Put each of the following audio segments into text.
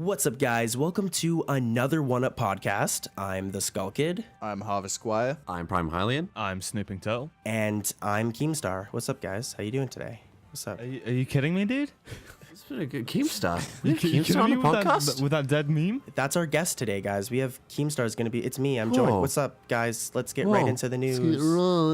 What's up, guys? Welcome to another One Up podcast. I'm TheSkullKid. I'm Harvesquire. I'm PrimeHylian. I'm SnoopingTurtle. And I'm Keemstar. What's up, guys? How you doing today? What's up? Are you kidding me, dude? It's been a good Keemstar. You Keemstar on the podcast? with that dead meme? That's our guest today, guys. We have Keemstar's going to be... It's me. I'm joined. What's up, guys? Let's get right into the news.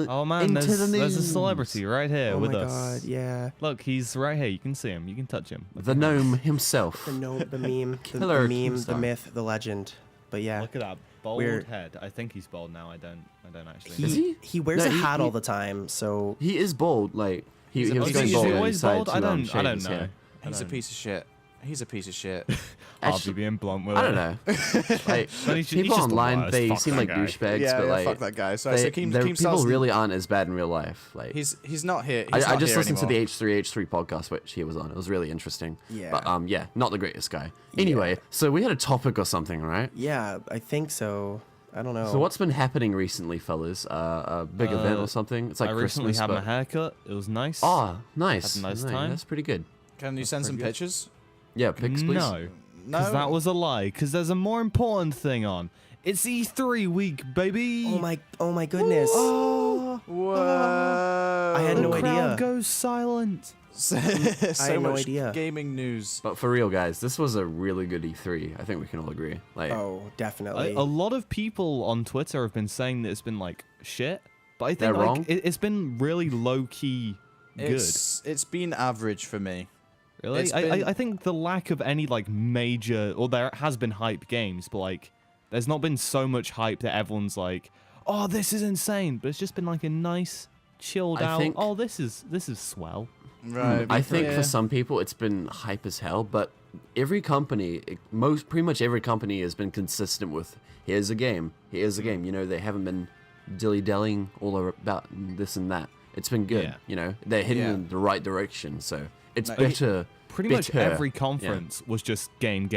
Oh man, there's a celebrity right here with us. Oh my god, yeah. Look, he's right here. You can see him. You can touch him. The gnome himself. The meme, the meme, the Keemstar. myth, the legend. But yeah. Look at that bald head. I think he's bald now. I don't actually. Is he? He wears a hat all the time, so... He is bald. Like he was Is going he bald. always bald? I don't know. He's a piece of shit. He's a piece of shit. Harvey being blunt with I don't know. Like, people online, they seem like douchebags, Yeah, but like fuck that guy. So I said people really aren't as bad in real life. Like he's not here. I just listened to the H3 podcast which he was on. It was really interesting. Yeah. But yeah, not the greatest guy. Anyway, so we had a topic or something, right? Yeah, I think so. I don't know. So what's been happening recently, fellas? A big event or something? It's like I recently Christmas, had my but... haircut. It was nice. Oh, nice. Had a nice time. That's pretty good. Can you send some pictures? Yeah, pics, please. No, because that was a lie. Because there's a more important thing on. It's E3 week, baby. Oh my goodness. Whoa! I had no The idea. crowd goes silent. So had no much idea. gaming news. But for real, guys, this was a really good E3. I think we can all agree. Like, Oh, definitely. A lot of people on Twitter have been saying that it's been like shit, but I think They're like, wrong? it's been really low key good. It's been average for me. Really, it's been- I think the lack of any like major, or there has been hype games, but like there's not been so much hype that everyone's like, oh, this is insane. But it's just been like a nice, chilled out. think- Oh, this is swell. Right. I think yeah. for some people it's been hype as hell, but every company, pretty much every company has been consistent with, here's a game. You know, they haven't been dilly-dallying all about this and that. It's been good. Yeah. You know, they're heading Yeah. in the right direction, so it's No, better. Pretty much better. every conference was just game.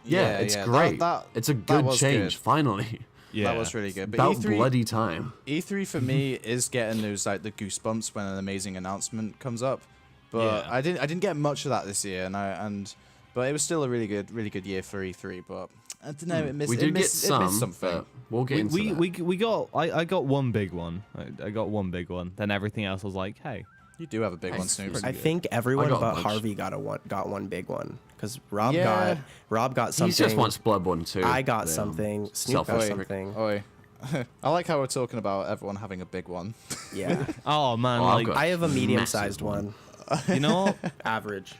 Yeah, it's great. It's a good was change, good. finally. Yeah, That was really good. But About E3, bloody time. E3 for me is getting those like the goosebumps when an amazing announcement comes up. But Yeah. I didn't get much of that this year, but it was still a really good year for E3. But I don't know, it missed. We it did missed, get it missed some, something. but we'll get into that. we got. I got one big one. I got one big one. Then everything else was like, hey. You do have a big one, Nice. Snoops. I think everyone I got a but bunch. Harvey got one big one because Rob Yeah. got something. He just wants Bloodborne too. I got Yeah. something. Snoop got Selfish. something. Oi. I like how we're talking about everyone having a big one. Yeah, Oh man, Oh, I've like got- I have a medium-sized Massive one. you know what? Average.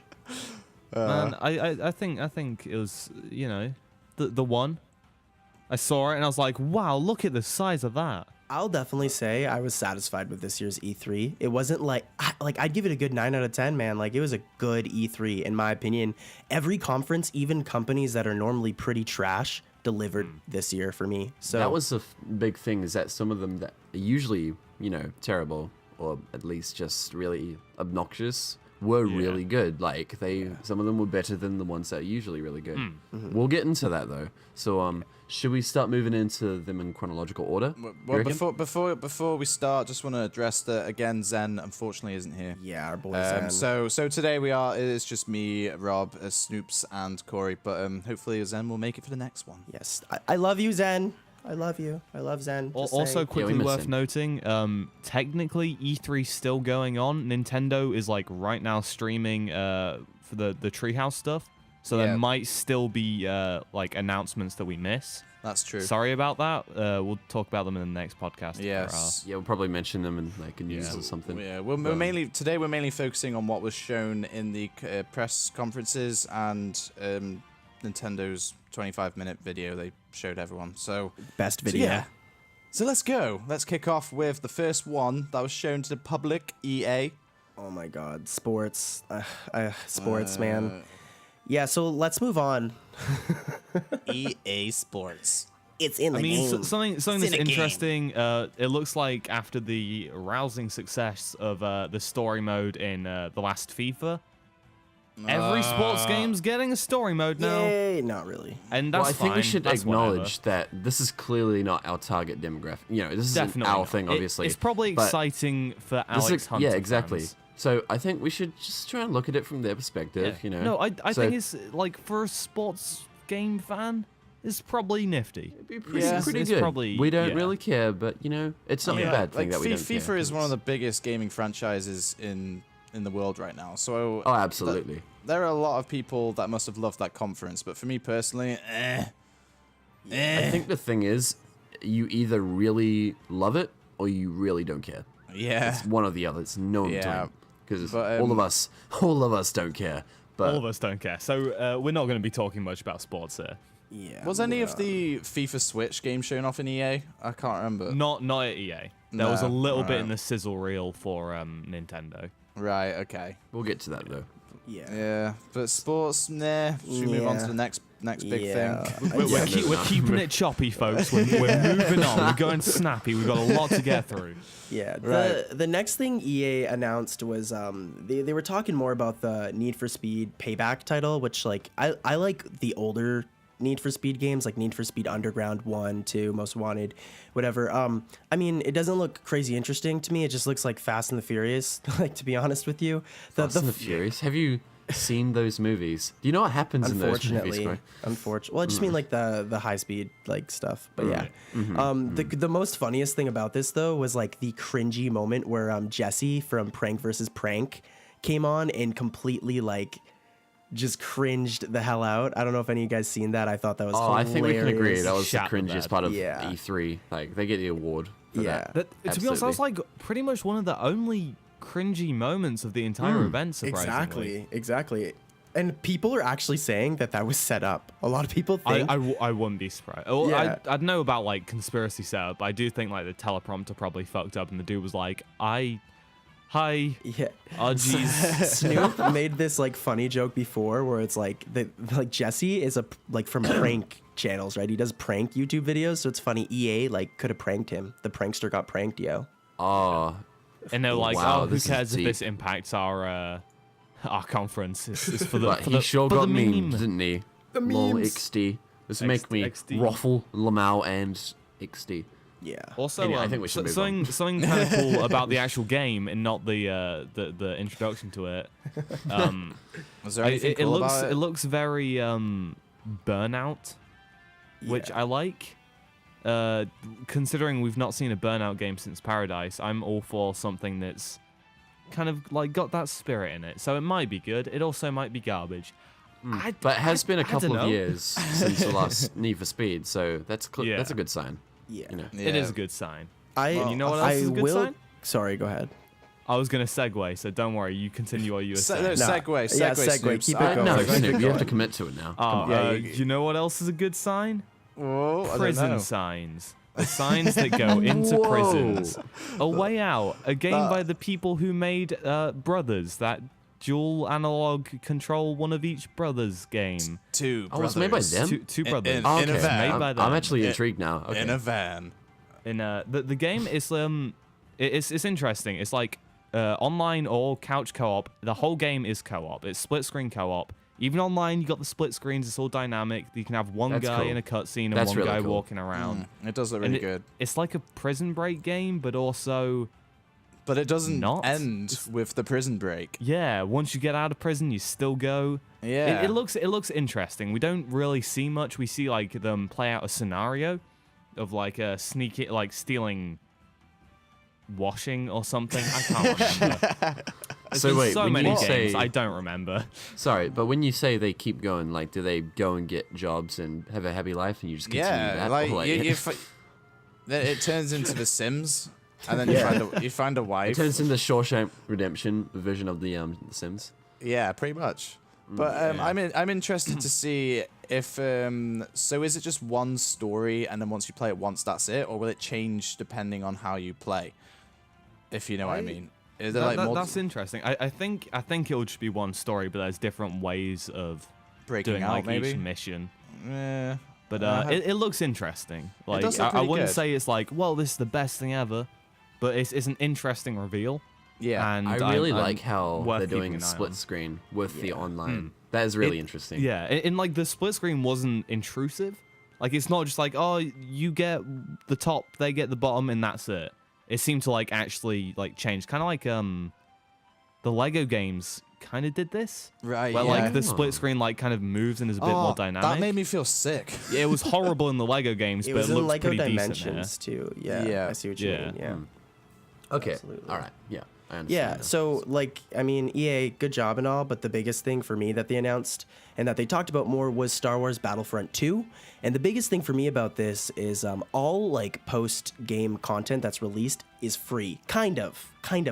Man, I think it was, you know, the one. I saw it and I was like, wow, look at the size of that. I'll definitely say I was satisfied with this year's E3. It wasn't like I'd give it a good 9 out of 10, man. Like it was a good E3 in my opinion. Every conference, even companies that are normally pretty trash, delivered this year for me. So That was the big thing, is that some of them that are usually, you know, terrible, or at least just really obnoxious, were really good. Like some of them were better than the ones that are usually really good. We'll get into that though. So should we start moving into them in chronological order? You Well, reckon? before we start, just want to address that again. Zen unfortunately isn't here. yeah, our boy Zen. So today it's just me, Rob, Snoops, and Corey. But hopefully Zen will make it for the next one. Yes, I love you, Zen. I love you. I love Zen. Just Also, saying. quickly miss worth him. noting, technically E3 still going on. Nintendo is like right now streaming for the Treehouse stuff, so Yeah. there might still be like announcements that we miss. That's true. Sorry about that. We'll talk about them in the next podcast. Yes. Yeah, we'll probably mention them in like a news or something. Yeah, we're mainly focusing on what was shown in the press conferences and Nintendo's 25-minute video they showed everyone. So Best video. yeah. So let's go. Let's kick off with the first one that was shown to the public. EA. Oh my God, sports, man. Yeah, so let's move on. EA Sports. It's in the I mean, game. something It's that's in a game. interesting. It looks like after the rousing success of the story mode in the last FIFA, every sports game's getting a story mode now, Yay, not really. and that's Well, I think we fine. should That's acknowledge that this is clearly not our target demographic. You know, this isn't Definitely our not. thing, obviously. It's probably but exciting for this Alex is- Hunter yeah, exactly. fans. So I think we should just try and look at it from their perspective, you know. No, I So think it's like for a sports game fan, it's probably nifty. it'd be pretty, Yeah. pretty It's good. probably- We don't yeah. really care, but you know, it's not a bad thing like that we don't FIFA care. is one of the biggest gaming franchises in the world right now. So Oh, absolutely. there are a lot of people that must have loved that conference, but for me personally, I think the thing is, you either really love it or you really don't care. yeah. It's one or the other. It's no in Yeah. between. Because But, all of us don't care. But All of us don't care. So we're not going to be talking much about sports here. Yeah. Was any of the FIFA Switch game shown off in EA? I can't remember. Not at EA. There was a No, little bit right. in the sizzle reel for Nintendo. Right, okay. we'll get to that though. Yeah. Yeah, but sports, nah. Should we move on to Yeah. the next big Yeah. thing? We're, Yeah, we're moving on. keeping it choppy, folks. We're moving on. We're going snappy. We've got a lot to get through. Yeah, Right. the next thing EA announced was they were talking more about the Need for Speed Payback title, which like I like the older Need for Speed games like Need for Speed Underground 1, 2, Most Wanted, whatever. I mean, it doesn't look crazy interesting to me. It just looks like Fast and the Furious, like to be honest with you. Fast and the Furious. Have you seen those movies? Do you know what happens in those movies? Unfortunately, well, I just mean like the high speed like stuff. But yeah, the most funniest thing about this though was like the cringy moment where Jesse from Prank versus Prank came on and completely like just cringed the hell out. I don't know if any of you guys seen that. I thought that was Oh, I think we can agree. hilarious. That was the Shat the cringiest bed. part of Yeah. E3. Like, they get the award for Yeah. that. But to be honest, that was Absolutely. like pretty much one of the only cringy moments of the entire event. Surprisingly. Exactly. And people are actually saying that was set up. A lot of people think. I wouldn't be surprised. Well, Yeah. I'd know about like conspiracy setup, but I do think like the teleprompter probably fucked up, and the dude was like, hi, yeah. oh jeez. Snoop made this like funny joke before where it's like like Jesse is from prank channels, right? He does prank YouTube videos, so it's funny. EA like could have pranked him. The prankster got pranked, yo. Oh, And they're like, Wow, oh, who this is cares if deep. this impacts our conference? It's for the but for he the, sure for got the memed, meme. didn't he? The Lol, memes. XD. This make me XD. ruffle, Lamau, and XD. Yeah. Also, Anyway, I think we should move on. something kind of cool about the actual game and not the introduction to it. Was there anything It cool looks about it looks very Burnout, which Yeah. I like. Considering we've not seen a Burnout game since Paradise, I'm all for something that's kind of like got that spirit in it. So it might be good. It also might be garbage. But it has been a I don't couple of know. years since the last Need for Speed, so that's Yeah. that's a good sign. Yeah. You know. It is a good sign. You know what else is a good sign? Sorry, go ahead. I was gonna segue, so don't worry. You continue what you were saying. No, No. segue, Yeah, segue, segue, Snoops. keep it going. No, Keep it Snoop, you have to going. commit to it now. Oh, Yeah, you know what else is a good sign? Whoa, I don't Prison know. signs. The signs that go into Whoa. prisons. A Way Out, a game by the people who made Brothers, that dual analog control one of each Brothers game. Two Oh, it's made by brothers. them? Two Brothers. in Oh, a okay. van. Made by them. I'm actually intrigued now. Okay. In a van. In the game is it's interesting. It's like online or couch co-op. The whole game is co-op. It's split screen co-op. Even online, you got the split screens. It's all dynamic. You can have one That's guy cool. in a cutscene and That's one really guy cool. walking around. It does look And really good. It's like a Prison Break game, but also But it doesn't not. end with the prison break. yeah. Once you get out of prison, you still go. Yeah. It looks interesting. We don't really see much. We see like them play out a scenario of like a sneaky like stealing washing or something. I can't remember. There's So been wait, so when many you games, say- I don't remember. Sorry, but when you say they keep going, like, do they go and get jobs and have a happy life, and you just continue Yeah, that? like, Or, it turns into The Sims, and then you find a wife. it turns into Shawshank Redemption version of the Sims. Yeah, pretty much. But I'm interested to see if so is it just one story and then once you play it once that's it, or will it change depending on how you play? If you know what I mean. Is there That's interesting. I think it would just be one story, but there's different ways of breaking doing out like maybe? each mission. Yeah. But Uh, it looks interesting. Like does look I pretty wouldn't good. say it's like, well, this is the best thing ever, but it's an interesting reveal. Yeah. And I really I'm like how worth they're keeping doing an eye split on. screen with the online. That is really interesting. Yeah, and like the split screen wasn't intrusive. Like it's not just like, oh, you get the top, they get the bottom, and that's it. It seemed to like actually like change, kind of like the Lego games kind of did this. Right, Where yeah. like the split screen like kind of moves and is a bit more dynamic. That made me feel sick. Yeah, it was horrible in the Lego games, It but was it in looks Lego pretty Dimensions too. Yeah, Yeah. I see what you Yeah. mean. Yeah. Okay. Absolutely. All right. Yeah. I understand Yeah, now. so like I mean, EA, good job and all, but the biggest thing for me that they announced and that they talked about more was Star Wars Battlefront 2. And the biggest thing for me about this is all like post-game content that's released is free. Kind of.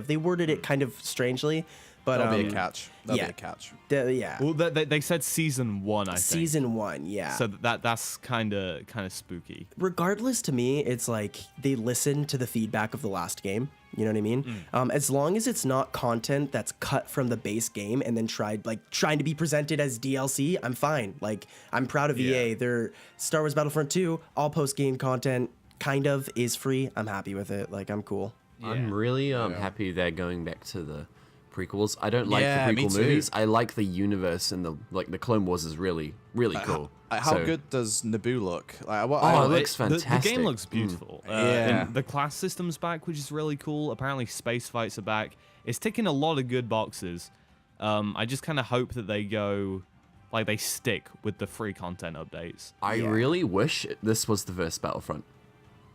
They worded it kind of strangely, but That'll be a catch. That'll yeah. be a catch. Yeah. Well, they said season 1, I think. Season 1, yeah. So that's kind of spooky. Regardless, to me, it's like they listen to the feedback of the last game. You know what I mean? As long as it's not content that's cut from the base game and then trying to be presented as DLC, I'm fine. Like, I'm proud of EA. Their Star Wars Battlefront 2, all post-game content kind of is free. I'm happy with it. Like, I'm cool. I'm really happy they're going back to the prequels. I don't like Yeah, the me prequel too. movies. I like the universe and the Clone Wars is really cool. How So- good does Naboo look? Like, what, Oh, I- it looks The fantastic. game looks beautiful. Yeah. And the class system's back, which is really cool. Apparently, space fights are back. It's ticking a lot of good boxes. I just kind of hope that they stick with the free content updates. I really wish this was the first Battlefront.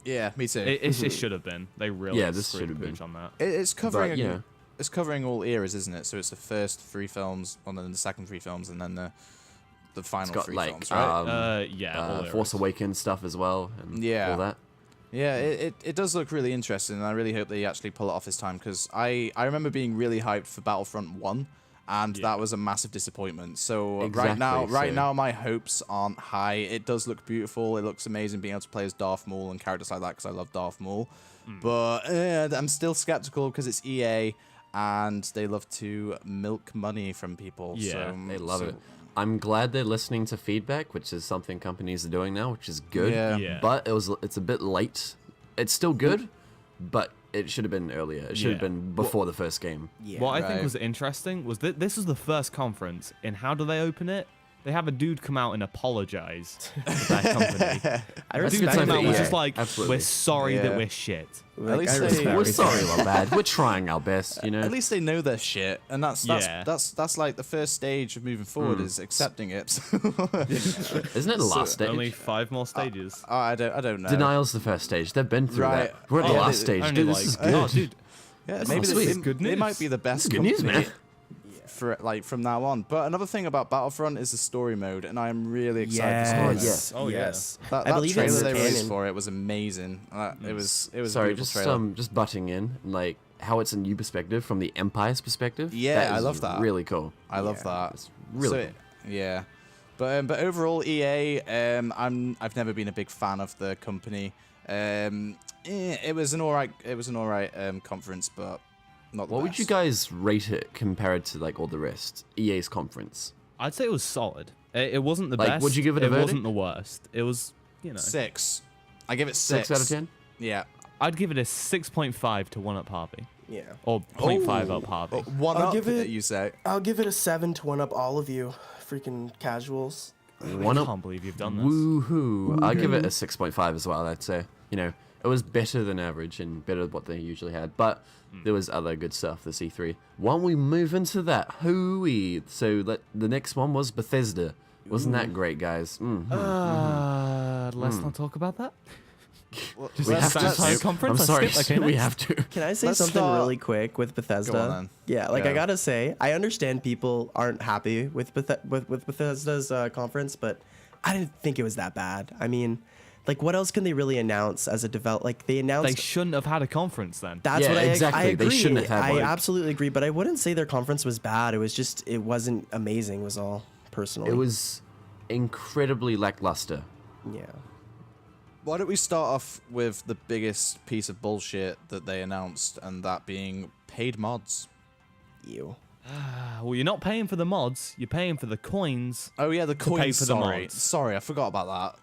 yeah, me too. It should have been. They really Yeah, this screwed should have the been. pooch on that. It's covering. But, you know. It's covering all eras, isn't it? So it's the first 3 films, and then the second 3 films, and then the final It's got 3 like films, right? All Force eras. Awakens stuff as well. And Yeah. all that. Yeah, it does look really interesting, and I really hope they actually pull it off this time, because I remember being really hyped for Battlefront 1, and that was a massive disappointment. So Exactly, right so- now my hopes aren't high. It does look beautiful. It looks amazing being able to play as Darth Maul and characters like that, because I love Darth Maul. But I'm still skeptical because it's EA, and they love to milk money from people. Yeah, so, They love so- it. I'm glad they're listening to feedback, which is something companies are doing now, which is good. Yeah. Yeah. But it's a bit late. It's still good, but it should have been earlier. It should have Yeah. been before the first game. Yeah. What I think Right. was interesting was that this was the first conference, and how do they open it? They have a dude come out and apologize to their company. I The dude respect came out and was EA. just like, Absolutely. "We're sorry Yeah. that we're shit." Like, least I they- respect We're it. sorry, we're bad. We're trying our best, you know. At least they know their shit, and that's Yeah. like the first stage of moving forward is accepting it. Isn't it the last stage? Only 5 more stages. I don't know. Denial's the first stage. They've been through Right. that. We're at the Oh, last they- stage. Only Dude, like, this is good. oh, dude, Yeah, maybe sweet. they, This is good they might news. be the best Good news, company man. for like from now on. But another thing about Battlefront is the story mode, and I am really excited for story mode. Yes. Oh, yeah. yes. That, I that believe trailer it's they released canon. for it was amazing. It was a Sorry, beautiful trailer. just butting in, like how it's a new perspective from the Empire's perspective. Yeah, I is love that. Really cool. I love Yeah, that. It's really So, yeah. But overall, EA, I've never been a big fan of the company. It was an alright conference, but not the What best. would you guys rate it compared to like all the rest? EA's conference. I'd say it was solid. It wasn't the Like, best. would you give it a It wasn't verdict? the worst. It was, 6. I give it 6 out of 10. Yeah. I'd give it a 6.5 to 1 up Harvey, Yeah. or 0.5 up Harvey. One I'll up, give it- you say. I'll give it a 7 to 1 up all of you, freaking casuals. One I up. can't believe you've done this. Woohoo! I'll give it a 6.5 as well. I'd say, it was better than average and better than what they usually had, but there was other good stuff this E3. Why don't we move into that? Hooey! So the next one was Bethesda. Wasn't that great, guys? Let's not talk about that. We let's- have let's- to. let's- conference, I'm let's sorry, skip, okay, we next. have to. Can I say Let's something start- really quick with Bethesda? Go on, then. Yeah, like I Go. gotta say, I understand people aren't happy with with Bethesda's conference, but I didn't think it was that bad. I mean, like, what else can they really announce as a develop? Like, they announced. They shouldn't have had a conference then. That's Yeah, what exactly. I agree. They shouldn't have had I one. absolutely agree, but I wouldn't say their conference was bad. It was just it wasn't amazing. Was all personally. It was incredibly lackluster. Yeah. Why don't we start off with the biggest piece of bullshit that they announced, and that being paid mods. You. Well, you're not paying for the mods. You're paying for the coins, Oh yeah, the pay coins. for the Sorry, mods. sorry, I forgot about that.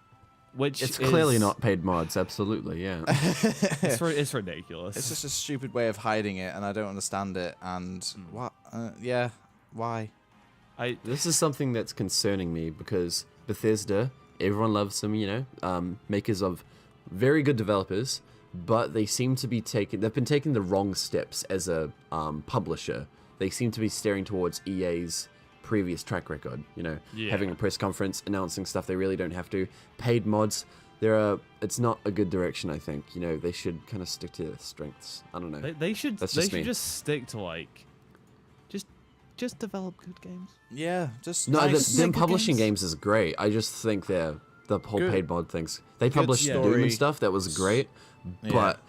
which It's is, clearly not paid mods. Absolutely, yeah. It's ridiculous. It's just a stupid way of hiding it, and I don't understand it. And what? Yeah, why? This is something that's concerning me because Bethesda, everyone loves them, makers of very good developers, but they seem to be they've been taking the wrong steps as a publisher. they seem to be steering towards EA's previous track record. You know, Yeah. having a press conference, announcing stuff they really don't have to. Paid mods. It's not a good direction, I think. You know, they should kind of stick to their strengths. I don't know. They should That's they just should me. just stick to like just develop good games. Yeah, just No, nice. them Make good publishing games. games is great. I just think the whole Good- paid mod things. They published Doom story. and stuff. That was great. Yeah. But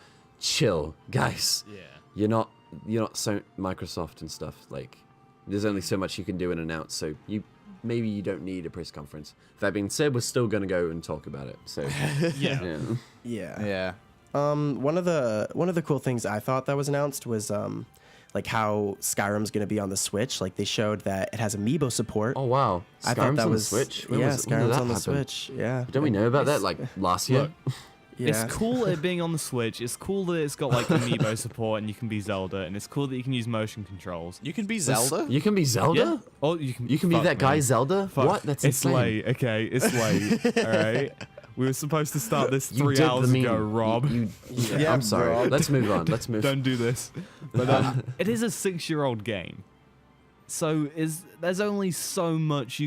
chill, guys. Yeah. You're not so Microsoft and stuff. Like, there's only so much you can do and announce. So maybe you don't need a press conference. That being said, we're still gonna go and talk about it. So Yeah. yeah. Yeah. One of the cool things I thought that was announced was like how Skyrim's going to be on the Switch. Like they showed that it has amiibo support. Oh wow, I Skyrim's thought that on was the Switch. yeah, When did Skyrim's that on the happen? Switch. Yeah. Don't we know about that like last year? Look, Yeah. It's cool it being on the Switch. It's cool that it's got like amiibo support and you can be Zelda, and it's cool that you can use motion controls. You can be Zelda. You can be Zelda. Oh, you can. You can be fuck that guy me. Zelda. Fuck. What? That's it's insane. late. Okay, it's late. All right. We were supposed to start this You 3 did the hours meme. ago, Rob. Yeah, I'm sorry. Rob. Let's move on. Let's move. Don't do this. But it is a 6-year-old game, so there's only so much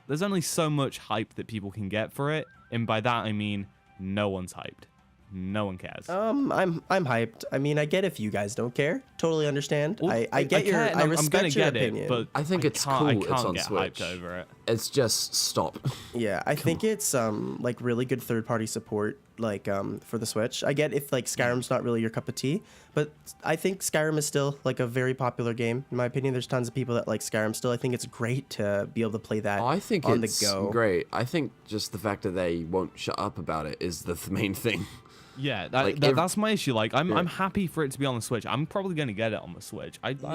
there's only so much hype that people can get for it, and by that I mean no one's hyped. No one cares. I'm hyped. I mean, I get if you guys don't care. Totally understand. Well, I get care, your. and I I'm respect gonna your get opinion. it, but I think it's can't- cool I it's can't on get Switch. hyped over it. It's just stop. Yeah, I think it's like really good third-party support like for the Switch. I get if like Skyrim's not really your cup of tea, but I think Skyrim is still like a very popular game in my opinion. There's tons of people that like Skyrim still. I think it's great to be able to play that I think on it's the go. great. I think just the fact that they won't shut up about it is the main thing. Yeah, Like, that's my issue. Like, I'm Yeah. happy for it to be on the Switch. I'm probably gonna get it on the Switch. I think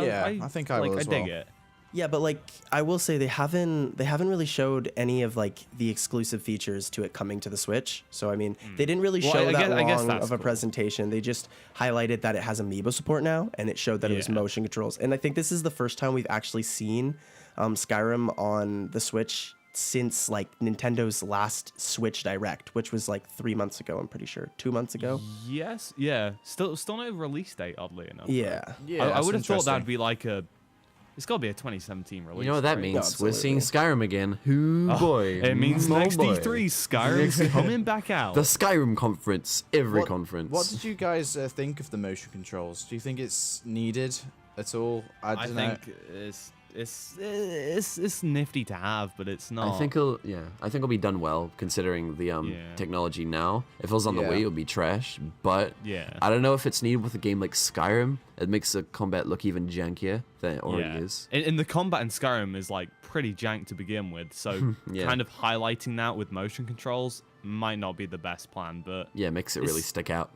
I like. will I as dig well. it. Yeah, but like I will say they haven't really showed any of like the exclusive features to it coming to the Switch. So I mean, they didn't really Well, show I that guess- I guess long that's of a cool. presentation. They just highlighted that it has amiibo support now, and it showed that it was Yeah. motion controls. And I think this is the first time we've actually seen Skyrim on the Switch since like Nintendo's last Switch Direct, which was like 3 months ago. I'm pretty sure 2 months ago. Yes, yeah. Still no release date, oddly enough. Yeah. Yeah, I that's would have thought interesting. that'd be like a. It's got to be a 2017 release. You know what that right? means? No, We're seeing absolutely. Skyrim again. Who boy? It means Oh, next boy. D3 Skyrim's coming back out. The Skyrim conference. Every conference. What did you guys think of the motion controls? Do you think it's needed at all? I don't know. think it's nifty to have, but it's not. I think it'll be done well considering the Yeah. technology now. If it was on the Yeah. Wii, it would be trash. But Yeah. I don't know if it's needed with a game like Skyrim. It makes the combat look even jankier than it already yeah. is. And the combat in Skyrim is like pretty jank to begin with, so Yeah. kind of highlighting that with motion controls might not be the best plan, but Yeah, it makes it really It's- stick out.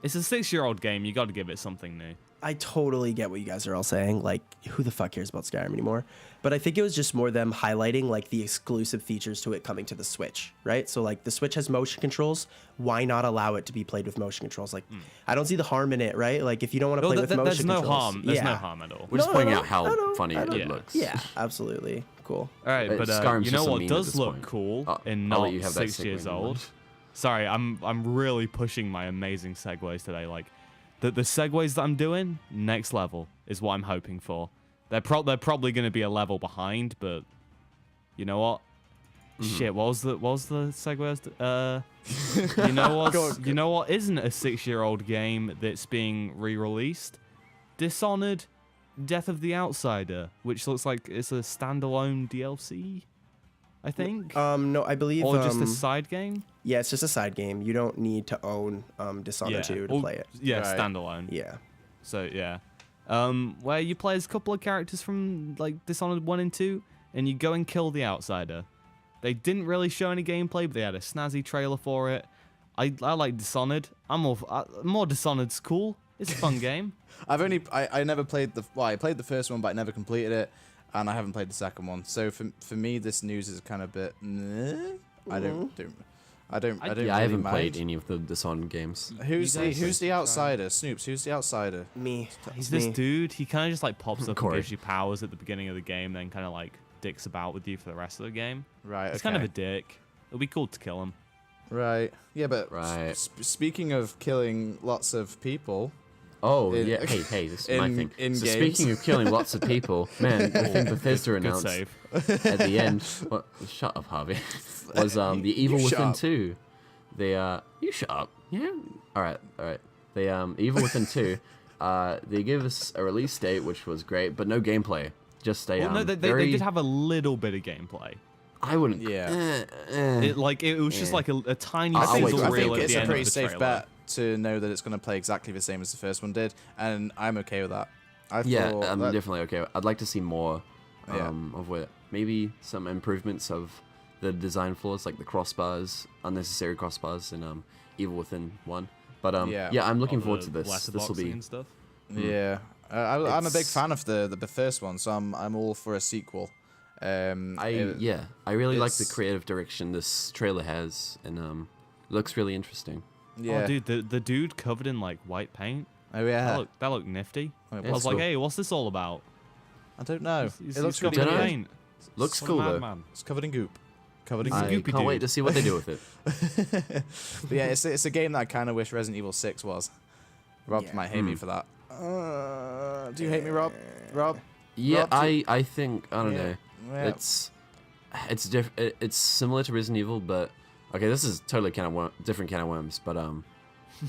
it's a 6-year-old game. You got to give it something new. I totally get what you guys are all saying. Like, who the fuck cares about Skyrim anymore? But I think it was just more them highlighting like the exclusive features to it coming to the Switch, right? So like the Switch has motion controls. Why not allow it to be played with motion controls? Like, I don't see the harm in it, right? Like, if you don't want to Well, play with motion there's no controls, harm. There's no yeah. harm at all. We're just No, pointing no, out how I know, funny I it know. looks. Yeah, absolutely. Cool. All right, but Skyrim's you know just a what meme at does this look point. cool and I'll not let you have that 6 years segue, old? Newman. Sorry, I'm really pushing my amazing segues today. Like the segues that I'm doing, next level is what I'm hoping for. They're probably going to be a level behind, but you know what? Shit, what was the segue? You know what? You know what? Isn't a 6-year-old game that's being re-released? Dishonored, Death of the Outsider, which looks like it's a standalone DLC. I think, No, I believe. or just a side game. Yeah, it's just a side game. You don't need to own Dishonored 2 to Or- play it. Yeah, Right. standalone. Yeah. So yeah, where you play as a couple of characters from like Dishonored 1 and 2, and you go and kill the Outsider. They didn't really show any gameplay, but they had a snazzy trailer for it. I like Dishonored. I'm more Dishonored's cool. It's a fun game. I never played I played the first one, but I never completed it, and I haven't played the second one. So for me, this news is kind of a bit. I don't I really haven't mind. played any of the Dishonored games. Who's You guys the should outsider? Snoops. Who's the outsider? Me. He's It's this me. dude. He kind of just like pops up and Corey. gives you powers at the beginning of the game, then kind of like dicks about with you for the rest of the game. Right. He's kind of a dick. It'll be cool to kill him. Right. Yeah, but Right. speaking of killing lots of people, Oh, In- yeah. Hey, this is my thing. in So games. speaking of killing lots of people, man, the thing Bethesda Good announced save. at the end, what, shut up, Harvey, was the Evil You shut Within up. 2. You shut up. Yeah? Alright. The Evil Within 2, they gave us a release date, which was great, but no gameplay. Just a, Well, no, they did have a little bit of gameplay. I wouldn't... Yeah. It was just like a tiny I'll wait sizzle till I the reel think at it's the a end pretty of the safe trailer. bet to know that it's going to play exactly the same as the first one did, and I'm okay with that. Yeah, thought I'm that- definitely okay. I'd like to see more Yeah. of what, maybe some improvements of the design flaws, like the crossbars, unnecessary crossbars in Evil Within 1. But Yeah. I'm looking All forward the to this. This will letterboxing be and stuff. Yeah, I'm a big It's- fan of the first one, so I'm all for a sequel. I really like the it's- creative direction this trailer has, and looks really interesting. Yeah. Oh, dude, the dude covered in like white paint. Oh yeah. That looked nifty. Wait, I was what's like, cool. hey, what's this all about? I don't know. He's It looks covered really in Dunno. good. paint. Looks What a cool though. madman. It's covered in goop. Covered in He's a I goop. goopy can't wait dude. to see what they do with it. But yeah, it's a game that I kind of wish Resident Evil 6 was. Rob Yeah. might hate me for that. Do you hate me, Rob? Rob? Yeah, Rob, do- I think I don't Yeah. know. Yeah. It's similar to Resident Evil, but okay, this is totally different can of worms. But I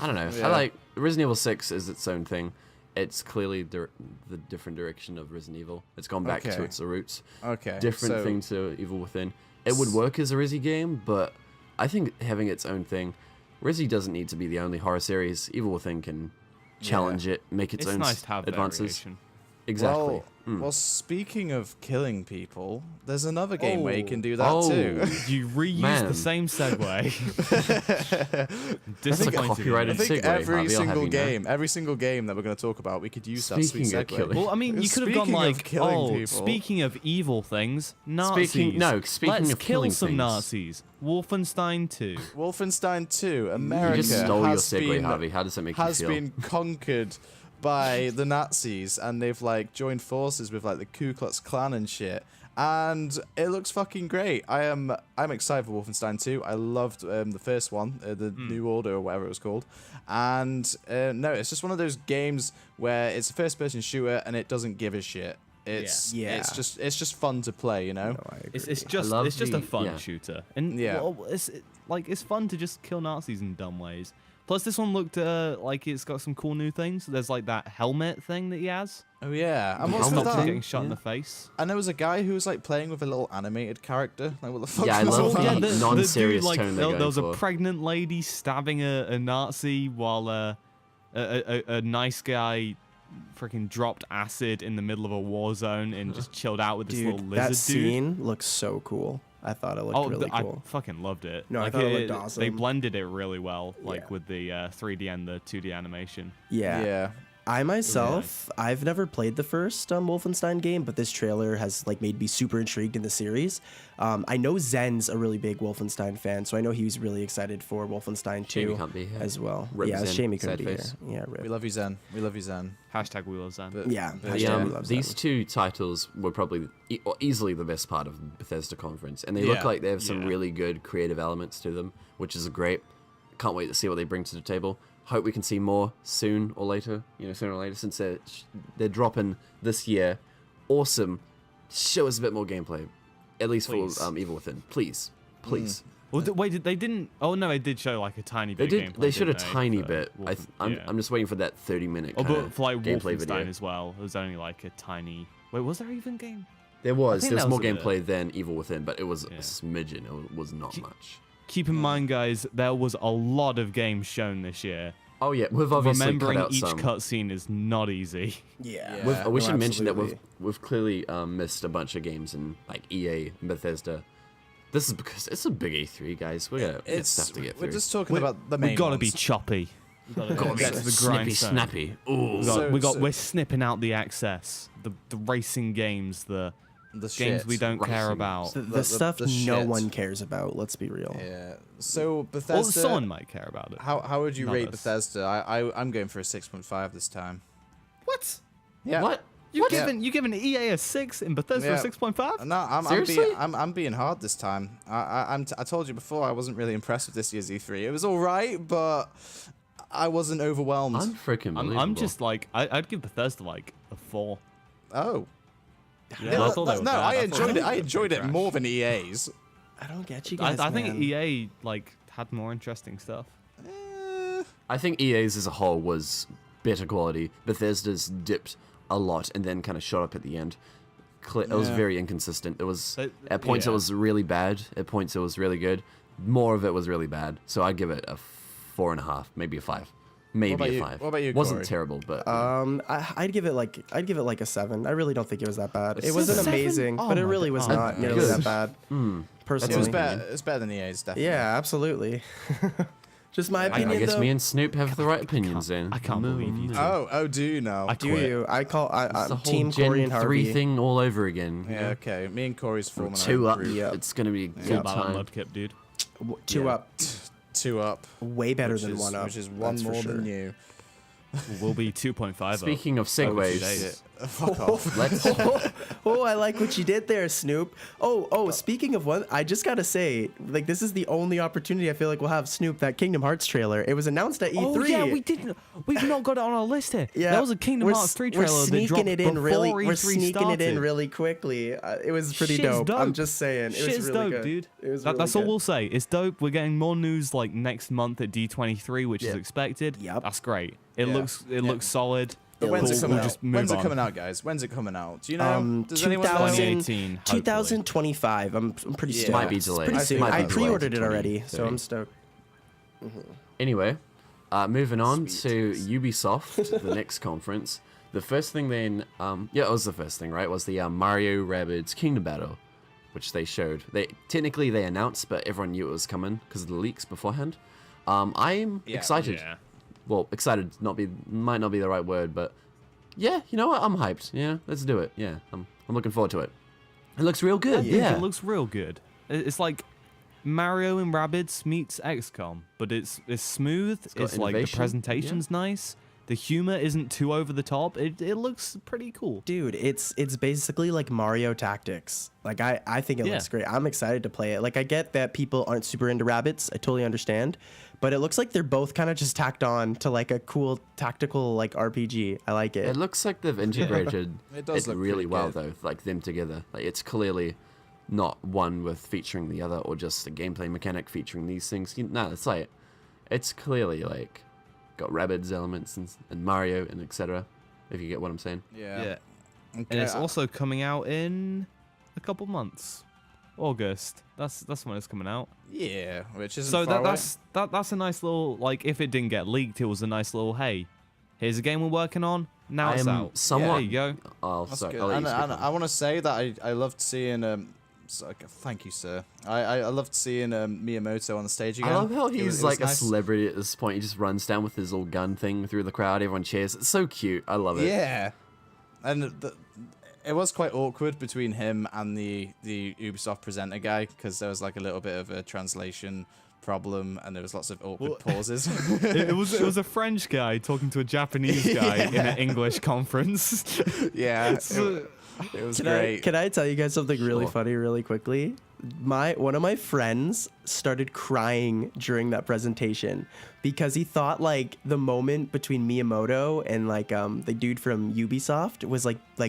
don't know. Yeah. I like Resident Evil 6 is its own thing. It's clearly the different direction of Resident Evil. It's gone back to Okay. its roots. Okay. Different so, thing to Evil Within. It would work as a Resi game, but I think having its own thing, Resi doesn't need to be the only horror series. Evil Within can challenge it, make its It's own nice to have advances. variation. Exactly. Well, speaking of killing people, there's another game where you can do that Oh. too. You reused Man. the same segue. Think Disappointed. copyrighted I think segue, Harvey, every I'll have single you know. game that we're going to talk about, we could use that sweet Speaking of segue. killing- Well, I mean, you could have gone Speaking of like, killing oh, people- speaking of evil things, Nazis. Speaking Let's of kill killing some things. Nazis. Wolfenstein 2. Wolfenstein 2, America You just stole your has segue, been, Harvey. How does that make you has feel? been conquered by the Nazis, and they've like joined forces with like the Ku Klux Klan and shit. And it looks fucking great. I'm excited for Wolfenstein 2. I loved the first one, the New Order or whatever it was called. And no, it's just one of those games where it's a first-person shooter and it doesn't give a shit. It's Yeah. it's just fun to play, you know. No, I agree. It's just love a the- fun yeah. shooter, and Yeah. well, it's fun to just kill Nazis in dumb ways. Plus, this one looked like it's got some cool new things. There's like that helmet thing that he has. Oh yeah, and The what's Stops with helmet him that? getting shot in Yeah. the face. And there was a guy who was like playing with a little animated character. Like what the fuck? Yeah, I was love all the that? non-serious dude, like, tone they're there was going a for. pregnant lady stabbing a Nazi while a nice guy freaking dropped acid in the middle of a war zone and just chilled out with this little Dude, lizard that dude. scene looks so cool. I thought it looked really cool. I fucking loved it. No, I like, thought it looked They awesome. blended it really well, like Yeah. with the 3D and the 2D animation. Yeah. Yeah. I myself, I've never played the first Wolfenstein game, but this trailer has like made me super intrigued in the series. I know Zen's a really big Wolfenstein fan, so I know he was really excited for Wolfenstein 2 Shame he can't be here. as well. Rip Yeah, it's a Zen, shame he couldn't sad be face. here. Yeah, rip. We love you, Zen. We love you, Zen. Hashtag we love Zen. But, Yeah, but, hashtag we love These Zen. two titles were probably or easily the best part of the Bethesda conference, and they look Yeah. like they have some Yeah. really good creative elements to them, which is great. Can't wait to see what they bring to the table. Hope we can see more soon or later. Sooner or later, since they're dropping this year. Awesome. Show us a bit more gameplay, at least Please. for Evil Within. Please. Well, wait, they didn't. Oh no, they did show like a tiny They bit. did. Of gameplay, They showed a didn't they, tiny for bit. Wolfen- yeah. I'm just waiting for that 30-minute Oh, kind but of for like gameplay Wolfenstein video. as well, it was only like a tiny. Wait, was there even game? There was. think There was that more was a bit. gameplay than Evil Within, but it was Yeah. a smidgen. It was not much. Keep in mind, guys, there was a lot of games shown this year. Oh yeah, we've obviously Remembering cut out each some. cutscene is not easy. Yeah. Yeah. We No, should mention that absolutely. we've clearly missed a bunch of games in like EA and Bethesda. This is because it's a big E3, guys. We got stuff to get through. We're just talking about the main We gotta be ones. choppy. Gotta be get to the snippy, grindstone. snappy. Ooh. We're snipping out the excess, the racing games, the the games shit. we don't care Racing about. The stuff no shit. one cares about, let's be real. Yeah. So Well, Bethesda. someone might care about it. How would you Not rate us. Bethesda? I'm going for a 6.5 this time. What? Yeah. What? You Yeah. given EA a 6 and Bethesda Yeah. a 6.5? No, Seriously? I'm being hard this time. I told you before I wasn't really impressed with this year's E3. It was all right, but I wasn't overwhelmed. Unfreaking I'm just like I'd give Bethesda like a 4. Oh. Yeah, I thought they were no, bad. I thought enjoyed they it. I were enjoyed it trash. more than EA's. I don't get you guys. I think man. EA like had more interesting stuff. I think EA's as a whole was better quality. Bethesda's dipped a lot and then kind of shot up at the end. It was very inconsistent. It was at points it was really bad. At points it was really good. More of it was really bad. So I'd give it a 4.5, maybe a 5, maybe a 5. What about you? Wasn't Corey? terrible, but I'd give it like a 7. I really don't think it was that bad. It A wasn't 7? amazing, Oh but it my really was God. not nearly Good. that bad. Personally, It was That's better. It's better than EA's, definitely. yeah, absolutely. Just my opinion. I guess though. me and Snoop have the right opinions then. I can't believe you two. Oh, do you know? I Do quit. you? I call It's the whole Team Gen Corey and 3 Harvey. thing all over again. Yeah, okay. Me and Corey's forming 2 our up. group. Yeah. It's gonna be a All good about that time. Mudkip, dude. 2 Yeah. up, 2 up. way better which than is, 1 up. Which is one that's for more sure. than you. We'll be 2.5. Speaking of Oh, segues, shit. Fuck off. let's. Oh, I like what you did there, Snoop. Oh, speaking of one, I just gotta say, like, this is the only opportunity I feel like we'll have Snoop, that Kingdom Hearts trailer. It was announced at E3. Oh yeah, we didn't. We've not got it on our list here. Yeah, There was a Kingdom we're Hearts s- 3 we're trailer that sneaking dropped it in really. before We're E3 sneaking it in started. really quickly. It was pretty Shit's dope. I'm dope. just saying. It Shit's was really dope, good. dude. It was That's really all good. we'll say. It's dope. We're getting more news like next month at D23, which is Yeah. expected. Yep. That's great. It Yeah. looks solid. But when's Cool. it coming We'll out? just move When's it on. coming out, guys? When's it coming out? Do you know? Does anyone know? 2018, hopefully. 2025. I'm pretty Yeah. stoked. Might be It's delayed. Pretty soon. Might be I delayed pre-ordered to it already, 2030. so I'm stoked. Anyway, moving on Sweet. to Ubisoft, the next conference. The first thing then, it was the first thing, right? Was the Mario Rabbids Kingdom Battle, which they showed. Technically they announced, but everyone knew it was coming because of the leaks beforehand. I'm excited. Yeah. Well, excited might not be the right word, but yeah, you know what? I'm hyped. Yeah, let's do it. Yeah, I'm looking forward to it. It looks real good. Yeah, It looks real good. It's like Mario and Rabbids meets XCOM, but it's smooth. got It's like the innovation, presentation's nice. The humor isn't too over the top. It looks pretty cool. Dude, it's basically like Mario Tactics. Like I think it Yeah. looks great. I'm excited to play it. Like I get that people aren't super into rabbits. I totally understand. But it looks like they're both kind of just tacked on to like a cool tactical like RPG. I like it. It looks like they've integrated It does look really pretty well, good. though. Like them together. Like it's clearly not one with featuring the other, or just a gameplay mechanic featuring these things. No, it's like it's clearly like got Rabbids elements and Mario and etc. If you get what I'm saying. Yeah. Okay. And it's also coming out in a couple months. August. That's when it's coming out. Yeah, which isn't So far away. that's a nice little, like, if it didn't get leaked, it was a nice little, hey, here's a game we're working on. Now it's I am out. somewhat- There you go. Oh, That's sorry. good. I'll let And, you speak and on. I want to say that I loved seeing thank you, sir. I loved seeing Miyamoto on the stage again. I love how It was- he's it was like a nice. celebrity at this point. He just runs down with his little gun thing through the crowd. Everyone cheers. It's so cute. I love it. Yeah, and it was quite awkward between him and the Ubisoft presenter guy because there was like a little bit of a translation problem and there was lots of awkward pauses. It was a French guy talking to a Japanese guy in an English conference. Yeah, So- it was Can great. can I tell you guys something really Sure. funny really quickly? One of my friends started crying during that presentation because he thought like the moment between Miyamoto and like the dude from Ubisoft was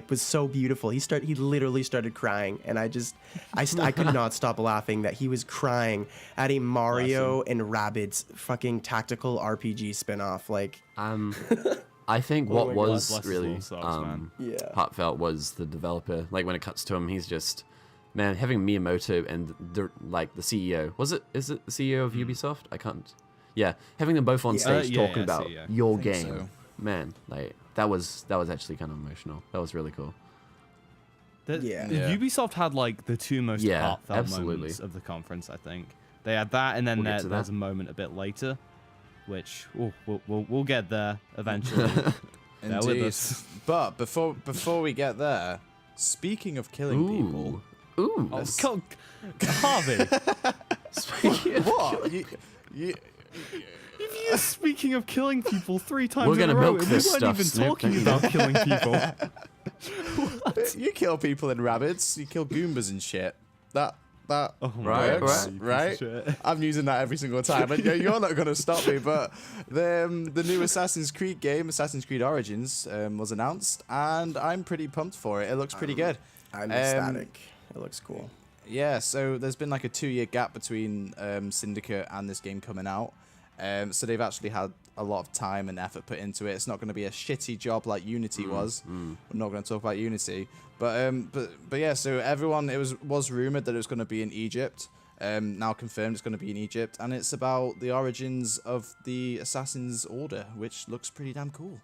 was so beautiful. He literally started crying, and I could not stop laughing that he was crying at a Mario and Rabbids fucking tactical RPG spinoff. Like, I think Oh what my God, was bless his really little socks, man. Yeah. heartfelt was the developer. Like when it cuts to him, he's just man having Miyamoto and the CEO. Is it the CEO of Ubisoft? I can't. Yeah, having them both on stage Yeah, talking about CEO. your I think game, so. man. Like that was actually kind of emotional. That was really cool. Yeah. Yeah. Ubisoft had like the two most Yeah, heartfelt absolutely. moments of the conference, I think. They had that, and then We'll get to there's that. a moment a bit later, which we'll get there eventually. Bear with Indeed. us. But before we get there, speaking of killing people, Ooh. Oh, Harvey, what? You, if you're speaking of killing people 3 times We're in gonna a row, milk and we this weren't stuff, even Snoop, talking don't you? about killing people. you kill people in rabbits. You kill Goombas and shit. That that Right, works, right. right? I'm using that every single time, and you're not going to stop me. But the new Assassin's Creed game, Assassin's Creed Origins, was announced, and I'm pretty pumped for it. It looks pretty good. I'm ecstatic. It looks cool. Yeah, so there's been like a 2-year gap between Syndicate and this game coming out. So they've actually had a lot of time and effort put into it. It's not going to be a shitty job like Unity was. I'm not going to talk about Unity, but yeah. So everyone, it was rumored that it was going to be in Egypt. Now confirmed it's going to be in Egypt, and it's about the origins of the Assassin's Order, which looks pretty damn cool.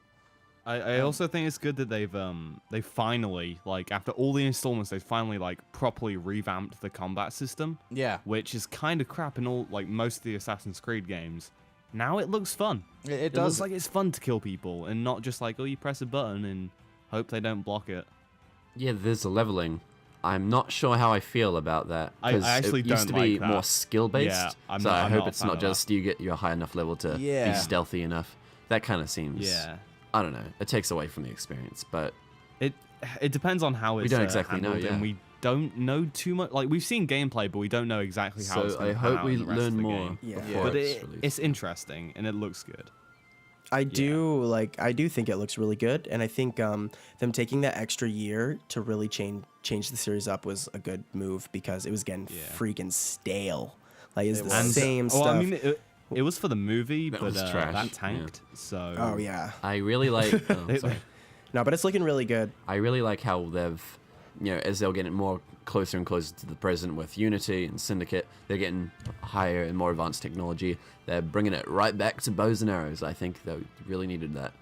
I also think it's good that they finally, like, after all the installments, they finally like properly revamped the combat system. Yeah, Which is kind of crap in all, like, most of the Assassin's Creed games. Now it looks fun. it Looks does. like it's fun to kill people and not just like, oh, you press a button and hope they don't block it. Yeah, there's a leveling. I'm not sure how I feel about that. I 'cause actually it used don't to be like that. more skill-based. Yeah, I'm so not- I I'm hope not a it's fan not of that. just you're a high enough level to Yeah. be stealthy enough. That kind of seems... Yeah. I don't know. It takes away from the experience, but... It depends on how it's don't exactly know, handled, and yeah. we don't know too much. Like, we've seen gameplay, but we don't know exactly how it's So going I to pan hope out we in the rest of learn the more game. Yeah. before But it's released. it's interesting and it looks good. I do think it looks really good, and I think them taking that extra year to really change the series up was a good move because it was getting freaking stale. Like it's the was. same Well, stuff. I mean, it was for the movie, That but was trash, that yeah. tanked. So oh yeah, I really like... oh, sorry. no, but it's looking really good. I really like how they've, as they're getting more closer and closer to the present with Unity and Syndicate, they're getting higher and more advanced technology. They're bringing it right back to bows and arrows. I think they really needed that.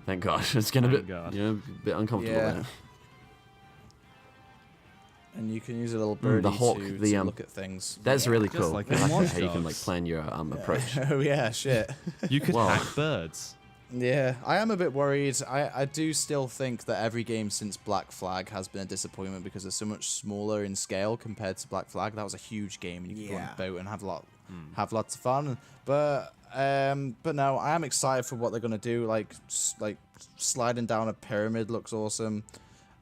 Thank gosh. It's getting Thank a God. bit, a bit uncomfortable Yeah. there. And you can use a little birdie the hawk, to the, look at things. That's really Just cool. like I in like Watch how you can Dogs. plan your approach. Oh yeah, shit. you could Well. hack birds. Yeah, I am a bit worried. I do still think that every game since Black Flag has been a disappointment because they're so much smaller in scale compared to Black Flag. That was a huge game, and you could go on Yeah. a boat and have lots of fun. But no, I am excited for what they're gonna do. Like sliding down a pyramid looks awesome,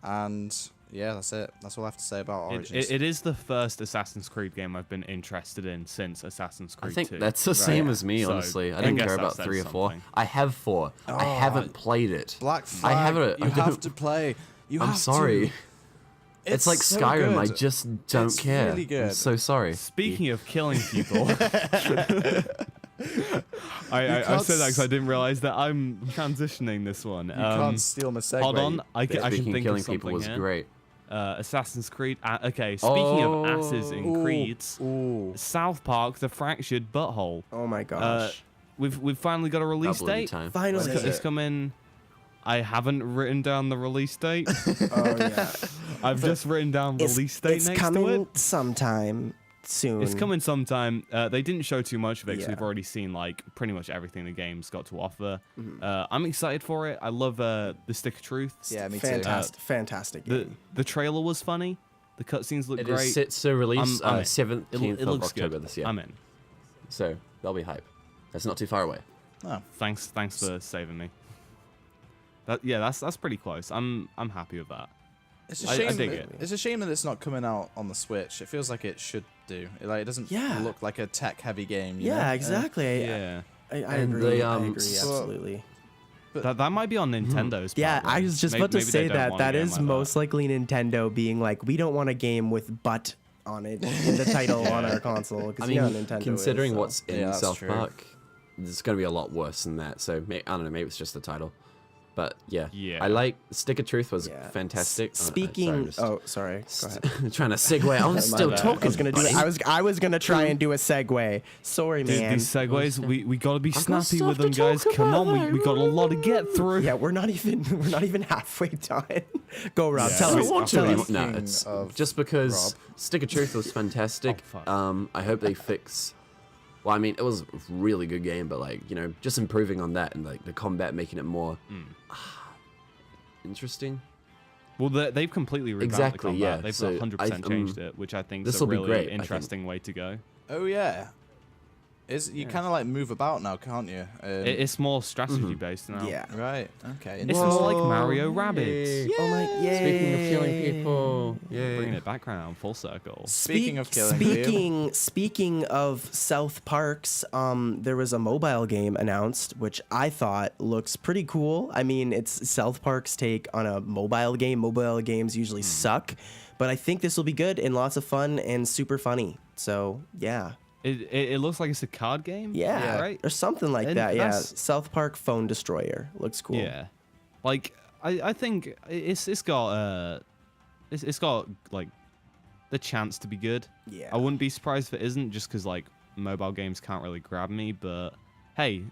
and yeah, that's it. That's all I have to say about Origins. It is the first Assassin's Creed game I've been interested in since Assassin's I Creed think 2. that's the same Right. as me, So, honestly. I I don't guess care that about says 3 or 4. something. I have 4. I haven't played it. Black Flag. have it. You I have don't- to play. You I'm have sorry. To. It's like so Skyrim. I good. just don't It's care. really I'm good. so sorry. Speaking of killing people, I can't said that because I didn't realize that I'm transitioning this one. You can't steal my segue. Hold on, I can Speaking of think killing of something people was here. great. Assassin's Creed. Okay, speaking of asses Oh. in Creeds, Ooh. South Park: The Fractured Butthole. Oh my gosh, We've finally got a release Double date. time. finally! When is It's it? coming. I haven't written down the release date. Oh yeah, I've just written down release date it's next coming to it. sometime soon. It's coming sometime. They didn't show too much of it because Yeah. we've already seen like pretty much everything the game's got to offer. Mm-hmm. I'm excited for it. I love the Stick of Truth. Yeah, me too. Fantastic The game. the trailer was funny. The cutscenes look It great. is set to release I'm in. 17th It of looks October good. this year. I'm in. So that'll be hype. That's not too far away. Oh. Thanks for saving me. That's pretty close. I'm happy with that. It's a I shame. dig it. It's a shame that it's not coming out on the Switch. It feels like it should do. It doesn't Yeah. look like a tech-heavy game. You Yeah, know? exactly. Yeah. I And agree. they, I um, agree. so- Absolutely. That might be on Nintendo's. Yeah, probably. I was just Maybe- about to maybe they say don't that. want a That game is like most likely Nintendo being like, we don't want a game with "butt" on it in the title on our console. I Because mean, Nintendo considering is, so. what's in Yeah, that's South true. Park, it's going to be a lot worse than that. So I don't know. Maybe it's just the title. But yeah, Yeah. I like Stick of Truth was Yeah. fantastic. Speaking, sorry, sorry. Go just ahead. trying to segue. I was My still bad. talking. I was gonna do it. I was gonna try and do a segue. Sorry, Dude, man. these segues, we gotta be got snappy with stuff them, to guys. talk Come about, on, we got a lot to get through. Yeah, we're not even halfway done. Go, Rob. Yeah. Tell I us. don't want to Tell anymore. us. No, Speaking it's of just because Rob. Stick of Truth was fantastic. Oh, fuck. I hope they fix. Well, I mean, it was a really good game, but like just improving on that and like the combat, making it more interesting. Well, they've completely revamped Exactly, the yeah. combat. They've So 100% changed it, which I think is a this'll be really great, I think. interesting way to go. Oh yeah. You kind of like move about now, can't you? It's more strategy based now. Yeah. Right. Okay. It's more like Whoa, Mario Rabbids. yay. Oh my! Yay. Speaking of killing people, Bringing yay. it back around full circle. Speaking of killing people. Speaking of South Parks, there was a mobile game announced, which I thought looks pretty cool. I mean, it's South Park's take on a mobile game. Mobile games usually suck, but I think this will be good and lots of fun and super funny. So yeah. It looks like it's a card game. Yeah, right. or something like And that. Yeah, that's- South Park Phone Destroyer looks cool. Yeah, like I think it's got like the chance to be good. Yeah. I wouldn't be surprised if it isn't, just because like mobile games can't really grab me. But hey,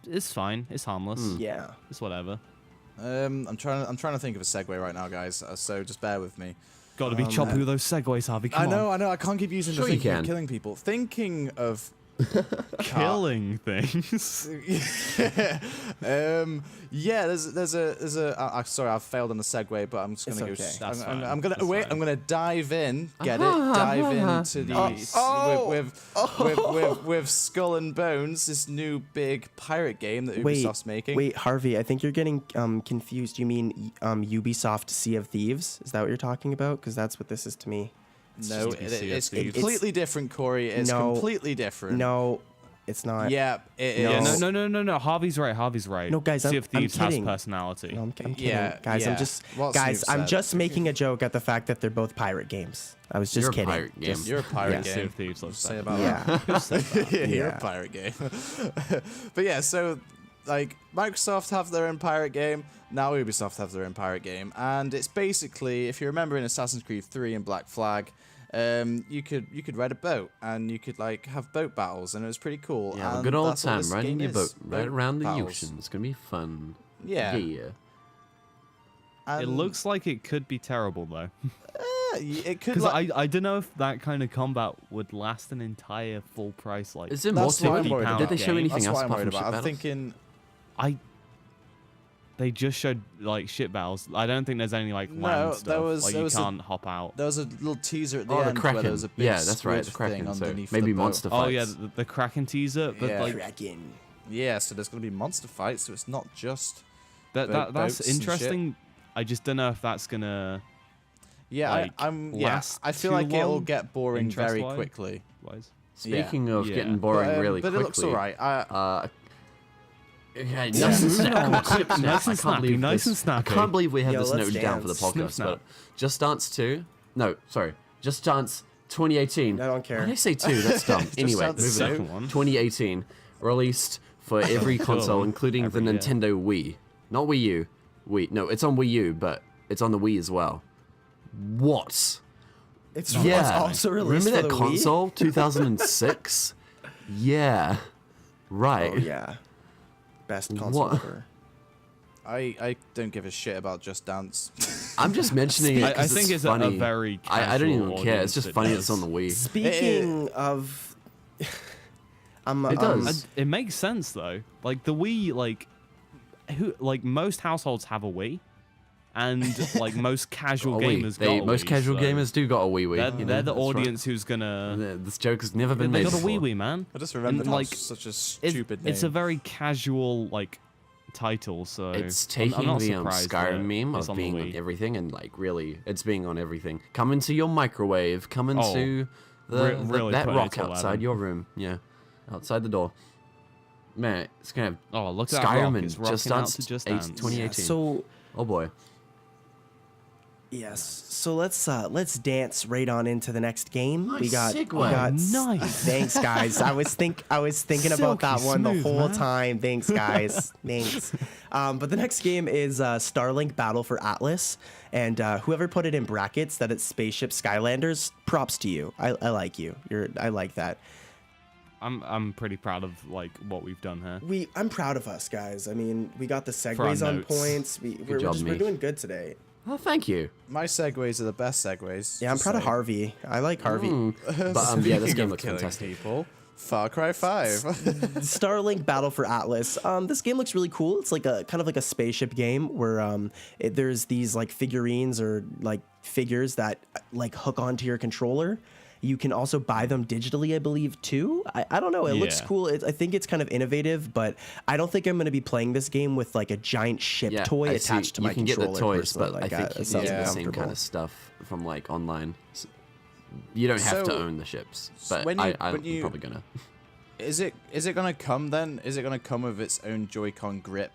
it's fine. It's harmless. Yeah. It's whatever. I'm trying to think of a segue right now, guys. So just bear with me. Got to be choppy with those segues, Harvey. Come I know. I can't keep using Sure the you thinking of can. killing people. Thinking of killing things. yeah, there's a sorry, I've failed on the segue, but I'm just gonna It's go. okay. That's I'm fine. gonna That's wait. fine. I'm gonna dive in. Get it? Dive into the with Skull and Bones, this new big pirate game that Ubisoft's making. Wait, Harvey, I think you're getting confused. You mean Ubisoft Sea of Thieves? Is that what you're talking about? Because that's what this is to me. No, just Sea of it's Thieves. completely different, Corey. It's No. completely different. No, it's not. Yeah, it No. is. Yeah, no. Harvey's right. No, guys, Sea I'm of Thieves has kidding. personality. No, I'm kidding. Yeah, guys, yeah. I'm just What guys, Snoop I'm said. just making a joke at the fact that they're both pirate games. I was just You're a kidding. pirate game. Just- You're a pirate Yeah. Sea game. of Thieves looks Say better. about Yeah. Who said that? You're Yeah. a pirate game. But yeah, so like Microsoft have their own pirate game. Now Ubisoft have their own pirate game, and it's basically, if you remember in Assassin's Creed 3 and Black Flag, you could ride a boat and you could like have boat battles, and it was pretty cool. Yeah, a and good old that's what time this riding game your boat is, right around the battles. ocean. It's gonna be fun. Yeah. Yeah. It And, looks like it could be terrible though, it could. because Like, I don't know if that kind of combat would last an entire full price. Like Is there more that's to what I'm it? worried £50 about. Did they show game. anything That's else what I'm apart worried from about. ship I'm battles? thinking. they just showed like shit battles. I don't think there's any like No, land there stuff. was- Like there you was a- can't hop out. There was a little teaser at the Oh, the end where there Kraken. was a big Yeah, that's right, squid the Kraken. thing So underneath maybe the boat. monster Oh yeah, fights. the Kraken teaser, but Yeah. like Kraken. Yeah, so there's gonna be monster fights, so it's not just. that's boats and shit. interesting. I just don't know if that's gonna Yeah, like, I last feel too like it'll long, get boring very interest-wise. quickly. wise. Speaking of Yeah. getting boring really but quickly, it looks alright. okay, nice and snappy. Clip snap. Nice and I can't snappy, believe nice this. and snappy. I can't believe we have Yo, this let's noted down for the dance. podcast. Snip, But Just Dance 2. No, sorry. Just Dance 2018. I don't care. Why did I say 2? That's dumb. Anyway, Dance moving on. second one. 2018. Released for every console, including the Every year. Nintendo Wii. Not Wii U. Wii. No, it's on Wii U, but it's on the Wii as well. What? It's Yeah. also released Remember for that the Wii? console? 2006? Yeah. Right. Oh yeah. Best console What? ever. I don't give a shit about Just Dance. I'm just mentioning it I 'cause think it's it's a funny. very I don't casual even care. It's audience just that funny does. it's on the Wii. Speaking of, It does. It makes sense though. Like the Wii, like most households have a Wii, and like most casual A Wii. gamers They- got a most Wii, casual so gamers do got a Wii. They're, you know, they're the that's right. audience who's gonna. This joke has never been They made got a before. Wii, man. I just remembered And, how like, such a It's, stupid name. it's a very casual like title, so It's I'm taking not the surprised Skyrim that meme it's of on the being on Wii. everything, and like really, it's being on everything. Come into your microwave. Come into really that putting it rock to outside 11. your room. Yeah, outside the door. Man, it's gonna have Oh, look at that Skyrim rock. and It's Just rocking out Dance to Just 8 Dance. 2018. so Oh boy. yes, so let's dance right on into the next game. Nice we got segue. Nice. Thanks, guys. I was thinking about that Silky one the smooth, whole man. time. Thanks, guys. Thanks. But the next game is Starlink Battle for Atlas, and whoever put it in brackets that it's Spaceship Skylanders, props to you. I like you. I like that. I'm pretty proud of like what we've done here. I'm proud of us, guys. I mean, we got the segues on notes. points. We're job, we're me. doing good today. Oh, thank you. My segues are the best segues. Yeah, I'm just proud of saying. Harvey. I like Harvey. But yeah, this Speaking game of looks killing fantastic. People, Far Cry 5. Starlink Battle for Atlas. This game looks really cool. It's like a kind of like a spaceship game where there's these like figurines or like figures that like hook onto your controller. You can also buy them digitally, I believe, too. I don't know. It looks Yeah. cool. I think it's kind of innovative, but I don't think I'm going to be playing this game with like a giant ship toy I see. attached to my You can get controller. the toys, personally. but Like, I think it you sounds can get the same uncomfortable. kind of stuff from like online. You don't have to So, own the ships, but when you- I'm when you- probably gonna. Is it gonna come then? Is it gonna come with its own Joy-Con grip?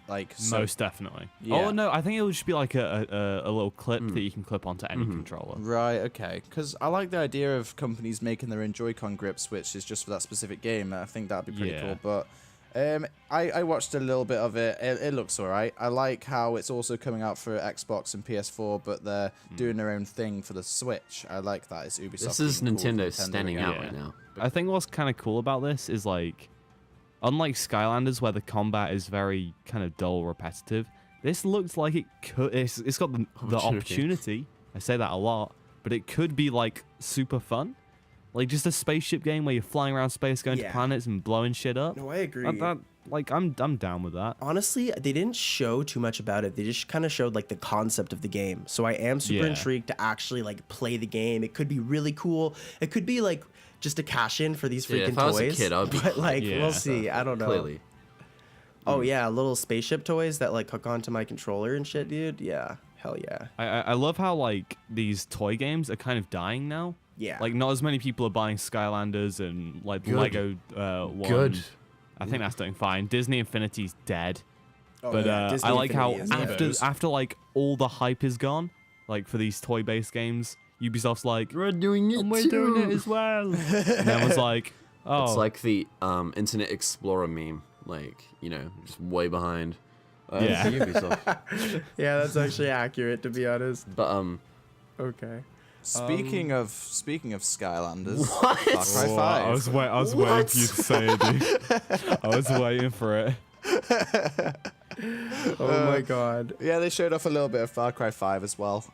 Like Most definitely. Yeah. Oh no, I think it will just be like a little clip that you can clip onto any controller. Right, okay. Because I like the idea of companies making their own Joy-Con grips, which is just for that specific game. I think that'd be pretty Yeah. cool. But I watched a little bit of it. It looks alright. I like how it's also coming out for Xbox and PS4, but they're doing their own thing for the Switch. I like that. It's Ubisoft. This is being cool with Nintendo standing again. out Yeah. right now. I think what's kind of cool about this is like, unlike Skylanders where the combat is very kind of dull, repetitive, this looks like it could. It's got the opportunity. I say that a lot, but it could be like super fun, like just a spaceship game where you're flying around space, going to Yeah. planets and blowing shit up. No, I agree. Like I'm down with that. Honestly, they didn't show too much about it. They just kind of showed like the concept of the game. So I am super Yeah. intrigued to actually like play the game. It could be really cool. It could be like just a cash in for these Yeah, freaking if I was a toys. kid, I'd be but like Yeah. we'll see. I don't know. Clearly, Oh yeah, little spaceship toys that like hook onto my controller and shit, dude. Yeah, hell yeah. I love how like these toy games are kind of dying now. Yeah. Like not as many people are buying Skylanders and like the Good. Lego one. Good. I think that's doing fine. Disney Infinity's dead. Oh, But yeah, Disney I like how Infinity is after like all the hype is gone, like for these toy-based games, Ubisoft's like, we're doing it and we're too. doing it as well. And everyone's like, oh, It's like the Internet Explorer meme, like just way behind. Yeah. Ubisoft. Yeah, that's actually accurate to be honest. But Okay. Speaking of Skylanders, What? Far Cry oh, 5. I was waiting for you to say it, dude. I was waiting for it. Oh my god. Yeah, they showed off a little bit of Far Cry 5 as well.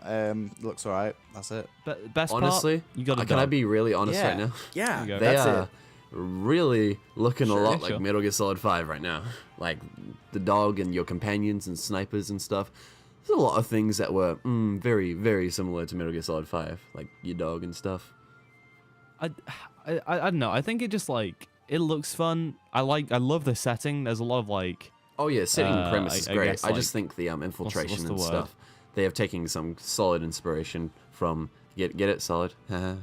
Looks alright. That's it. But best honestly, part, you got to can I be really honest Yeah. right now? Yeah, you go. They that's are it. really looking Sure, a lot yeah, like sure. Metal Gear Solid 5 right now. Like the dog and your companions and snipers and stuff. There's a lot of things that were very, very similar to Metal Gear Solid 5, like your dog and stuff. I don't know. I think it just like it looks fun. I love the setting. There's a lot of like Oh yeah, setting premise is I great. guess, I just like, think the infiltration what's the and word? stuff. They have taken some solid inspiration from get it solid. Metal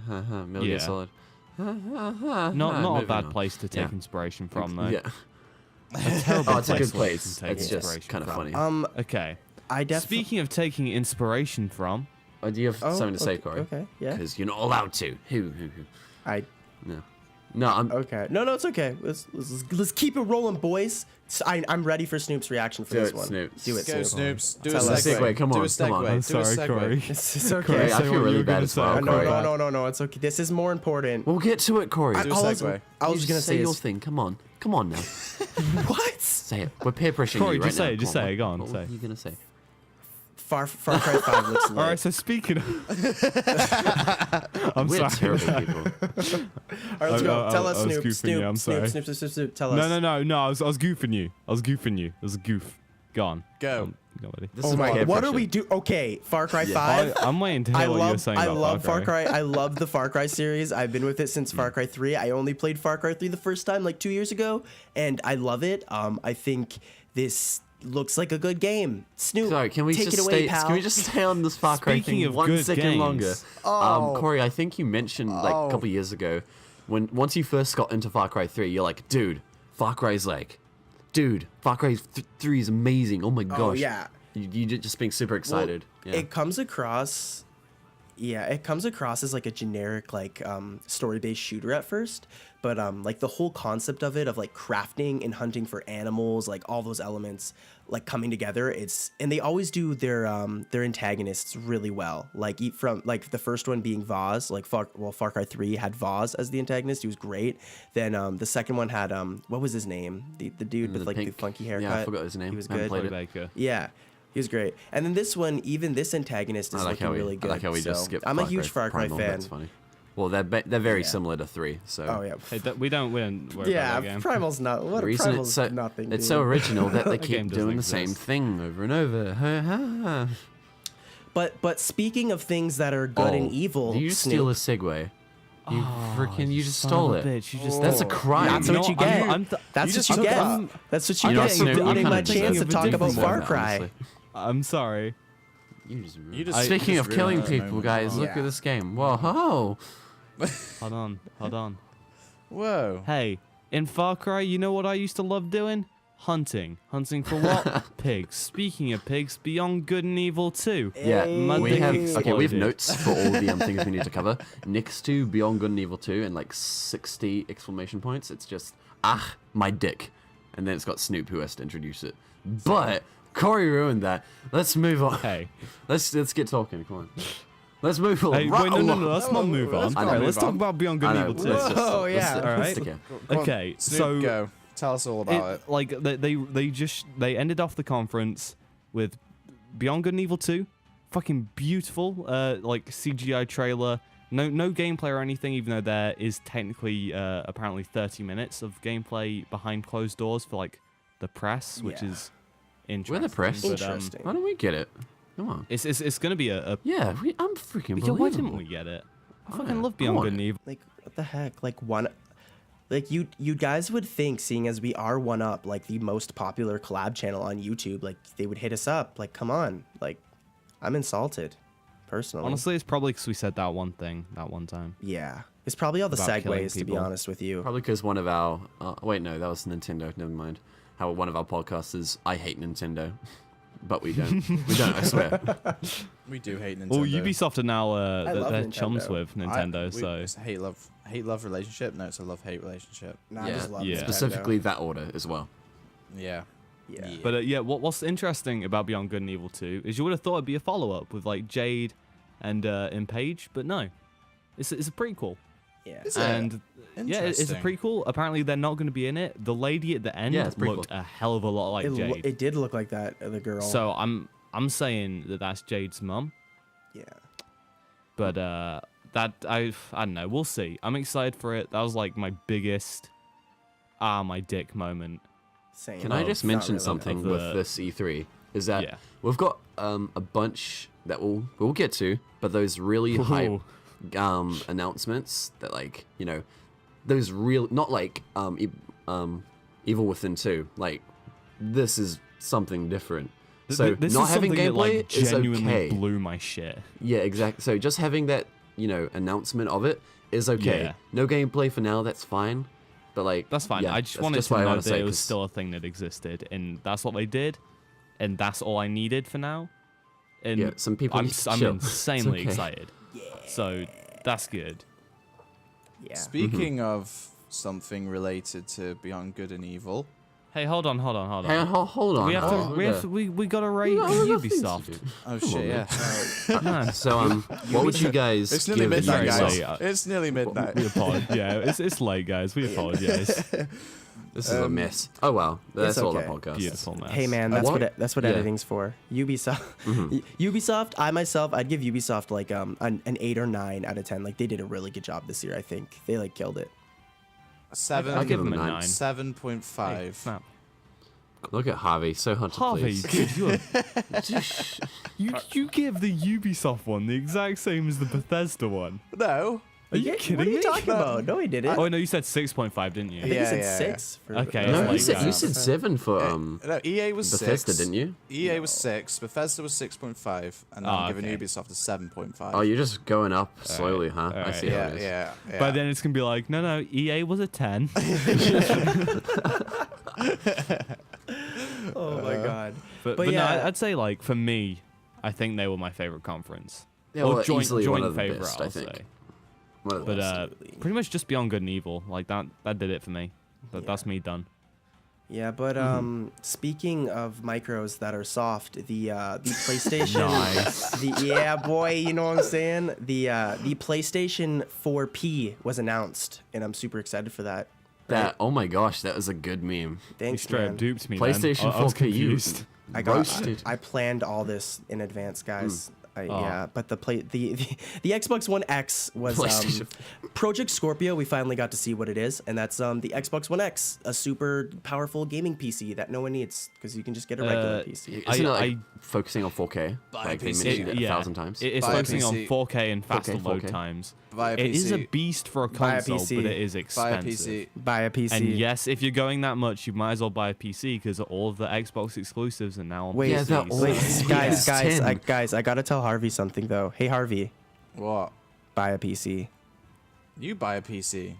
Gear Yeah. Solid. not a Moving bad on. place to take Yeah. inspiration from though. Yeah. A terrible Oh, it's a good where you place. can take It's just inspiration kind of from. funny. Okay. I definitely. Speaking of taking inspiration from, Oh, do you have something to say, Corey? Okay, yeah. Because you're not allowed to. Who? I No, I'm. okay. No, it's okay. Let's keep it rolling, boys. I'm ready for Snoop's reaction for Do this it, one. Snoops. Do it, Go, Snoop. Snoops. Do a Tell us. segue. Segue, come Do a on, come on. segue. I'm Do a sorry, segue. Corey. It's okay. Corey, I say feel what you really were bad gonna as say. well. Oh, Corey. No. It's okay. This is more important. We'll get to it, Corey. Do a I was segue. just gonna say your is, thing. Come on now. what? Say it. We're peer pressuring Corey, you right just say now. it, just Come say it, go on, What say are it. you gonna say? Far Cry 5 looks lit. all right. So speaking of, I'm We're sorry. terrible people. All right, let's go. Tell us, I was Snoop. goofing you, I'm sorry. Snoop. Tell us. No. I was goofing you. I was goofing you. It was a goof. Go on. Go. Go, buddy. This Oh is my peer god. What are pressure. we do? Okay, Far Cry Yeah. 5. I'm waiting to hear what you're saying I about love Far Cry. I love the Far Cry series. I've been with it since Far Cry 3. I only played Far Cry 3 the first time like 2 years ago, and I love it. I think this looks like a good game. Snoop, Sorry, can we take just it away, stay? pal. Can we just stay on this Far Cry Speaking thing of 1 good second games. longer? Oh. Corey, I think you mentioned like Oh. a couple years ago when once you first got into Far Cry 3, you're like, dude, Far Cry 3 is amazing. Oh my gosh. Oh yeah. You just being super excited. Well, it comes across as like a generic like story-based shooter at first, but like the whole concept of it, of like crafting and hunting for animals, like all those elements like coming together, and they always do their antagonists really well, like from like the first one being Vaz, like Far Cry 3 had Vaz as the antagonist. He was great. Then the second one had what was his name, the dude with like the pink- funky haircut. Yeah, I forgot his name. He was I haven't good. played Troy it. Baker. Yeah, he was great. And then this one, even this antagonist is I like looking how we, really good. I like how we just so skipped. I'm a huge Far Cry Primal, fan. That's funny. Well, they're very Yeah. similar to 3. So Oh yeah. Hey, we don't worry about that Yeah, game. Primal's not. What the reason Primal's it's so nothing. it's dude. so original that they The game keep doesn't doing the same exist. thing over and over. But speaking of things that are good and evil, Do you Snoop, steal a segue? You freaking, you just stole it. Bitch, you just That's a crime. That's what you get. That's what you get. That's what you You know, get. Snoop, You're I'm ruining my kinda chance to deserve talk it. about You Far deserve it, Cry. honestly. I'm sorry. You just- Speaking you of just killing ruined that people, moment. guys, look Yeah. at this game. Whoa. Hold on. Whoa. Hey, in Far Cry, you know what I used to love doing? Hunting. Hunting for what? Pigs. Speaking of pigs, Beyond Good and Evil 2. Yeah, My we dick have we have exploded. notes for all the things we need to cover. Next to Beyond Good and Evil 2 and like 60 exclamation points, it's just my dick, and then it's got Snoop who has to introduce it. But Corey ruined that. Let's move on. Hey. Let's get talking. Come on. Let's move on. Hey, wait, no, let's not move on. let's not Alright, move let's talk on. about Beyond Good I and know. Evil 2. Let's just, Oh, yeah. let's Alright. stick it. Go on, Okay, Snoop, so go. Tell us all about it. Like they ended off the conference with Beyond Good and Evil 2, fucking beautiful, like CGI trailer. No gameplay or anything, even though there is technically apparently 30 minutes of gameplay behind closed doors for like the press, which Yeah. is interesting. We're the press. but, Interesting. Why don't we get it? Come on. It's gonna be a Yeah, I'm freaking. yeah, why believable. didn't we get it? I Oh, fucking yeah. love I Beyond want Good and it. Evil. Like, what the heck? Like you guys would think, seeing as we are one up, like the most popular collab channel on YouTube, like they would hit us up. Like, come on. Like, I'm insulted, personally. Honestly, it's probably because we said that one thing that one time. Yeah. It's probably all the About killing segues, to be people. honest with you. Probably because one of our wait, no, that was Nintendo. Never mind. How one of our podcasts is I hate Nintendo, but we don't. We don't. I swear. We do hate Nintendo. Well, Ubisoft are now love they're Nintendo. chums with Nintendo, so It's a hate love relationship. No, it's a love hate relationship. No, I Yeah. just love Yeah. Nintendo. Specifically that order as well. Yeah. Yeah. But yeah, what's interesting about Beyond Good and Evil 2 is you would have thought it'd be a follow-up with like Jade and Page, but no, it's a prequel. Yeah. Is it? And yeah, it's a Interesting. prequel. Apparently, they're not going to be in it. The lady at the end Yeah, it's prequel. looked a hell of a lot like Jade. It did look like that, the girl. So I'm saying that that's Jade's mum, yeah. but that I don't know. We'll see. I'm excited for it. That was like my biggest my dick moment. Same. Can I just Not mention really. something Of the- with this E3? Is that Yeah. we've got a bunch that we'll get to, but those really hype announcements that, like, you know, those real, not like Evil Within 2, like this is something different. So This not is having something gameplay that, like, is genuinely okay. blew my shit. Yeah, exactly. So just having that, you know, announcement of it is okay. Yeah. No gameplay for now, that's fine. But like, That's fine. yeah, I just that's wanted what to I know wanna that say, it was 'cause- still a thing that existed, and that's what they did, and that's all I needed for now. And Yeah, some people I'm need to I'm chill. insanely It's okay. excited. So that's good. Yeah. Speaking of something related to Beyond Good and Evil, Hey, hold on. Hey, hold on. We have hold to. on. We gotta rate No, we've got things to Ubisoft. do. oh Come on, shit, man. yeah. Man, So what would you guys It's nearly give midnight, Ubisoft? guys. Ubisoft? It's nearly midnight. we apologize. Yeah, it's late, guys. We apologize. This is a mess. Oh well, that's all the okay. podcast. Beautiful mess. Hey man, that's What? that's what Yeah. editing's for. Ubisoft, Ubisoft. I'd give Ubisoft like an 8 or 9 out of 10. Like they did a really good job this year. I think they like killed it. I'll give them a 9. 7.5. Hey, snap. Look at Harvey, so hard to Harvey, please. dude, you give the Ubisoft one the exact same as the Bethesda one. No. Are you Yeah, kidding What are you me? talking about? No, he didn't. Oh no, you said 6.5, didn't you? I think he Yeah, said yeah, 6. For, Okay, No, it's you like said that. 7 for No, EA was Bethesda, 6. didn't you? EA was 6. Bethesda was 6.5, and I'm giving okay. Ubisoft a 7.5. Oh, you're just going up slowly, huh? I Alright. see how yeah, it is. yeah. But then it's gonna be like, no, EA was a 10. oh my god. But But no, yeah. I'd say like for me, I think they were my favorite conference. Yeah, or well, joint easily one joint of the favorite, best, I'll I think. say. One of the But best. Absolutely. pretty much just Beyond Good and Evil. Like that did it for me. That's me done. Yeah, but speaking of micros that are soft, the PlayStation, yeah boy, you know what I'm saying? The PlayStation 4P was announced, and I'm super excited for that. That, oh my gosh, that was a good meme. You Thanks, straight man. up duped me. PlayStation man. I was 4P, confused. roasted. I planned all this in advance, guys. Yeah, but the Xbox One X was PlayStation. Project Scorpio. We finally got to see what it is, and that's the Xbox One X, a super powerful gaming PC that no one needs because you can just get a regular PC. Isn't it like focusing on 4K? Buy Like a they PC. mentioned it 1,000 times. It is Buy a focusing on PC. 4K and faster 4K, load 4K. times. Buy a It is a PC. beast for a Buy a console, PC. but it is Buy a expensive. PC. Buy a PC. And yes, if you're going that much, you might as well buy a PC because all of the Xbox exclusives are now on Wait, Yeah, they're PCs. all- Wait, Yeah. guys, I gotta tell Harvey something though. Hey Harvey, What? buy a PC. You buy a PC.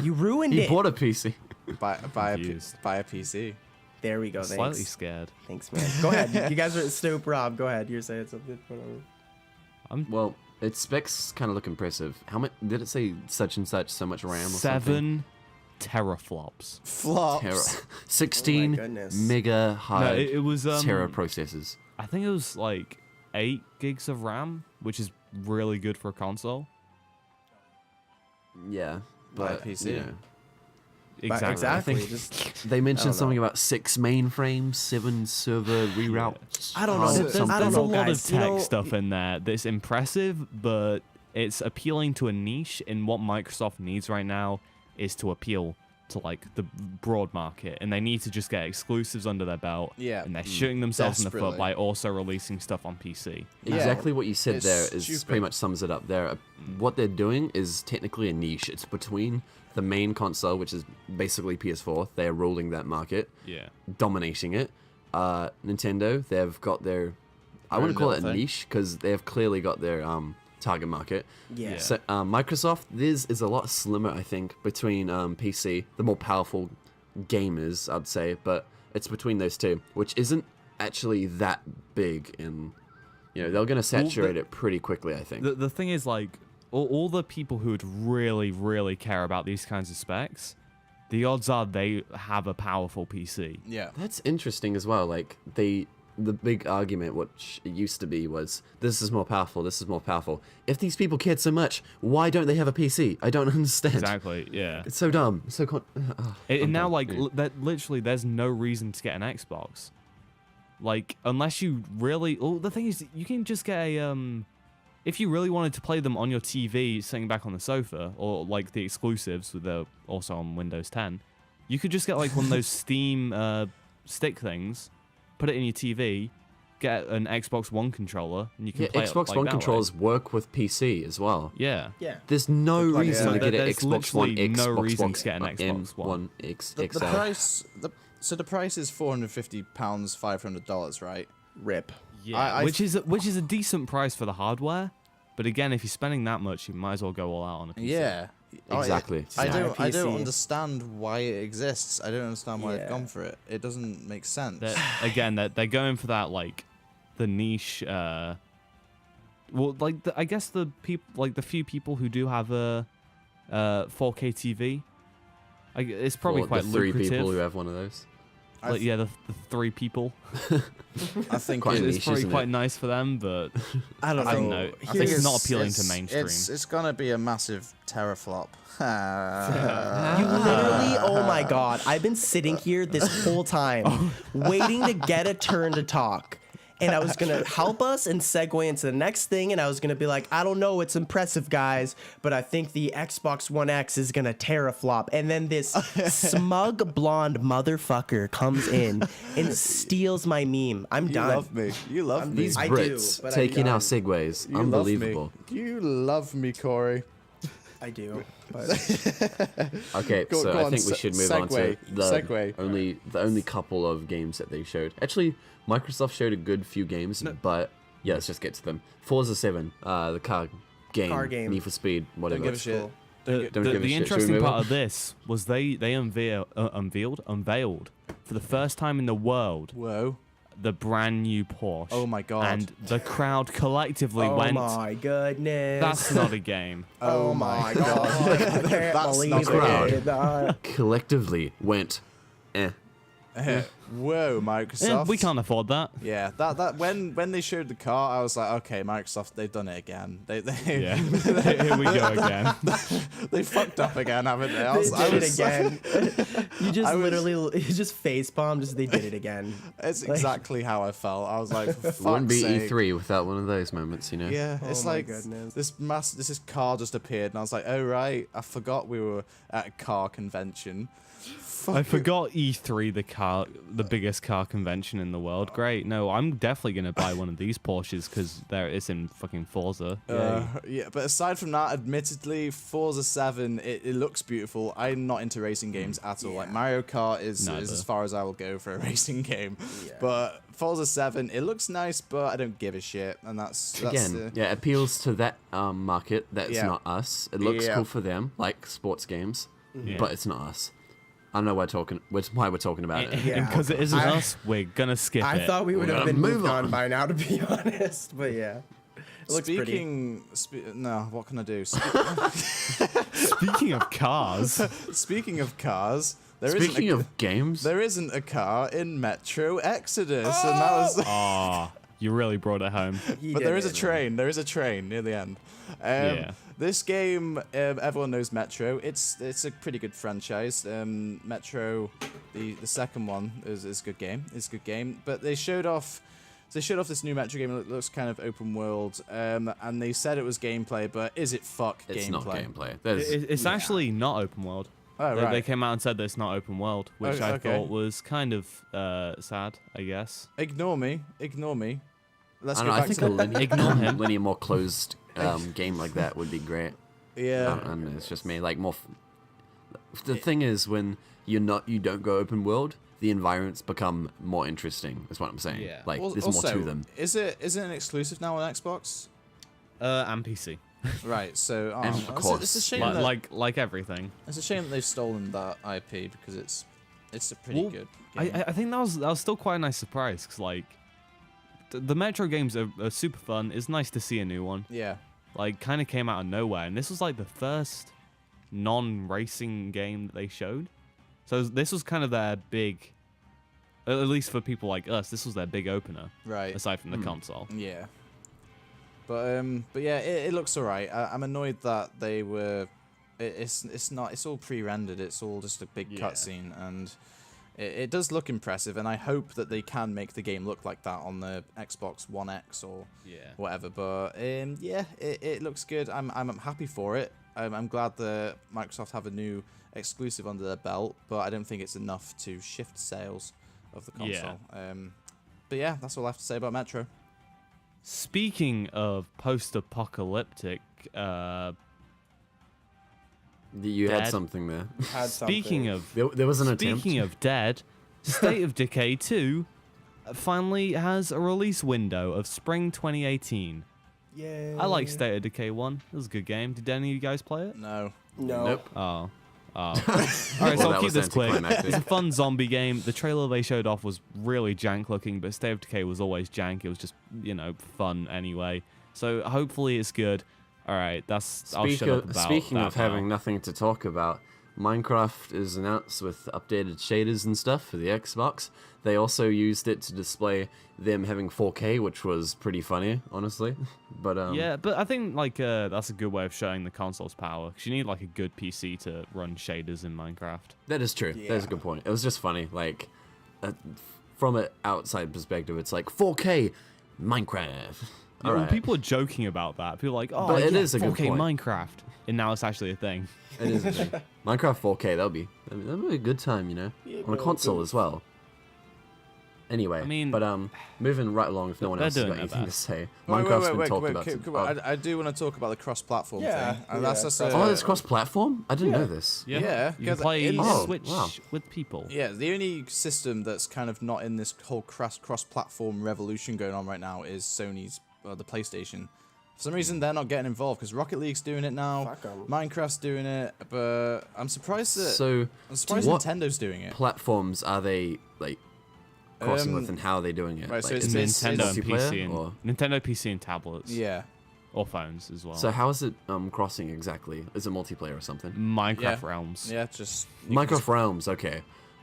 You ruined He it. bought a PC. Buy a Confused. PC. There we go. I'm Thanks. slightly scared. Thanks, man. Go ahead. You guys are Snoop, Rob. Go ahead. You're saying something. Whatever. Well, its specs kind of look impressive. How much did it say? Such and such, so much RAM or something? 7 teraflops. Flops. Tera, 16 goodness. mega high No, it was Tera processors. I think it was like 8 gigs of RAM, which is really good for a console. Yeah, Buy a but PC. you know, Exactly. Exactly. I think Just, they mentioned know. something about 6 mainframes, 7 server reroutes. I don't know. There's, I don't there's know, a lot guys. of You tech know- stuff in there that's impressive, but it's appealing to a niche. And what Microsoft needs right now is to appeal to like the broad market, and they need to just get exclusives under their belt. Yeah. And they're shooting themselves in the Desperately. foot by also releasing stuff on PC. Yeah. Exactly what you said It's there is stupid. pretty much sums it up there. What they're doing is technically a niche. It's between the main console, which is basically PS4. They're ruling that market, Yeah. dominating it. Nintendo, they've got their, I wouldn't call it a little thing. niche because they've clearly got their target market. yeah. So Microsoft, this is a lot slimmer, I think, between PC, the more powerful gamers, I'd say, but it's between those two, which isn't actually that big. In, you know, they're going to saturate it pretty quickly, I think. The thing is, like, all the people who would really, really care about these kinds of specs, the odds are they have a powerful PC. Yeah. That's interesting as well. Like the big argument, which it used to be, was this is more powerful. This is more powerful. If these people cared so much, why don't they have a PC? I don't understand. Exactly, yeah. It's so dumb. So And now, done. like, Yeah. that literally, there's no reason to get an Xbox. Like, unless you really... Well, the thing is, you can just get a... If you really wanted to play them on your TV, sitting back on the sofa, or, like, the exclusives, they're also on Windows 10, you could just get, like, one of those Steam stick things, put it in your TV, get an Xbox One controller, and you can Yeah, play Xbox it like One that controllers way. work with PC as well. Yeah. Yeah. There's no plug reason in. to get an There's Xbox One literally X, no Xbox reason One to get an Xbox One. X, The XL. price. So the price is £450, $500, right? Rip. Yeah, I- which is a decent price for the hardware, but again, if you're spending that much, you might as well go all out on a PC. Yeah. Exactly. I Buy a don't. I don't PC. understand why it exists. I don't understand why Yeah. they've gone for it. It doesn't make sense. Again, they're going for that like the niche. Well, like I guess the people, like the few people who do have a 4K TV, it's probably For quite the 3 lucrative. people who have one of those. Like, yeah, the 3 people. I think Quite it- niche, It's probably isn't quite it? nice for them, but I don't know. I don't know. I think it's not appealing to it's- mainstream. It's gonna be a massive teraflop. You literally, oh my god, I've been sitting here this whole time waiting to get a turn to talk. And I was going to help us and segue into the next thing. And I was going to be like, I don't know, it's impressive, guys, but I think the Xbox One X is going to teraflop. And then this smug blonde motherfucker comes in and steals my meme. I'm You done. love me. You love me. These I do, Brits but I'm taking our done. segues. You love Unbelievable. me. You love me, Corey. I do. But Okay, Go- so go I on, think we should move on to segue, the segue. only couple of games that they showed. Actually, Microsoft showed a good few games, but yeah, let's just get to them. Forza 7, the car game, Need for Speed, whatever. Don't give a shit. cool. The Don't give a shit. Should we interesting move part on? of this was they unveiled for the first time in the world Whoa. the brand new Porsche. Oh my God. And the crowd collectively oh went, my goodness. "That's not a game." Oh my god. I can't That's believe not it. crowd. Uh, Collectively went, eh. Whoa, Microsoft. We can't afford that. Yeah, that when they showed the car, I was like, okay, Microsoft, they've done it again. Yeah. Here we go again. They fucked up again, haven't they? They did it again. You just face palm. Just they did it again. It's exactly how I felt. I was like, for It wouldn't fuck's be sake. E3 without one of those moments, you know? Yeah, it's Oh my like goodness. this car just appeared, and I was like, oh right, I forgot we were at a car convention. I forgot E3, the biggest car convention in the world. Great. No, I'm definitely gonna buy one of these Porsches because it's in fucking Forza. Yeah, but aside from that, admittedly, Forza 7, it looks beautiful. I'm not into racing games at all. Like Mario Kart is as far as I will go for a racing game. Yeah. But Forza 7, it looks nice, but I don't give a shit. And that's Again, yeah, it appeals to that market that's Yeah. not us. It looks Yeah. cool for them, like sports games, Yeah. but it's not us. I don't know why we're talking about it. Yeah. Because it isn't us, we're gonna skip I it. thought we would have gonna been move moved on on. by now, to be honest. But yeah, it looks pretty. No, what can I do? Speaking of cars, Speaking of cars, Speaking of games, there isn't a car in Metro Exodus, and that was. oh, you really brought it home. He But did there is a it. train. There is a train near the end. Yeah. This game, everyone knows Metro. It's a pretty good franchise. Metro, the second one is a good game. It's a good game. But they showed off this new Metro game. It looks kind of open world. And they said it was gameplay, but is it fuck gameplay? it's not gameplay. It's actually not open world. Oh, They right. came out and said that it's not open world, which I okay. thought was kind of sad, I guess. Ignore me. Let's I go don't know, I back think to a linear, Ignore him. linear, more closed game like that would be great. yeah. I don't know, it's just me. Like more. The thing is, when you don't go open world, the environments become more interesting. Is what I'm saying. Yeah. Like Al- there's also, more to them. Is it an exclusive now on Xbox? And PC. Right. So And of course. it's a shame Like everything. it's a shame that they've stolen that IP because it's a pretty Well, good game. I think that was still quite a nice surprise because like the Metro games are super fun. It's nice to see a new one. Yeah. Like kind of came out of nowhere, and this was like the first non-racing game that they showed. So this was kind of their big, at least for people like us, this was their big opener. Right. Aside from the console. Yeah. But yeah, it looks alright. I'm annoyed that they were. It's not. It's all pre-rendered. It's all just a big Yeah. cutscene, and it does look impressive. And I hope that they can make the game look like that on the Xbox One X or Yeah. whatever. But yeah, it looks good. I'm happy for it. I'm glad that Microsoft have a new exclusive under their belt, but I don't think it's enough to shift sales of the console. But yeah, that's all I have to say about Metro. Speaking of post-apocalyptic, You had Dead. something there. Had speaking something. of There was an attempt. speaking of dead, State of Decay 2 finally has a release window of spring 2018. Yay. I like State of Decay 1. It was a good game. Did any of you guys play it? No. No. Nope. Oh. All right, so Well, I'll that keep was this quick. anticlimactic. It's a fun zombie game. The trailer they showed off was really jank looking, but State of Decay was always jank. It was just, fun anyway. So hopefully it's good. All right, I'll shut up about Speaking that of now. having nothing to talk about, Minecraft is announced with updated shaders and stuff for the Xbox. They also used it to display them having 4K, which was pretty funny, honestly. But Yeah, but I think that's a good way of showing the console's power. Because you need like a good PC to run shaders in Minecraft. that is true. That is a Yeah. good point. It was just funny. Like, from an outside perspective, it's like 4K Minecraft. Well, Alright. people are joking about that. People are like, oh, But it yeah, is a good 4K point. Minecraft, and now it's actually a thing. It is a thing. Minecraft 4K, that'd be a good time, on a console as well. Anyway, I mean, but moving right along, if no one they're else has doing got their anything to best. say, Wait, Minecraft's been wait, talked wait, about. wait, wait, I do want to talk about the cross-platform Yeah, thing. And that's yeah, just cross- Oh, it's cross-platform? I didn't know this. Yeah, you can 'cause play in- Oh, Switch wow. with people. Yeah, the only system that's kind of not in this whole cross-platform revolution going on right now is Sony's, the PlayStation. For some reason, they're not getting involved because Rocket League's doing it now, Fuck 'em. Minecraft's doing it, but I'm surprised that So, what Nintendo's doing it. platforms are they like crossing with, and how are they doing it? right, so Like, it's is it Nintendo and multiplayer, PC and or- Nintendo PC and tablets. Yeah, Or phones as well. So how is it crossing exactly? Is it multiplayer or something? Minecraft Yeah. Realms. yeah, just Minecraft Realms, okay.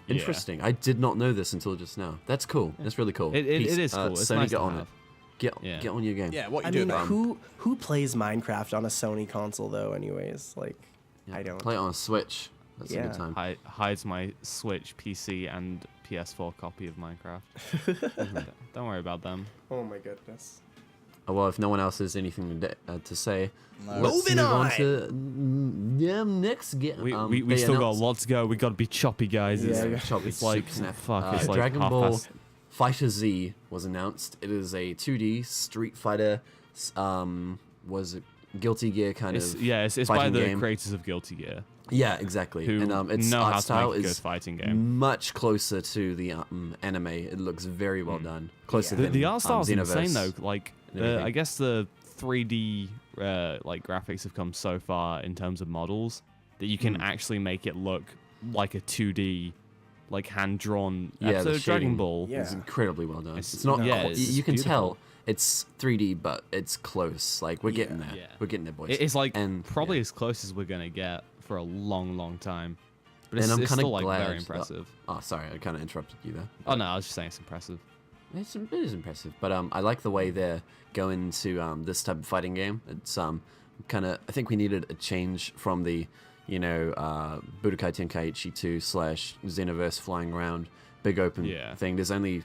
Interesting. I did not know this until just now. That's cool. That's really cool. It is cool. It's Sony, nice get to on have. it. Get on your game. Yeah, what you I doing, mean, man? who plays Minecraft on a Sony console though? Anyways, like, I don't. Play it on a Switch. That's a Yeah. good time. Hides my Switch, PC, and PS4 copy of Minecraft. Don't worry about them. Oh my goodness. Oh, well, if no one else has anything to say, No. let's Moving move on on. to next game. We still got a lot to go. We got to be choppy, guys. Yeah, It's like fuck. It's like Dragon half Ball past. Fighter Z was announced. It is a 2D Street Fighter. Was it Guilty Gear kind It's of? it's by fighting the game. creators of Guilty Gear, Yeah, exactly. who And its know art how style to make a good is fighting game. much closer to the anime. It looks very well done. Closer than The art style's insane Xenoverse though. Like and everything. I guess the 3D like graphics have come so far in terms of models that you can actually make it look like a 2D, like hand drawn Yeah, episode the of Dragon shading Ball. Yeah. It's incredibly well done. It's- It's not. yeah, you it's can beautiful. tell it's 3D, but it's close. Like we're getting there. Yeah. We're getting there, boys. It's like And, probably yeah. as close as we're gonna get for a long time. But And it's, I'm it's kinda still like glad very that- impressive. Oh, sorry, I kind of interrupted you there. Oh no, I was just saying it's impressive. It is impressive, but I like the way they're going to this type of fighting game. It's kind of, I think we needed a change from the, Budokai Tenkaichi 2 / Xenoverse flying around big open Yeah. thing. There's only,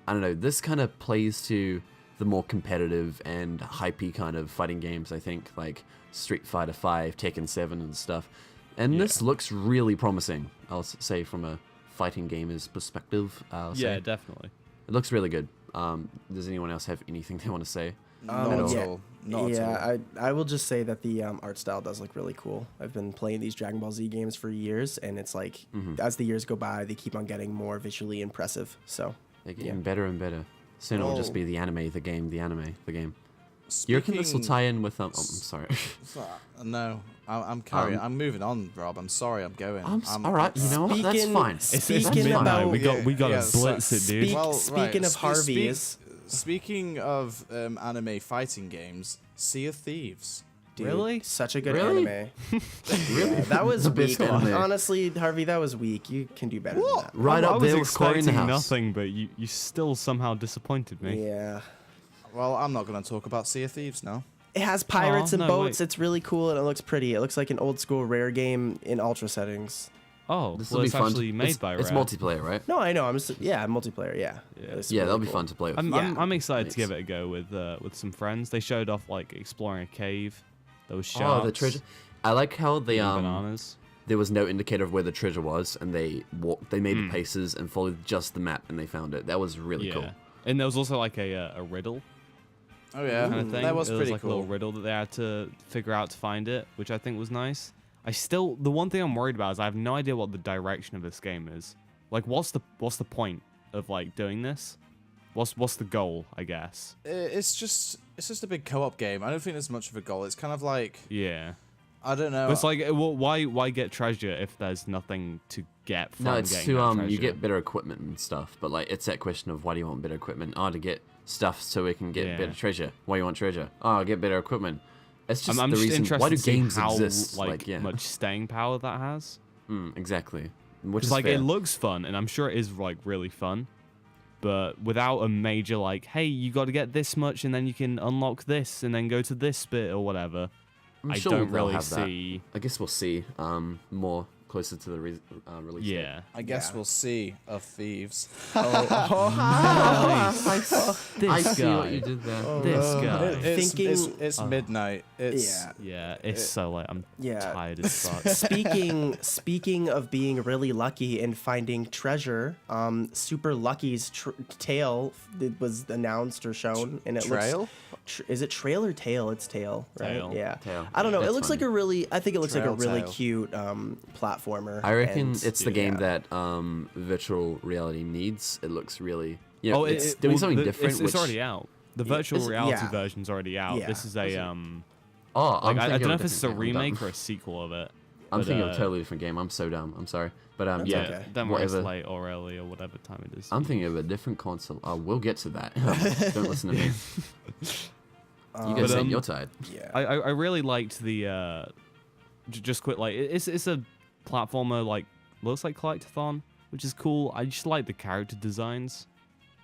I don't know, this kind of plays to the more competitive and hypey kind of fighting games. I think like Street Fighter 5, Tekken 7, and stuff. And this looks really promising. I'll say from a fighting gamer's perspective. I'll say. Yeah, definitely. It looks really good. Does anyone else have anything they want to say? Not at yeah. all. Not at all. I will just say that the art style does look really cool. I've been playing these Dragon Ball Z games for years, and it's like as the years go by, they keep on getting more visually impressive. So They're getting better and better. Soon it'll just Oh. be the anime, the game, the anime, the game. You reckon this will tie in with I'm sorry. No, I'm carrying. I'm moving on, Rob. I'm sorry. I'm going. All right. You know what? That's Speaking- fine. It's Speaking That's fine. about- we got Yeah, to blitz it, dude. Speaking of Harveys- Speaking of anime fighting games, Sea of Thieves. dude, Really? such a good Really? anime. Really? That was The best weak. anime. Honestly, Harvey, that was weak. You can do better than that. Right I up was there with Corey in the expecting house. nothing, but you still somehow disappointed me. Yeah. Well, I'm not going to talk about Sea of Thieves now. It has pirates Aw, and no, boats. wait. It's really cool and it looks pretty. It looks like an old school Rare game in ultra settings. Oh, This well, will be it's fun. actually made by It's Rare. multiplayer, right? No, I know. I'm just multiplayer. Yeah. It's Yeah, really that'll be cool. fun to play with. I'm excited Nice. to give it a go with some friends. They showed off like exploring a cave. There was sharks. Oh, the treasure. I like how they bananas. there was no indicator of where the treasure was, and they made Hmm. the paces and followed just the map, and they found it. That was really Yeah, cool. and there was also like a riddle Oh yeah, kind of thing. that was There pretty like a cool. little riddle that they had to figure out to find it, which I think was nice. The one thing I'm worried about is I have no idea what the direction of this game is. Like, what's the point of like doing this? What's the goal? I guess. It's just a big co-op game. I don't think there's much of a goal. It's kind of like Yeah. I don't know. But it's like, well, why get treasure if there's nothing to get from No, it's getting to that you treasure? get better equipment and stuff, but like it's that question of why do you want better equipment? Oh, to get stuff so we can get Yeah. better treasure. Why you want treasure? Oh, get better equipment. It's just I'm the just reason. interested Why do to see games how exist? like yeah, much staying power that has. exactly. Which It's is like fair. it looks fun, and I'm sure it is like really fun, but without a major like, hey, you got to get this much, and then you can unlock this, and then go to this bit or whatever. I'm I sure don't they'll really have that. see. I guess we'll see. More closer to the release. date. Yeah. I guess we'll see of Thieves. I This see guy. what you did there. This guy. It's midnight. It's Yeah. Yeah, it's so late. I'm Yeah. tired as fuck. Speaking of being really lucky and finding treasure, Super Lucky's tail was announced or shown, and it Trail? looks. Is it trail or tail? It's tail, right? Tail. Yeah. Tail. I don't know. It That's looks funny. like a really. I think it looks like a Trail really tail. cute platformer. I reckon and- it's the game yeah. that virtual reality needs. It looks really. Yeah, Oh, it's doing something different. It's which, already out. The virtual It's- reality yeah. version's already out. Yeah. This is a Oh, like I thinking don't know of if this is a different game. I'm remake dumb. or a sequel of it. I'm but, thinking of a totally different game. I'm so dumb. I'm sorry, but That's yeah, okay. Don't worry, it's whatever. late or early or whatever time it is. I'm thinking of a different console. Oh, we'll get to that. Don't listen to me. You guys But, saying you're tired. Yeah. I really liked the just quit like it's a platformer like looks like collectathon which is cool. I just like the character designs.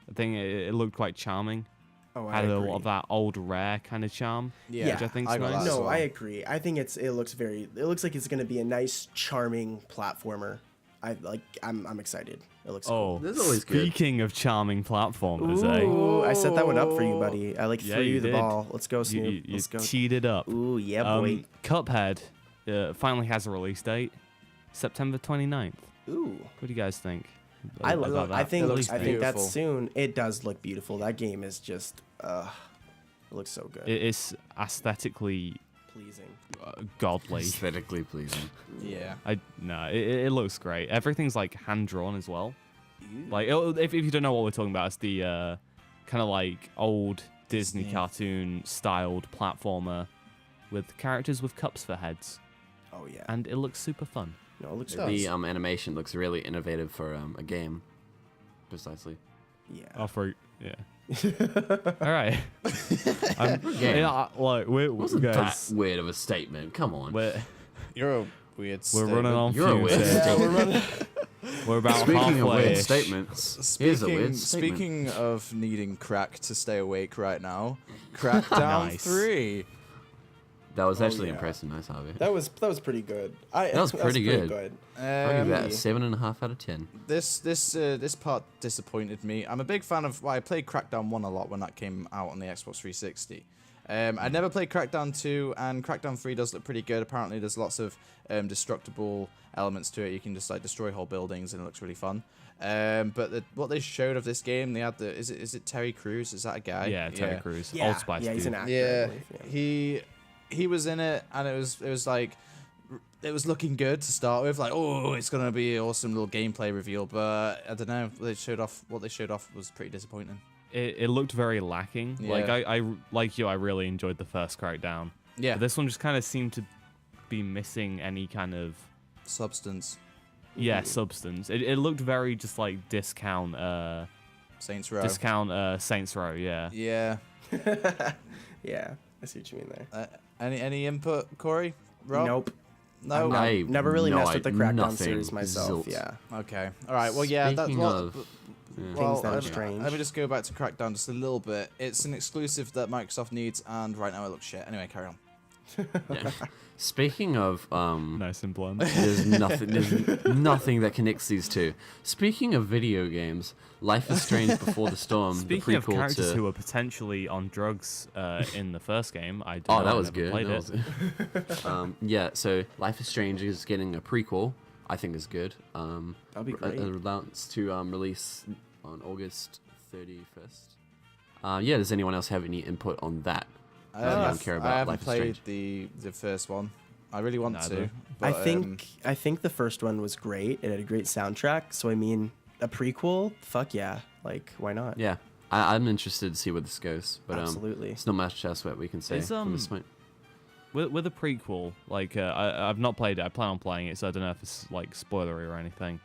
I think it looked quite charming. Oh, I Had a agree. lot of that old rare kind of charm. Yeah, which I think's I got nice. that as No, well. I agree. I think it looks like it's gonna be a nice, charming platformer. I'm excited. It looks Oh, That's always good. speaking of charming platformers, cool. eh? Ooh, I set that one up for you, buddy. I Yeah, threw you you the did. ball. Let's go, Snoop. You Let's go. teed it up. Ooh, yeah, boy. Cuphead finally has a release date, September 29th. Ooh. What do you guys think? I about love. that I think. release I date? think that's Beautiful. soon. It does look beautiful. That game is just. It looks so good. It's aesthetically Pleasing. godly. Aesthetically pleasing. Yeah. It looks great. Everything's like hand drawn as well. Like if you don't know what we're talking about, it's the kind of like old Disney Disney. cartoon styled platformer with characters with cups for heads, Oh yeah. and it looks super fun. No, it looks does. The animation looks really innovative for a game. Precisely. Yeah. Oh, yeah. All right. game. Yeah, like Wasn't guys, that weird of a statement? Come on. You're a weird we're statement. running on You're a weird fumes here. statement. We're about Speaking of weird halfway. statements, here's a weird statement. Speaking of needing crack to stay awake right now, Crackdown Nice. 3. That was actually yeah. impressive. Nice, Harvey. That was pretty good. That was pretty good. I'll give that a Um, 7.5 out of 10. this part disappointed me. I'm a big fan of. Well, I played Crackdown 1 a lot when that came out on the Xbox 360. I never played Crackdown 2, and Crackdown 3 does look pretty good. Apparently, there's lots of destructible elements to it. You can just like destroy whole buildings, and it looks really fun. But what they showed of this game, they had the is it Terry Crews? Is that a guy? Yeah, Terry Crews, Yeah. Old Spice Yeah, he's dude. an actor. I Yeah, believe, he was in it, and it was like it was looking good to start with. Like, oh, it's gonna be an awesome little gameplay reveal. But I don't know. What they showed off was pretty disappointing. It looked very lacking. Like Yeah. I like you, I really enjoyed the first Crackdown. Yeah, But this one just kind of seemed to be missing any kind of substance. substance. It looked very just like discount Saints Row. Saints Row, yeah. Yeah. Yeah, I see what you mean there. Any input, Corey? Rob? Nope. No. I Never really no, messed with the Crackdown nothing. series myself. Zilch. Yeah. Okay. All right. Well, yeah. That's Speaking of- well, Things that are let me- strange. Let me just go back to Crackdown just a little bit. It's an exclusive that Microsoft needs, and right now it looks shit. Anyway, carry on. Yeah. Speaking of Nice and blunt. there's nothing that connects these two. Speaking of video games, Life is Strange Before the Storm, Speaking the of prequel characters to who were potentially on drugs in the first game, I don't Oh, know, that I was never good. played That it. was yeah, so Life is Strange is getting a prequel. I think is good. That'd be great. Announced to release on August 31st. Yeah, does anyone else have any input on that? Does anyone care I about haven't Life is played Strange? the first one. I really want Neither. to. But, I think the first one was great. It had a great soundtrack. So I mean, a prequel, fuck yeah. Like, why not? Yeah, I'm interested to see where this goes. But Absolutely. it's not much else what we can say Is, from this point. With a prequel, like I've not played it. I plan on playing it, so I don't know if it's like spoilery or anything.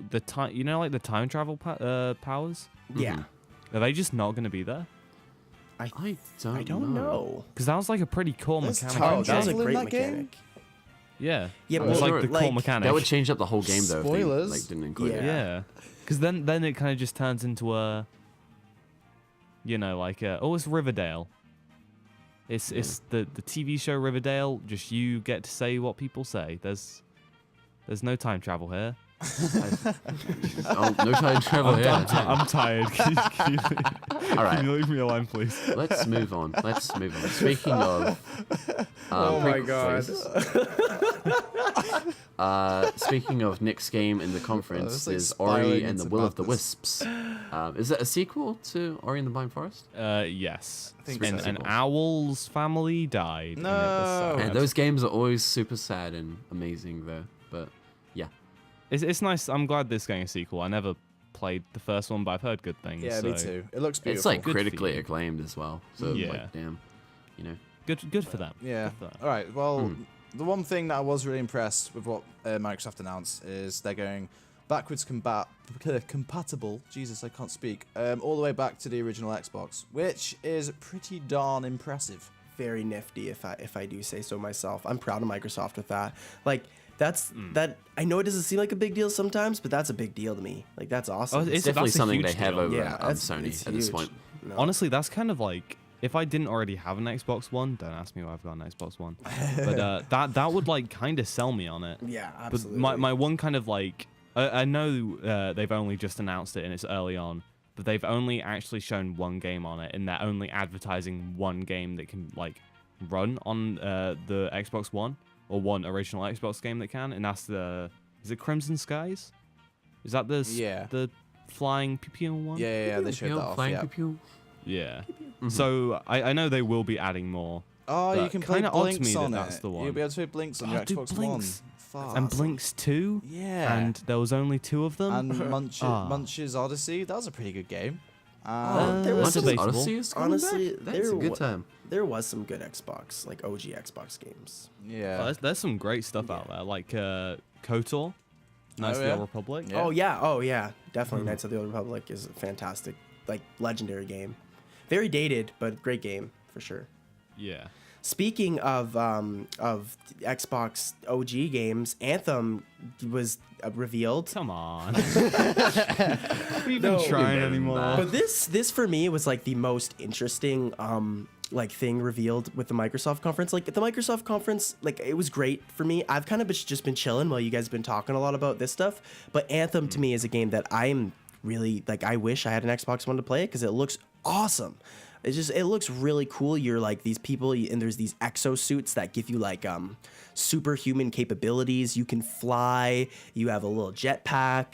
The time, like the time travel powers, Yeah. are they just not going to be there? I I don't know. Because that was like a pretty cool There's mechanic. time Oh, that was a travel in great that game? mechanic. Yeah, Yeah, it was but like the core like, mechanic. That would change up the whole game though. Spoilers. If they, didn't include it. Yeah, because then it kind of just turns into a, like it's Riverdale. It's the TV show Riverdale. Just you get to say what people say. There's no time travel here. Oh, no time travel here. I'm tired. Can you All right. can you leave me alone, please? Let's move on. Speaking of, Oh my God. speaking of next game in the conference That's like is spiraling Ori and the into Will of the madness. Wisps. Is it a sequel to Ori and the Blind Forest? Yes. think And so. an owl's family died. and it was No. sad. And those games are always super sad and amazing though. But yeah, It's nice. I'm glad this getting a sequel. I never played the first one, but I've heard good things. Yeah, so me too. It looks beautiful. it's like Good for critically you. acclaimed as well. So Yeah. like, damn, Good for them. Yeah. Good for them. All right. Well, the one thing that I was really impressed with what Microsoft announced is they're going backwards compatible. Jesus, I can't speak. All the way back to the original Xbox, which is pretty darn impressive. Very nifty, if I do say so myself. I'm proud of Microsoft with that. Like, that. I know it doesn't seem like a big deal sometimes, but that's a big deal to me. Like that's awesome. It's definitely that's a something huge they have deal. over Yeah, on that's- Sony it's at this huge. point. No. Honestly, that's kind of like if I didn't already have an Xbox One. Don't ask me why I've got an Xbox One, but that would like kind of sell me on it. Yeah, But absolutely. my one kind of like I know they've only just announced it and it's early on, but they've only actually shown one game on it, and they're only advertising one game that can like run on the Xbox One, or one original Xbox game that can, and that's is it Crimson Skies? Is that the flying pew pew one? Yeah, they showed that off. Flying Yeah. pew-pew. Yeah. So I know they will be adding more. Oh, you But can play kinda odd to Blinks me that on that's it. the one. You'll be able to play Blinks on Oh, your dude, Xbox Blinks. One. Fuck. And Blinks 2? Yeah. And there was only 2 of them? And Ah. Munch's Odyssey. That was a pretty good game. there was Munch's some- debatable. Odyssey is coming honestly, back? That's a good time. There was some good Xbox, like OG Xbox games. Yeah. Oh, there's some great stuff out there, like KOTOR, Knights of the yeah? Old Republic. Yeah. Oh yeah, definitely. Knights of the Old Republic is a fantastic, like legendary game. Very dated, but great game for sure. Yeah. Speaking of Xbox OG games, Anthem was revealed. Come on. Are you even trying anymore? But this for me was like the most interesting like thing revealed with the Microsoft conference. Like the Microsoft conference, like it was great for me. I've kind of just been chilling while you guys have been talking a lot about this stuff. But Anthem to me is a game that I'm really like. I wish I had an Xbox One to play it because it looks awesome. It looks really cool. You're like these people, and there's these exosuits that give you like superhuman capabilities. You can fly. You have a little jetpack.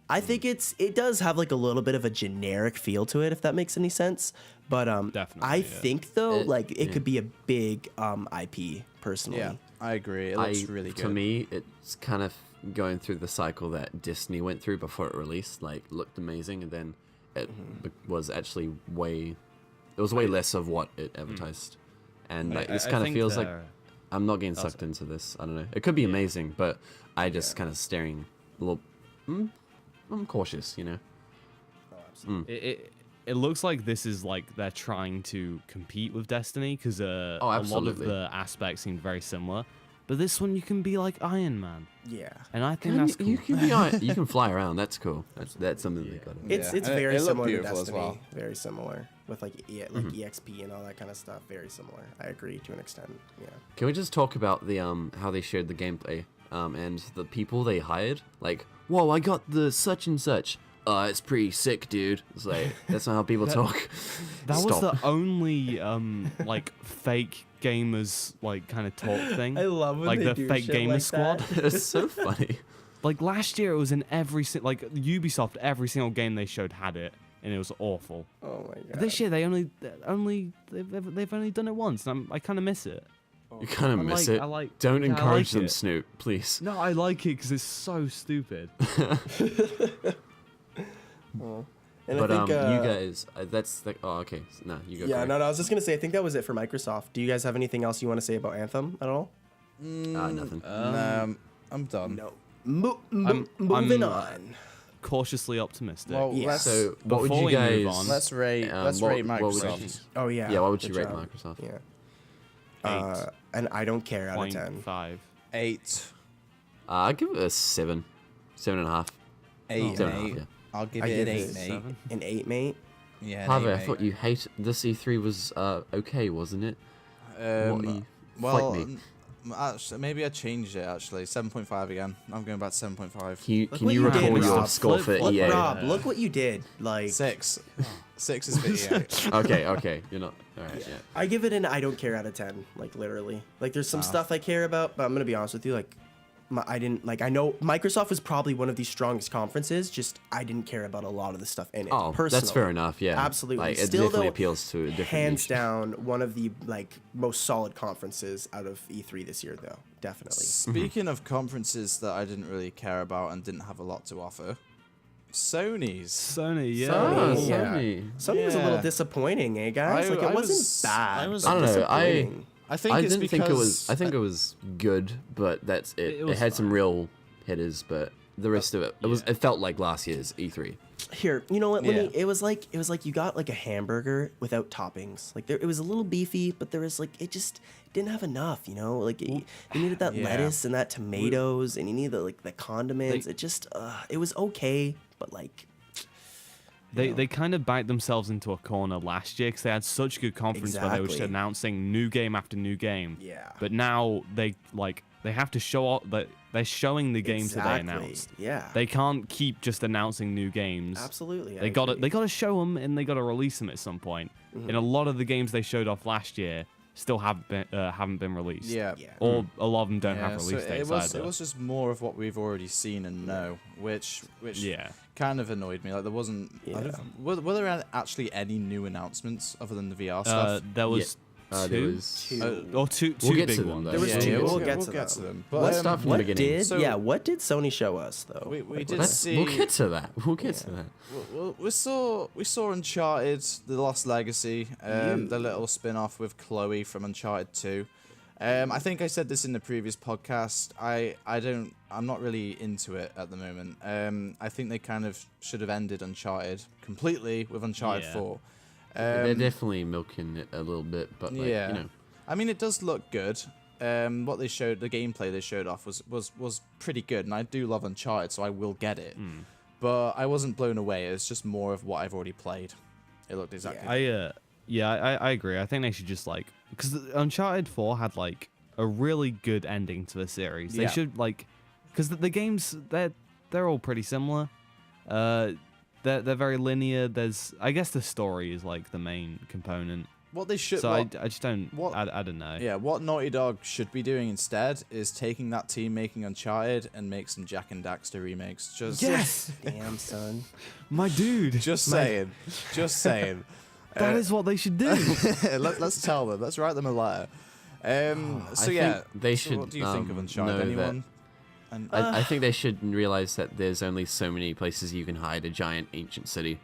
I think it does have like a little bit of a generic feel to it, if that makes any sense. But Definitely, I yeah. think though, like it could be a big IP personally. Yeah, I agree. It looks really good. To me, it's kind of going through the cycle that Disney went through before it released. Like, looked amazing, and then it was actually way less of what it advertised. And like, this I kind of think feels like they're- I'm not getting sucked into this. I don't know. It could be amazing, but I just kind of staring a little. I'm cautious, you know. It looks like this is like they're trying to compete with Destiny because a lot of absolutely. the aspects seem very similar. But this one you can be like Iron Man, Yeah. and I think that's cool. You can you can fly around. That's cool. That's something they got. It's Yeah. it's And very it looked similar to beautiful as Destiny. well. Very similar with like EXP and all that kind of stuff. Very similar. I agree to an extent. Yeah. Can we just talk about the how they shared the gameplay and the people they hired? Like, whoa, I got the such and such. It's pretty sick, dude. It's like that's not how people talk. That was Stop. the only like fake gamers like kind of talk thing. I love when like they the do fake shit gamer like squad. that. It's so funny. Like last year, it was in every like Ubisoft. Every single game they showed had it, and it was awful. Oh my god. This year they they've only done it once, and I kind of miss it. You kind of I miss like- it. I like- Don't yeah, I encourage like them, it. Snoop, please. No, I like it because it's so stupid. And But I think, you guys, that's like, oh, okay. No, you go. Yeah, Corey. no, I was just gonna say. I think that was it for Microsoft. Do you guys have anything else you want to say about Anthem at all? Nothing. I'm done. No. I'm- Moving I'm- on. Cautiously optimistic. Well, Yeah. let's So, what would Before you we move guys? on- let's rate what would you- Microsoft. Oh yeah. Yeah, what would you Good rate job. Microsoft? Yeah. And I don't care out of 10. 0.5. 8. I'd give it a 7, 7.5. 8 7.5, and 8. yeah. I'll give I it an give 8 it and 8. 7. An 8, mate. Yeah, an Harvey, 8, I thought you hate this E3 was okay, wasn't it? What you- well, fight me. actually, maybe I changed it actually. 7.5 again. I'm going back to 7.5. Can you, Look can what you you did, recall your Rob. score for Flip- EA? Rob, look what you did. Like 6. 6 is for EA. Okay, you're not. All right, yeah. I give it an I don't care out of 10. Like literally. Like there's some stuff I care about, but I'm gonna be honest with you. Like I didn't like. I know Microsoft was probably one of the strongest conferences. Just I didn't care about a lot of the stuff in it. Oh, personally. that's fair enough. Yeah, Absolutely. Like, it Still, definitely though, appeals to a different Hands niche. down, one of the like most solid conferences out of E3 this year, though. Definitely. Speaking of conferences that I didn't really care about and didn't have a lot to offer, Sony's. Sony, yeah. Oh, Sony, yeah. Sony. Something was a little Yeah. disappointing, eh, guys? I- Like it I wasn't was- bad. I was- but I don't know, disappointing. I think I it's didn't because think it was. I think it was good, but that's it. It It, was had some fine. real hitters, but the rest of it, it was. yeah. It felt like last year's E3. Here, you know what? Let Yeah. me. It was like you got like a hamburger without toppings. Like it was a little beefy, but there was like it just didn't have enough. You know, like you needed that Yeah. lettuce and that tomatoes, and you need the condiments. They- It just it was okay, but like They kind of backed themselves into a corner last year because they had such good conference where they were just Exactly. announcing new game after new game. Yeah. But now they have to show off that they're showing the games that they Exactly. announced. Yeah. They can't keep just announcing new games. Absolutely. They got to show them and they got to release them at some point. Mm-hmm. And a lot of the games they showed off last year still haven't been released. Yeah. Yeah. Or a lot of them don't Yeah, have so release dates either. it was just more of what we've already seen and know, which Yeah. kind of annoyed me. Like there wasn't. Yeah. Were there actually any new announcements other than the VR stuff? There was there two, was or two We'll get big to them, ones. though. There was yeah, two. yeah, We'll we'll get get to to them. them. But What stuff in the What beginning. did So- what did Sony show us though? we Like, did what- see. We'll get to that. We'll get to that. We saw Uncharted: The Lost Legacy, the little spin-off with Chloe from Uncharted 2. I think I said this in the previous podcast. I'm not really into it at the moment. I think they kind of should have ended Uncharted completely with Uncharted Yeah. 4. They're definitely milking it a little bit, but like, yeah. you know, I mean, it does look good. What they showed, the gameplay they showed off was pretty good, and I do love Uncharted, so I will get it. But I wasn't blown away. It's just more of what I've already played. It looked exactly. I agree. I think they should just because Uncharted 4 had a really good ending to the series. They Yeah. should because the games they're all pretty similar. They're very linear. I guess the story is the main component. What they should. So what- I just don't. what- I don't know. Yeah, what Naughty Dog should be doing instead is taking that team making Uncharted and make some Jack and Daxter remakes. Just Yes, Damn son. my dude. just saying, just saying. That is what they should do. Let's tell them. Let's write them a letter. So I yeah, think they so should. What do you think of Uncharted? know that- Anyone? And I think they should realize that there's only so many places you can hide a giant ancient city.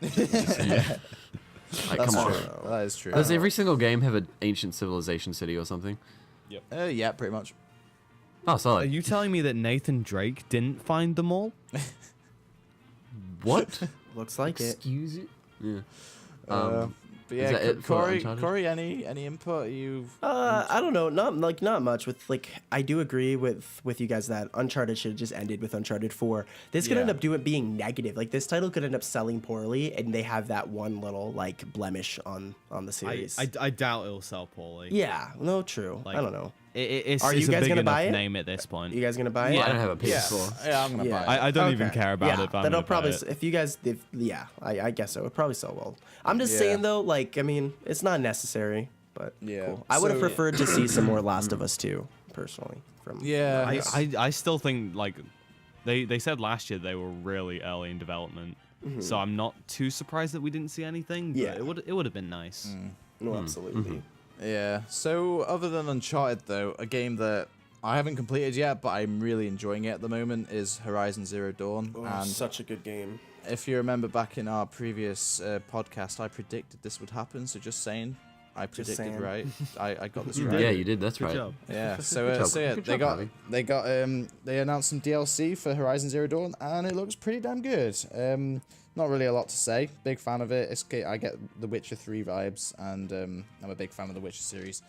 Like, that's come on. true. That is true. Does every single game have an ancient civilization city or something? Yeah, pretty much. Oh, Are solid. you telling me that Nathan Drake didn't find them all? What? Looks like it. Excuse you? Yeah. But is yeah, that it for Corey, Uncharted? Corey, any input? I don't know. Not much. With I do agree with you guys that Uncharted should have just ended with Uncharted 4. This could Yeah. end up being negative. Like this title could end up selling poorly, and they have that one little blemish on the series. I doubt it'll sell poorly. yeah. No, true. I don't know. It's Are you it's a guys big gonna enough buy it? name at this point. You guys gonna buy it? I don't have a Yeah, PS4. yeah, I'm gonna Yeah. buy it. I don't even Okay. care about yeah, it. But I'm that'll gonna buy probably. it. If you guys, I guess so. It probably sell well. I'm just Yeah. saying though, I mean, it's not necessary, but Yeah. cool. I would have So- preferred to see some more Last of Us 2, personally. From Yeah, I still think they said last year they were really early in development, so I'm not too surprised that we didn't see anything. But Yeah. it would have been nice. no, absolutely. Yeah. So other than Uncharted, though, a game that I haven't completed yet, but I'm really enjoying it at the moment is Horizon Zero Dawn. and such a good game. if you remember back in our previous podcast, I predicted this would happen. So just saying, I predicted saying. right. I got this You right. did. Yeah, you did. That's Good right. job. Yeah. So Good job. so yeah, Good they job, got Harvey. they announced some DLC for Horizon Zero Dawn, and it looks pretty damn good. Not really a lot to say. Big fan of it. I get The Witcher 3 vibes, and I'm a big fan of the Witcher series.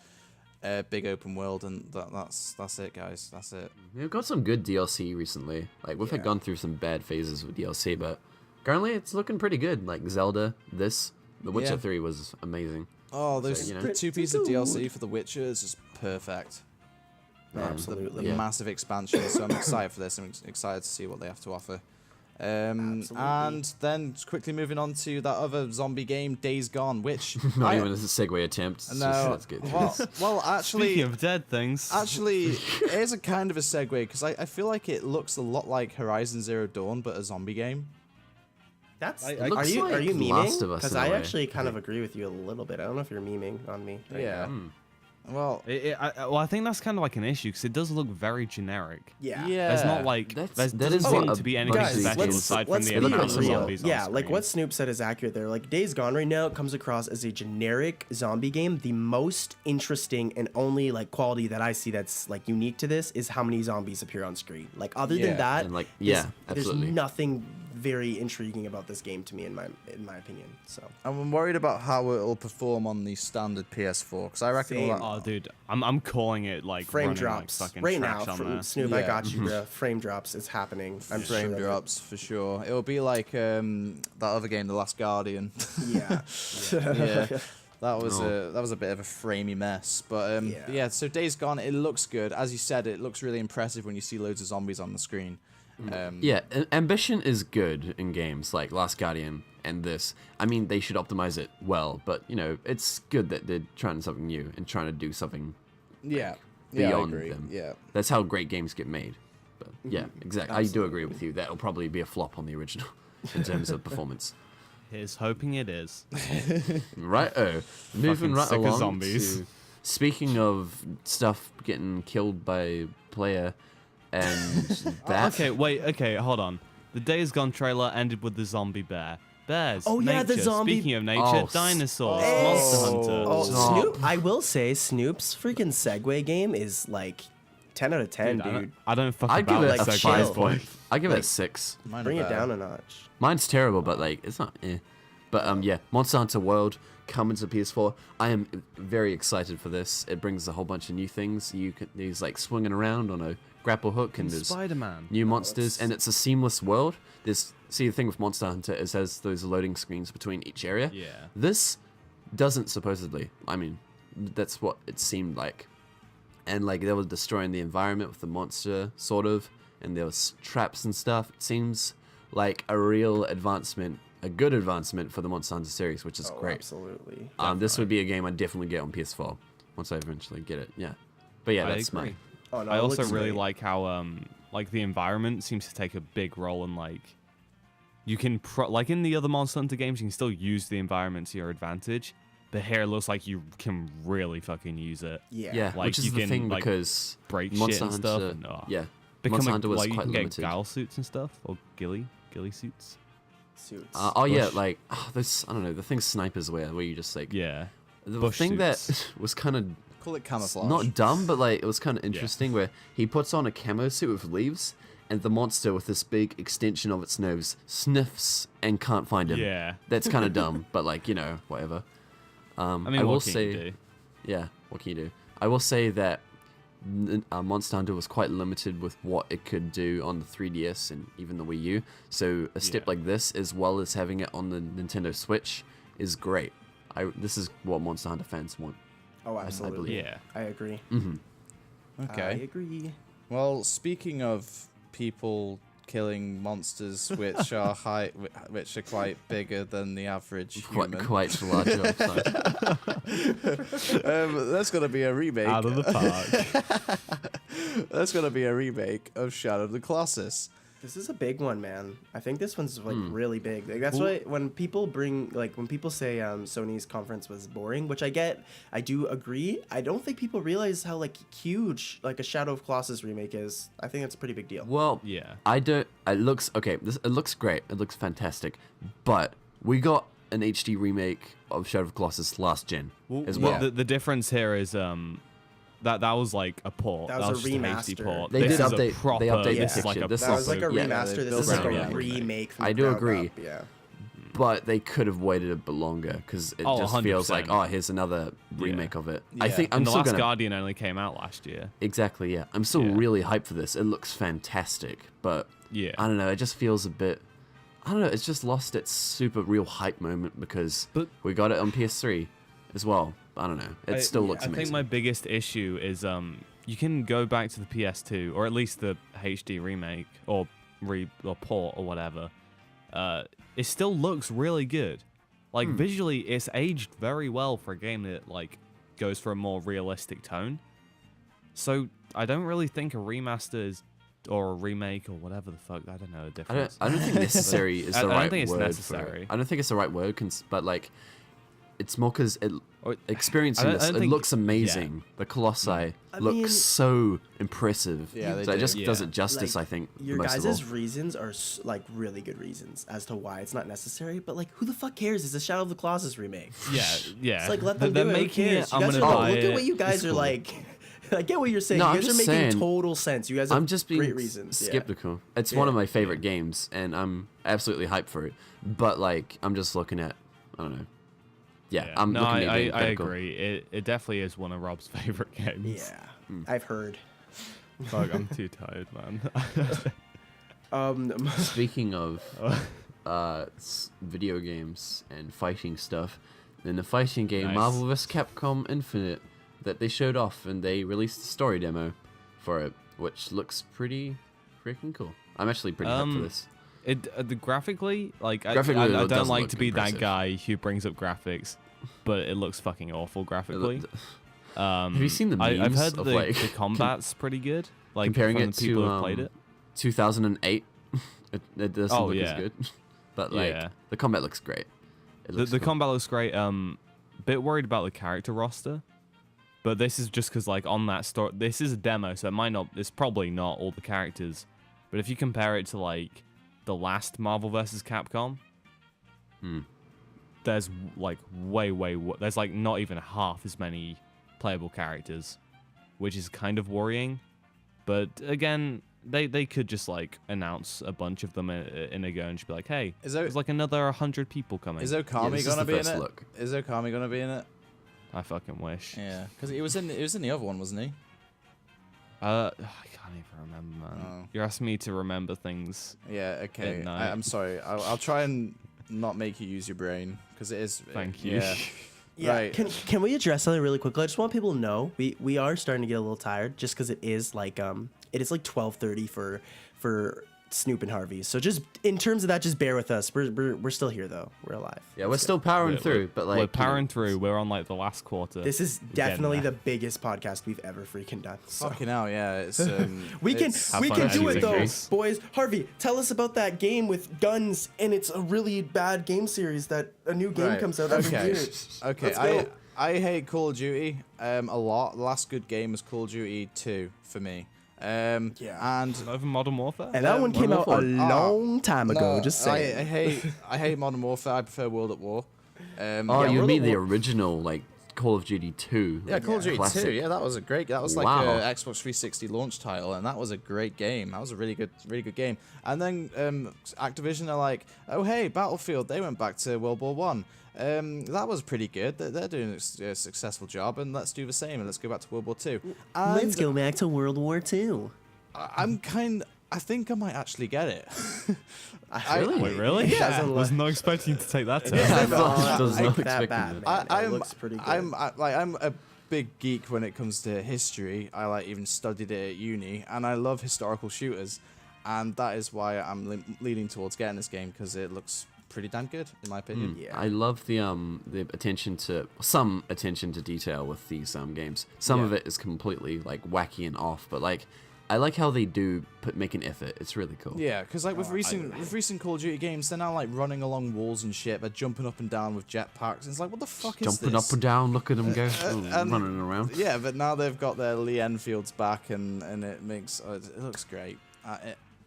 Big open world, and that's it, guys. That's it. We've got some good DLC recently. Like we've had gone through some bad phases with DLC, but currently it's looking pretty good. Like Zelda, The Witcher Yeah. 3 was amazing. Oh, those you know. the two pieces of DLC for The Witcher is just perfect. Absolutely. The Yeah. massive expansion. So I'm excited for this. I'm excited to see what they have to offer. And then just quickly moving on to that other zombie game, Days Gone, which Not I- even as a segue attempt. It's just, no. that's good. Well, actually, Speaking of dead things, Actually, it is a kind of a segue because I feel like it looks a lot like Horizon Zero Dawn, but a zombie game. That's I- are looks you like memeing? Last of Us Because in a I way, actually kind I of agree with you a little bit. I don't know if you're memeing on me. Right Yeah. now. Well, I think that's kind of like an issue because it does look very generic. Yeah. There's not That's- there that doesn't is seem what to be a anything Bugsy special is. aside from let's the be look amount like of real. zombies on Yeah, like screen. what Snoop said is accurate there. Like Days Gone right now comes across as a generic zombie game. The most interesting and only quality that I see that's unique to this is how many zombies appear on screen. Other Yeah, than that, and, yeah, there's absolutely. nothing very intriguing about this game to me, in my opinion. So I'm worried about how it'll perform on the standard PS4 because I reckon Same. Oh, dude, I'm calling it like frame running drops like fucking right now. trash on there. Snoop, I Yeah. got you, bro. Frame drops is happening. I'm sure frame of it. drops for sure. It'll be like that other game, The Last Guardian. Yeah. Yeah. That was a bit of a framey mess, but Yeah. yeah. So Days Gone, it looks good. As you said, it looks really impressive when you see loads of zombies on the screen. Yeah, ambition is good in games like Last Guardian and this. I mean, they should optimize it well, but you know, it's good that they're trying something new and trying to do something Yeah, beyond I agree. them. Yeah, That's how great games get made. But yeah, exactly. I do agree with you. That'll probably be a flop on the original in terms of performance. Here's hoping it is. Right. Oh, moving Fucking right sick of along. zombies. To, speaking of stuff getting killed by player, and that. Okay, wait. Okay, hold on. The Days Gone trailer ended with the zombie bear. Bears. Oh, yeah, the nature. zombie- Speaking of nature, Oh, dinosaurs, Hey. Monster Hunter. Oh, Stop. Snoop! I will say Snoop's freaking Segway game is like 10 out of 10, Dude, dude. I don't fuck I'd give about it like a chill. 5 point. I give it a Like- 6. Mine are Bring it bad. down a notch. Mine's terrible, but like it's not. But yeah, Monster Hunter World coming to PS4. I am very excited for this. It brings a whole bunch of new things. He's like swinging around on a grapple hook, and there's Spider-Man. new monsters, and it's a seamless world. See, the thing with Monster Hunter is there's those loading screens between each area. Yeah. This doesn't supposedly. I mean, that's what it seemed like. And like they were destroying the environment with the monster, sort of, and there was traps and stuff. It seems like a real advancement, a good advancement for the Monster Hunter series, which is Oh, great. absolutely. This would be a game I'd definitely get on PS4 once I eventually get it. Yeah, but yeah, I that's agree. mine. Oh, no, I it also looks really great. like how like the environment seems to take a big role in like you can like in the other Monster Hunter games you can still use the environment to your advantage, but here it looks like you can really fucking use it. Yeah. Yeah, Like, which is you the can, thing like, because break Monster shit and Hunter, stuff. And, yeah, become Monster Hunter was like you quite can get limited. gal suits and stuff or ghillie suits. Suits. Oh yeah, Bush. like this. I don't know the thing snipers wear, where you just like Yeah. the bush thing suits. that was kind of Call it camouflage. not dumb, but like it was kind of interesting where he puts on a camo suit with leaves, and the monster with this big extension of its nose sniffs and can't find him. Yeah. That's kind of dumb, but like you know whatever. I mean, I will what can say, you do? yeah, what can you do? I will say that Monster Hunter was quite limited with what it could do on the 3DS and even the Wii U. So a step Yeah. like this, as well as having it on the Nintendo Switch, is great. This is what Monster Hunter fans want. Oh, absolutely. Yeah. I agree. I Okay. agree. Well, speaking of people killing monsters which are which are quite bigger than the average human, Quite larger. that's gonna be a remake. Out of the park. That's gonna be a remake of Shadow of the Colossus. This is a big one, man. I think this one's like Hmm. really big. Like that's why when people say Sony's conference was boring, which I get, I do agree. I don't think people realize how like huge like a Shadow of Colossus remake is. I think that's a pretty big deal. Well, Yeah. I don't. It looks okay. It looks great. It looks fantastic. But we got an HD remake of Shadow of the Colossus last gen as well. The difference here is that was like a port. That was a just a HD remaster. port. They this did is update- a proper, they updated this the is like picture. a This is That was like a yeah. remaster. they This built is like around a it. remake. From I the do ground agree. up, Yeah. But they could have waited a bit longer because it Oh, just feels like, 100%. oh, here's another remake of it. I Yeah. think I'm And the still Last gonna Guardian only came out last year. exactly. Yeah, I'm still Yeah. really hyped for this. It looks fantastic, but Yeah. I don't know. It just feels a bit. I don't know. It's just lost its super real hype moment because But- we got it on PS3 as well. I don't know. It still looks I amazing. think my biggest issue is you can go back to the PS2 or at least the HD remake or port or whatever. It still looks really good. Like visually, it's aged very well for a game that like goes for a more realistic tone. So I don't really think a remaster is or a remake or whatever the fuck. I don't know the difference. I don't think necessary is I the don't right think it's word for necessary. it. I don't think it's the right word, but like, it's more because Or- experiencing I this, don't it think- looks amazing. The Colossi I look mean- so impressive. Yeah, they so it do. just Yeah. does it justice, Like, I think. Your most of guys' all. reasons are like really good reasons as to why it's not necessary. But like, who the fuck cares? It's a Shadow of the Colossus remake. Yeah, yeah. It's like let them They're do it. Who making cares? it. I'm You guys gonna are, buy look it. at what you guys It's are cool. like. I get what you're saying. No, You I'm guys are just making saying, total sense. You guys have I'm just being great reasons. Yeah. skeptical. It's one of my favorite games, and I'm absolutely hyped for it. But like, I'm just looking at, I don't know. Yeah, I'm no, looking at I being critical. agree. It definitely is one of Rob's favorite games. Yeah, I've heard. Fuck, I'm too tired, man. Speaking of video games and fighting stuff, in the fighting game Nice. Marvel vs. Capcom Infinite that they showed off, and they released a story demo for it, which looks pretty freaking cool. I'm actually pretty hyped for this. Graphically, like Graphically, I it don't doesn't like look to be impressive. that guy who brings up graphics, but it looks fucking awful graphically. Have you seen the memes I've heard of the, like the combat's pretty good. Like comparing from it the people to who've played it. 2008? It doesn't Oh, look as yeah. good, but like Yeah. the combat looks great. It The looks cool. combat looks great. Bit worried about the character roster, but this is just because like on that store, this is a demo, so it might not. It's probably not all the characters, but if you compare it to like the last Marvel vs. Capcom, there's like there's like not even half as many playable characters, which is kind of worrying. But again, they could just like announce a bunch of them in a go and just be like, hey, there's like another 100 people coming. Is Yeah, Okami this is gonna the be in first it? look. Is Okami gonna be in it? I fucking wish. Yeah, because he was in the other one, wasn't he? I can't even remember, man. Oh. You're asking me to remember things. Yeah. Okay. At night. I'm sorry. I'll try and not make you use your brain because it is. Thank you. Yeah. Yeah. Right. Can we address something really quickly? I just want people to know we are starting to get a little tired just because it is like 12:30 for Snoop and Harvey. So just in terms of that, just bear with us. We're still here though. We're alive. Yeah, we're still powering through, but like we're you know, powering through. We're on like the last quarter. This is getting definitely there. the biggest podcast we've ever freaking done. So. Fucking hell, yeah. It's We can it's- we Have can fun do it editing though, this. boys. Harvey, tell us about that game with guns, and it's a really bad game series that a new game Right. comes out every Okay. year. Okay, Let's go. I hate Call of Duty a lot. The last good game was Call of Duty 2 for me. Yeah. And Not even Modern Warfare. And that one came out a Warfare. long time ago. no, Just I saying. hate Modern Warfare. I prefer World at War. Oh, Yeah, you World mean of the War- original like Call of Duty 2? Yeah, like, Call of Duty classic. 2. Yeah, that was a great. That was like Wow. a Xbox 360 launch title, and that was a great game. That was a really good game. And then Activision are like, oh hey, Battlefield. They went back to World War One. That was pretty good. They're doing a successful job, and let's do the same. And let's go back to World War Two. And Let's go back to World War II. I think I might actually get it. Really? Wait, really? Yeah. I was not expecting you to take that turn. Yeah. No, I was I not like that expecting bad, that. man. It looks pretty good. I'm a big geek when it comes to history. I like even studied it at uni, and I love historical shooters, and that is why I'm leaning towards getting this game because it looks pretty damn good in my opinion. Yeah. I love the attention to detail with these games. Some of Yeah. it is completely like wacky and off, but like I like how they do make an effort. It's really cool. Yeah, because like with recent Call of Duty games, they're now like running along walls and shit. They're jumping up and down with jetpacks. And it's like, what the fuck is Jumping this? up and down, look at them go, and- running around. Yeah, but now they've got their Lee Enfields back, and it makes it looks great.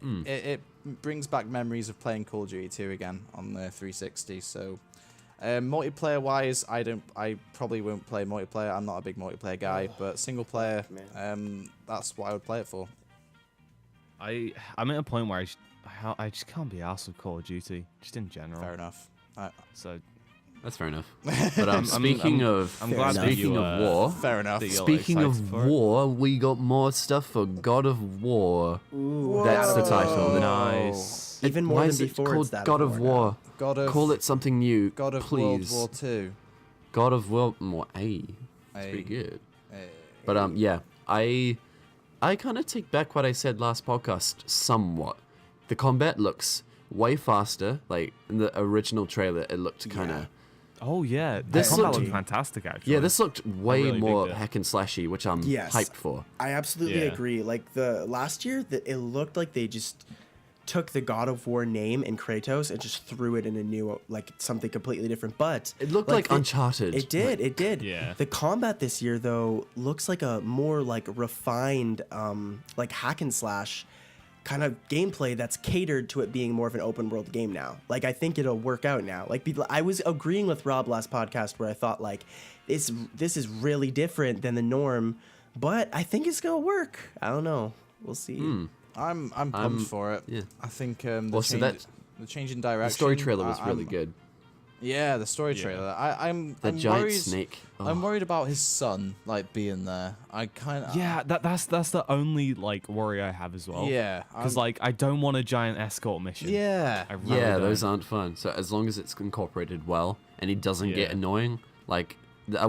It brings back memories of playing Call of Duty 2 again on the 360. So, multiplayer wise, I probably won't play multiplayer. I'm not a big multiplayer guy, but single player, that's what I would play it for. I'm at a point where I just can't be arsed with Call of Duty, just in general. Fair enough. So That's fair enough. But speaking of I'm glad that speaking you, of war, Fair enough. that you're speaking excited of for it. war, we got more stuff for God of War. That's the title. Nice. Even more Why than is it before, called it's that God of War? God of Call it something new, God of please. World War 2. God of World War. Hey, that's pretty good. But yeah, I kind of take back what I said last podcast somewhat. The combat looks way faster. Like in the original trailer, it looked kind of. Oh yeah, This this combat looked- looked fantastic actually. Yeah, this looked way really more digged it. hack and slashy, which I'm Yes. hyped for. I absolutely Yeah. agree. Like the last year, it looked like they just took the God of War name and Kratos and just threw it in a new, like something completely different. But It looked like the- Uncharted. It did. It did. Yeah. The combat this year though looks like a more like refined, like hack and slash kind of gameplay that's catered to it being more of an open world game now. Like I think it'll work out now. Like I was agreeing with Rob last podcast where I thought like this is really different than the norm but I think it's gonna work. I don't know. We'll see. I'm pumped for it. yeah. I think Also, the change in direction. The story trailer was really I'm- good. Yeah, the story Yeah. trailer. I'm The giant worried, snake. I'm Oh. worried about his son like being there. I kind of Yeah, that's the only like worry I have as well. Yeah, Because I'm- like I don't want a giant escort mission. yeah. I really Yeah, don't. those aren't fun. So as long as it's incorporated well and he doesn't get Yeah. annoying, like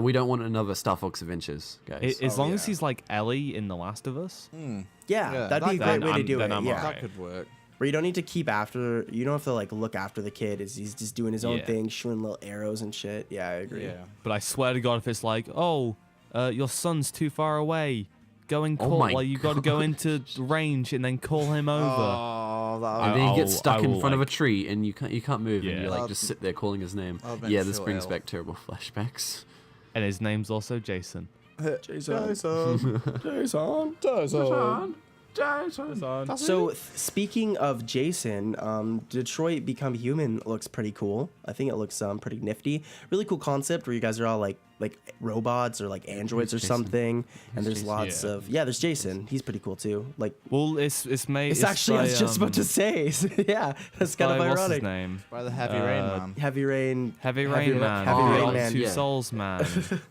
we don't want another Star Fox Adventures, guys. As Oh, long as yeah. he's like Ellie in The Last of Us. Yeah, Yeah, that'd be a that- great way to do then it. I'm Yeah, alright. That could work. where you don't need to keep after. You don't have to like look after the kid. He's just doing his own Yeah. thing, shooting little arrows and shit. Yeah, I agree. Yeah. But I swear to God, if it's like, oh, your son's too far away, go and Oh call. my Like you got to go into range and then call him over. Oh, that And then he I'll- gets stuck I in will, front of a like- tree and you can't move and Yeah. you like just sit there calling his name. I'll make Yeah, you this feel brings ill. back terrible flashbacks. And his name's also Jason. Jason. So speaking of Jason, Detroit Become Human looks pretty cool. I think it looks pretty nifty. Really cool concept where you guys are all like robots or like androids or Jason? something. And there's Jason? lots Yeah. of there's Jason. He's pretty cool too. Like Well, it's made. it's actually I was just about to say. Yeah, that's kind of What's his ironic. name? By the heavy rain, Uh, man. Heavy Rain. Heavy Rain Man. Heavy Oh, Rain Beyond Man. Two yeah. Souls Man.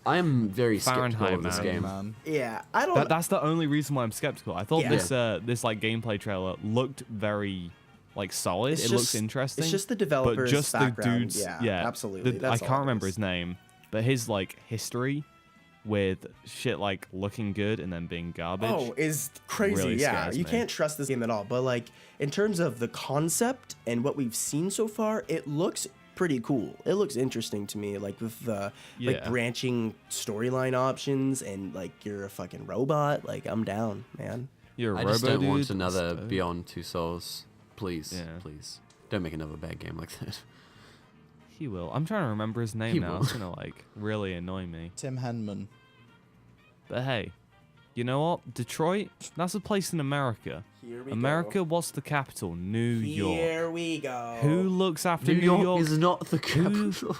I am very skeptical Fahrenheit, of this man. game. Man. Yeah, I don't. That's the only reason why I'm skeptical. I thought Yeah. this like gameplay trailer looked very like solid. It's It looks just- interesting. It's just the but developer's just background. the dude's Yeah, absolutely. I That's all can't it remember is. his name, but his like history with shit like looking good and then being garbage. Oh, is crazy. really Yeah, scares you me. can't trust this game at all. But like in terms of the concept and what we've seen so far, it looks pretty cool. It looks interesting to me, like with the like Yeah. branching storyline options and like you're a fucking robot. Like I'm down, man. You're a I robo just don't want dude, another so- Beyond Two Souls. Please, Yeah. please. Don't make another bad game like that. He will. I'm trying to remember his name He now. will. It's gonna like really annoy me. Tim Henman. But hey, you know what? Detroit, that's a place in America. Here we America, what's the capital? New York. Here we go. Who looks after New New York is not the Who- capital.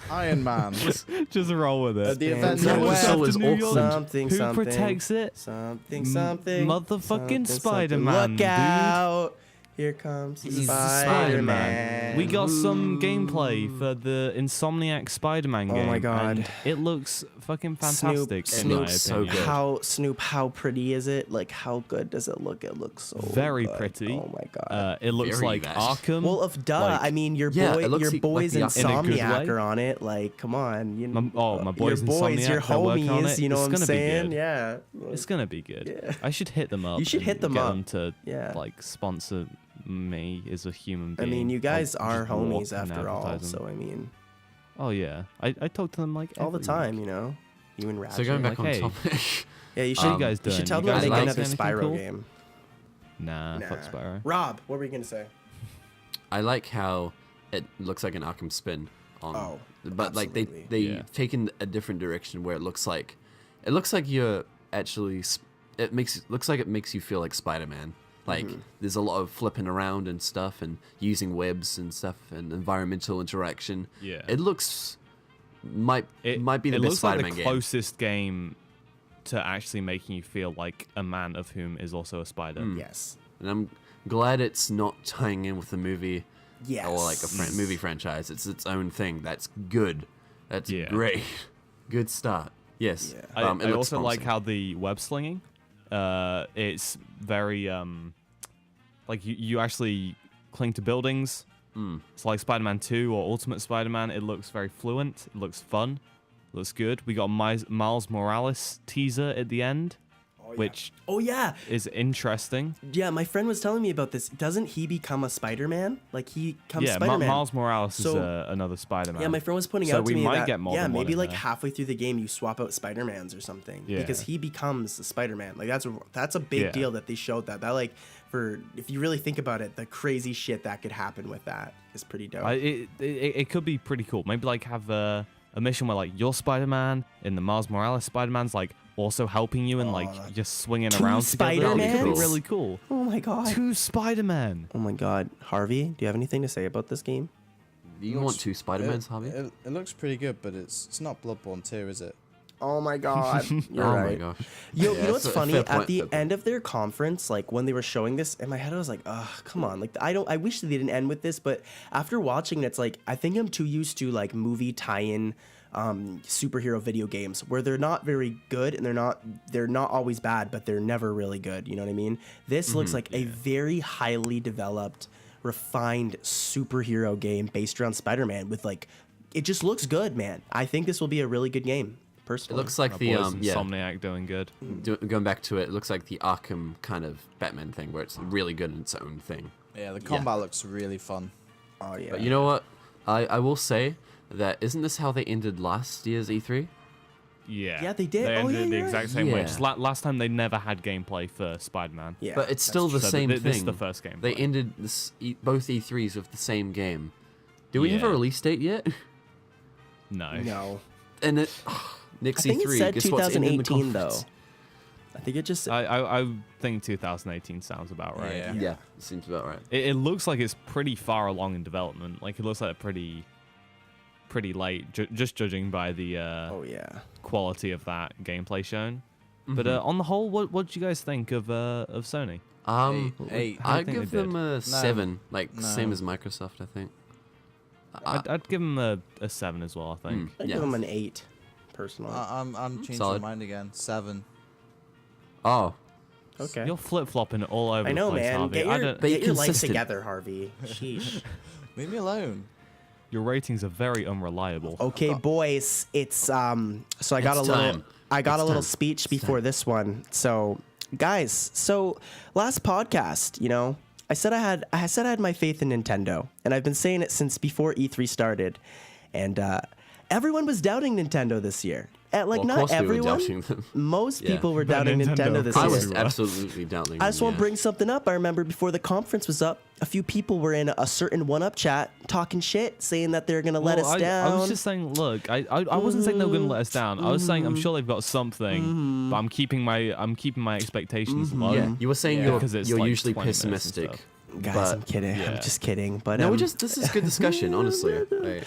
Iron Man. Just roll with it. The Damn. event Someone where- saw his New York. Auckland. Something, Who something. protects it? Something, something. Motherfucking something, Spider-Man, something. Look dude. out. Here comes He's Spider-Man. We got some gameplay for the Insomniac Spider-Man Oh game. my God. and it looks fucking fantastic. Snoop, in my looks so opinion. good. How pretty is it? Like how good does it look? It looks so Very good. pretty. Oh my god. It looks Very like nice. Arkham. Well, of duh. like- I mean, your Yeah, it looks your like boys the- in a good Insomniac way. are on it. Like, come on. You My boys your boys, Insomniac, your they're working on homies. it. You know It's what I'm gonna be saying? good. Yeah. It's gonna be good. Yeah. I should hit them up. You should and hit them get up. them to Yeah. like sponsor me as a human I being. mean, you guys I'll are just walk homies and after all. advertise them. So I mean, Oh yeah, I talk to them like all the every time. week. You know, you and Ratchet. So going back Like, on hey. topic. yeah, you What are should. you guys You doing? should tell You them to guys make like another anything Spyro cool? game. Nah, fuck Nah. Spyro. Rob, what were you gonna say? I like how it looks like an Arkham spin on, Oh, but like absolutely. they Yeah. taken a different direction where it looks like you're actually looks like it makes you feel like Spider-Man. Like there's a lot of flipping around and stuff and using webs and stuff and environmental interaction. Yeah. It looks might be the it best looks Spider-Man like the game. closest game to actually making you feel like a man of whom is also a spider. Yes. And I'm glad it's not tying in with the movie Yes. or like a movie franchise. It's its own thing. That's good. That's Yeah. great. Good start. Yes. Yeah. I, it I looks also like promising. how the web slinging, it's very like you actually cling to buildings. It's like Spider-Man 2 or Ultimate Spider-Man. It looks very fluent. It looks fun. It looks good. We got a Miles Morales teaser at the end, which Oh yeah. is interesting. Yeah, my friend was telling me about this. Doesn't he become a Spider-Man? Like he becomes Yeah, Spider-Man. Miles Morales is So- another Spider-Man. Yeah, my friend was pointing So out to we me might that get more than one maybe in like there. halfway through the game you swap out Spider-Mans or something Yeah. because he becomes a Spider-Man. Like that's a big Yeah. deal that they showed that. That like for if you really think about it, the crazy shit that could happen with that is pretty dope. It could be pretty cool. Maybe like have a mission where like you're Spider-Man and the Miles Morales Spider-Man's like also helping you and like just swinging two around together. It could Spider-Mans? be really cool. oh my god. Two Spider-Man. Oh my god, Harvey, do you have anything to say about this game? You want two Spider-Mans, Harvey? It looks pretty good, but it's not Bloodborne 2, is it? Oh my god. You're Oh right. my gosh. Yo, Yeah, you know what's it's a funny? fair At point, the fair point. end of their conference, like when they were showing this, in my head I was like, "Ugh, come on!" Like I wish they didn't end with this, but after watching it, it's like I think I'm too used to like movie tie-in superhero video games where they're not very good and they're not always bad, but they're never really good. You know what I mean? This looks like a very highly developed, refined superhero game based around Spider-Man with like, it just looks good, man. I think this will be a really good game. It Personally, looks like My the boys yeah. Insomniac doing good. Going back to it, it looks like the Arkham kind of Batman thing, where it's really good in its own thing. Yeah, the combat looks really fun. oh yeah. But you know what? I will say that isn't this how they ended last year's E3? Yeah. Yeah, they did. They Oh, ended yeah, it the you're exact right. same way. Yeah. Just last time they never had gameplay for Spider-Man. Yeah, But it's that's still the So same thing. this is the first game. They ended both E3s with the same game. Do we have a Yeah. release date yet? No. No. And it next I think E3. it said Guess what's ending the 2018 though. conference? I think it just. I think 2018 sounds about right. Yeah. Yeah, seems about right. It looks like it's pretty far along in development. Like it looks like pretty late, just judging by the oh yeah. quality of that gameplay shown. But Mm-hmm. on the whole, what did you guys think of Sony? Eight. How do I you think give they them a 7, like No. same as Microsoft, I think. I'd give them a 7 as well. I think. I Yeah. give them an 8, personally. I'm changing Solid. my mind again. 7. Oh, okay. You're flip flopping all over I know, the place, man. Harvey. Get I your, don't, Be get your life consistent. together, Harvey. Sheesh. Leave me alone. your ratings are very unreliable. Okay, boys. It's So I got It's a little. time. I got It's a little time. speech before this one. So, guys. So last podcast, I said I had my faith in Nintendo, and I've been saying it since before E3 started, and everyone was doubting Nintendo this year. Like well, of not course we were everyone. doubting them. Most Yeah. people were But doubting Nintendo, Nintendo of this I year. was Yes. absolutely doubting I them. just want to bring something up. I remember before the conference was up, a few people were in a certain one-up chat talking shit, saying that they're gonna let Well, us I down. was just saying, look, I wasn't saying they were going to let us down. I was saying I'm sure they've got something, but I'm keeping my expectations low. Yeah, you were saying Yeah. Because it's you're like usually 20 minutes and pessimistic. stuff. Guys, but, I'm kidding. yeah. I'm just kidding. But No, this is good discussion, honestly. Like,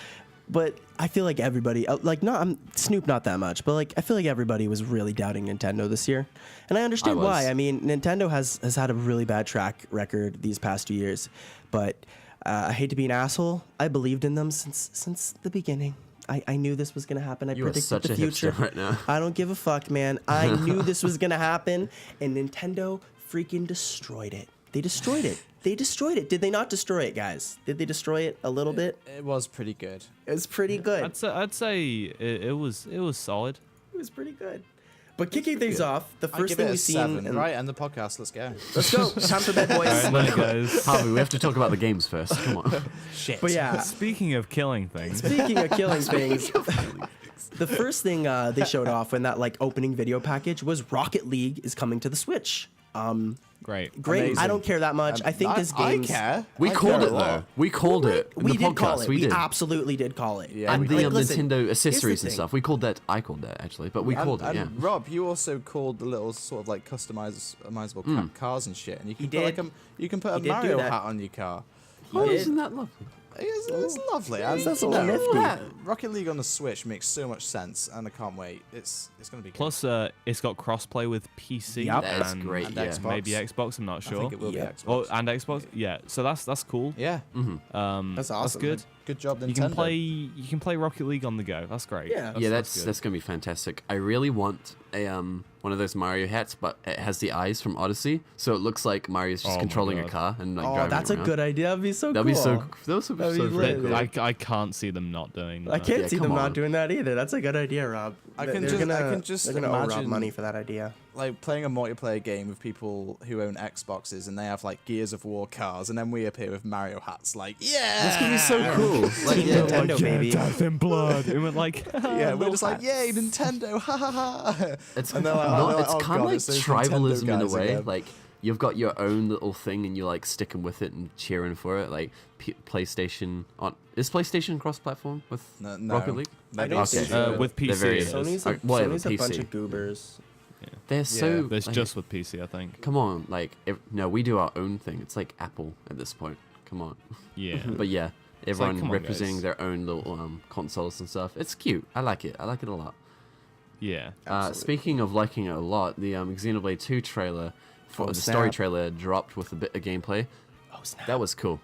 but I feel like everybody, I'm Snoop not that much, but like I feel like everybody was really doubting Nintendo this year, and I understand was. why. I mean, Nintendo has had a really bad track record these past 2 years, but I hate to be an asshole. I believed in them since the beginning. I knew this was gonna happen. I You are predicted such the a future. hipster right now. I don't give a fuck, man. I knew this was gonna happen, and Nintendo freaking destroyed it. They destroyed it. They destroyed it. Did they not destroy it, guys? Did they destroy it a little bit? It was pretty good. It was pretty good. I'd say it was solid. It was pretty good. But kicking things off, the I first give thing it a we've seen. 7. Right, end the podcast. Let's go. Let's go. Time for bed, boys. All right, guys. Harvey, we have to talk about the games first. Come on. Shit. But yeah, Speaking of killing things, speaking of killing things, the first thing they showed off in that like opening video package was Rocket League is coming to the Switch. great. Great. I Amazing. don't care that much. I think this I game's. care. We I called care it a lot. though. We called it in We the did podcast. call it. We We did. absolutely did call it. Yeah, And we the did. Listen, Nintendo here's the accessories and thing. stuff. I called that actually, but we called it. And Yeah. Rob, you also called the little sort of like customizable cars and shit, and you can He put like did. you can put a He did do Mario that. hat on your car. Oh, did. isn't that lovely? It's lovely. And, That's a you little know, nifty. Rocket League on the Switch makes so much sense, and I can't wait. It's gonna be good. Plus, it's got crossplay with PC Yep. That's and great. and Yeah. Xbox. maybe Xbox. I'm not I sure. think it will Yeah. be Xbox. Oh, and Xbox. Yeah. So that's cool. Yeah, That's awesome. That's good. good job, Nintendo. You can play Rocket League on the go. That's great. Yeah. Yeah, good. that's gonna be fantastic. I really want a one of those Mario hats, but it has the eyes from Odyssey, so it looks like Mario's just Oh my controlling a God. car and like Oh, driving that's it a around. good idea. That'd be so That'd cool. be so. That would be That'd so be very lit. cool. I can't see them not doing that. I can't Yeah, see them come not on. doing that either. That's a good idea, Rob. I They're can just- I gonna- can just they're gonna owe Rob imagine- money for that idea. like playing a multiplayer game with people who own Xboxes and they have like Gears of War cars, and then we appear with Mario hats. Like, yeah, That's gonna be so cool. Like, Team yeah, Nintendo, baby. Death and blood. It went like Yeah, we're just like, yay, Nintendo, ha ha ha. It's And they're like, not. they're like, It's oh kind God, of like it's those tribalism Nintendo in a guys way. again. Like you've got your own little thing, and you're like sticking with it and cheering for it. Like PlayStation on is PlayStation cross-platform with No, Rocket League? I don't think so. with PC. They're very- it is. Sony's Okay, well, Sony's a PC. bunch of goobers. They're so. It's like, just with PC, I think. Come on, like no, we do our own thing. It's like Apple at this point. Come on. Yeah. But yeah, everyone come on, representing guys. their own little consoles and stuff. It's cute. I like it. I like it a lot. Yeah. Speaking of liking it a lot, the Xenoblade 2 trailer, the story trailer dropped with a bit of gameplay. Oh snap! That was cool.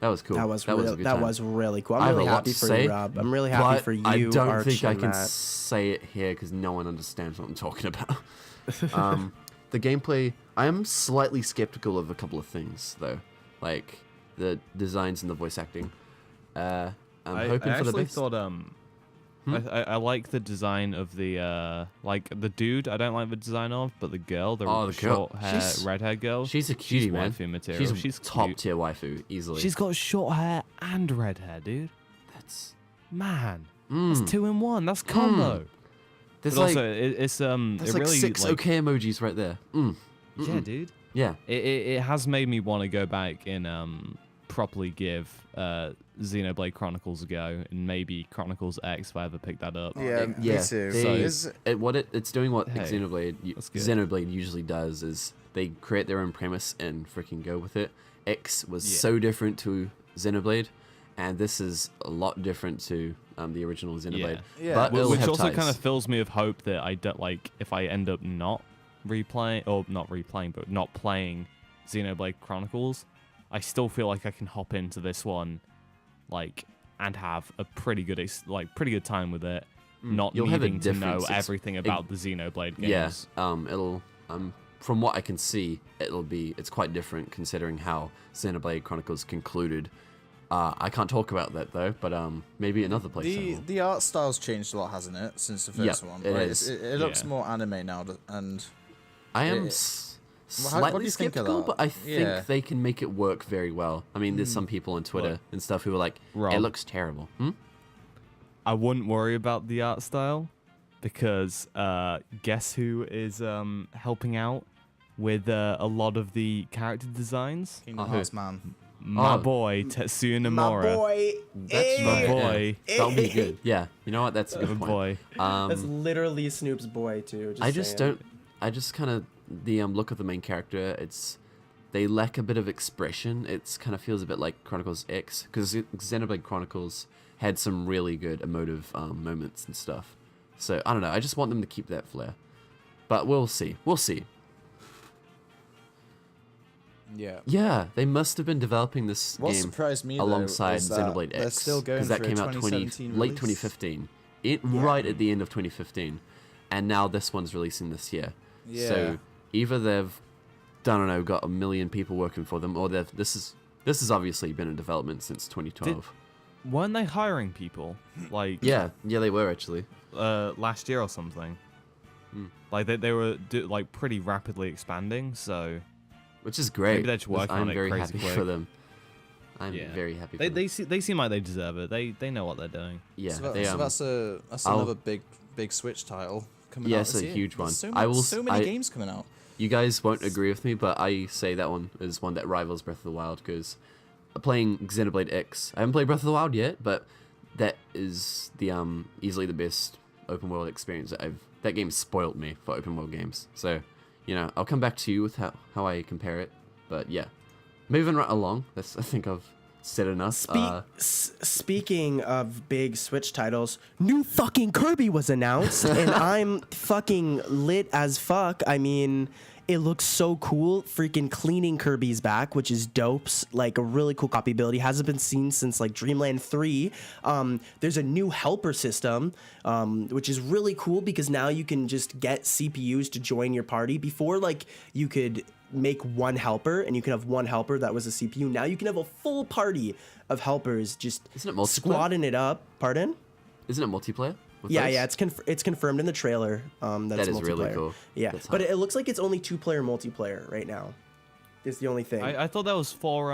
That was cool. That was a good time. really cool. I I'm have really a lot happy to for say, you, Rob. I'm really happy but for you. I don't Arch, think I and can Matt. say it here because no one understands what I'm talking about. The gameplay, I am slightly skeptical of a couple of things though, like the designs and the voice acting. I'm hoping I for the actually best. thought I like the design of the like the dude. I don't like the design of, but the girl, the girl. short hair, She's- red hair girl. She's a cutie, man. waifu material. She's cute. top tier waifu, easily. She's got short hair and red hair, dude. That's Man, that's 2 in 1. That's combo. there's But like also, it's there's it like really 6 like, okay emojis right there. yeah, dude. Yeah. It has made me want to go back and properly give Xenoblade Chronicles a go, and maybe Chronicles X if I ever pick that up. Yeah, me Yeah, too. they- Is- it's doing what Hey, that's good. Xenoblade usually does is they create their own premise and freaking go with it. X was so different to Xenoblade, and this is a lot different to the original Xenoblade. Yeah. But it'll Which have also ties. kind of fills me with hope that I don't like if I end up not replaying or not replaying, but not playing Xenoblade Chronicles. I still feel like I can hop into this one, like, and have a pretty good pretty good time with it, not You'll have a needing to know difference. It's- everything about the Xenoblade games. Yeah, it'll from what I can see, it's quite different considering how Xenoblade Chronicles concluded. I can't talk about that though, but maybe another place. I will. the art style's changed a lot, hasn't it, since the first one? it Like, is. It looks Yeah. more anime now, and I am what do slightly you think of skeptical, that? but I think Yeah. they can make it work very well. I mean, there's some people on Twitter What? and stuff who are like, Rob. it looks terrible. I wouldn't worry about the art style because guess who is helping out with a lot of the character designs? Kingdom who? Hearts man. My Oh. boy Tetsuya My Nomura. boy. That's My right. boy. Yeah. That'll be good. Yeah, you know what? That's a My good point. boy. That's literally Snoop's boy too. I just saying. don't. I just kind of the look of the main character. They lack a bit of expression. It's kind of feels a bit like Chronicles X because Xenoblade Chronicles had some really good emotive moments and stuff. So I don't know. I just want them to keep that flair. But we'll see. We'll see. Yeah. Yeah, they must have been developing this What game surprised me though, alongside is that Xenoblade they're X still going that for a came out 2017 late release. 2015, right at the end of 2015, and now this one's releasing this year. Yeah. So either they've, I don't know, got a million people working for them, or this has obviously been in development since 2012. Weren't they hiring people like Yeah, they were actually. last year or something? Like they were like pretty rapidly expanding, so Which is great. Maybe they're just 'cause working on I'm it very crazy happy quick. for them. I'm yeah. very happy. They For them. they seem like they deserve it. They know what they're doing. Yeah, So, they that's I'll- another big Switch title coming Yeah, out it's this a year. huge There's one. So, I will so s- many I- games coming out. You guys won't agree with me, but I say that one is one that rivals Breath of the Wild because playing Xenoblade X, I haven't played Breath of the Wild yet, but that is the easily the best open world experience that game spoiled me for open world games. So, I'll come back to you with how I compare it. But yeah, moving right along. I think I've said enough. Speaking of big Switch titles, new fucking Kirby was announced, and I'm fucking lit as fuck. I mean, it looks so cool. Freaking cleaning Kirby's back, which is dopes. Like a really cool copy ability. Hasn't been seen since like Dreamland 3. There's a new helper system, which is really cool because now you can just get CPUs to join your party. Before, like, you could make one helper and you can have one helper that was a CPU. Now you can have a full party of helpers just Isn't it multiplayer? squatting it up. Pardon? Isn't it multiplayer? with Yeah, those? yeah, it's confirmed in the trailer. That That it's is really multiplayer. cool. Yeah, That's but hype. it looks like it's only 2-player multiplayer right now. Is the only thing. I thought that was 4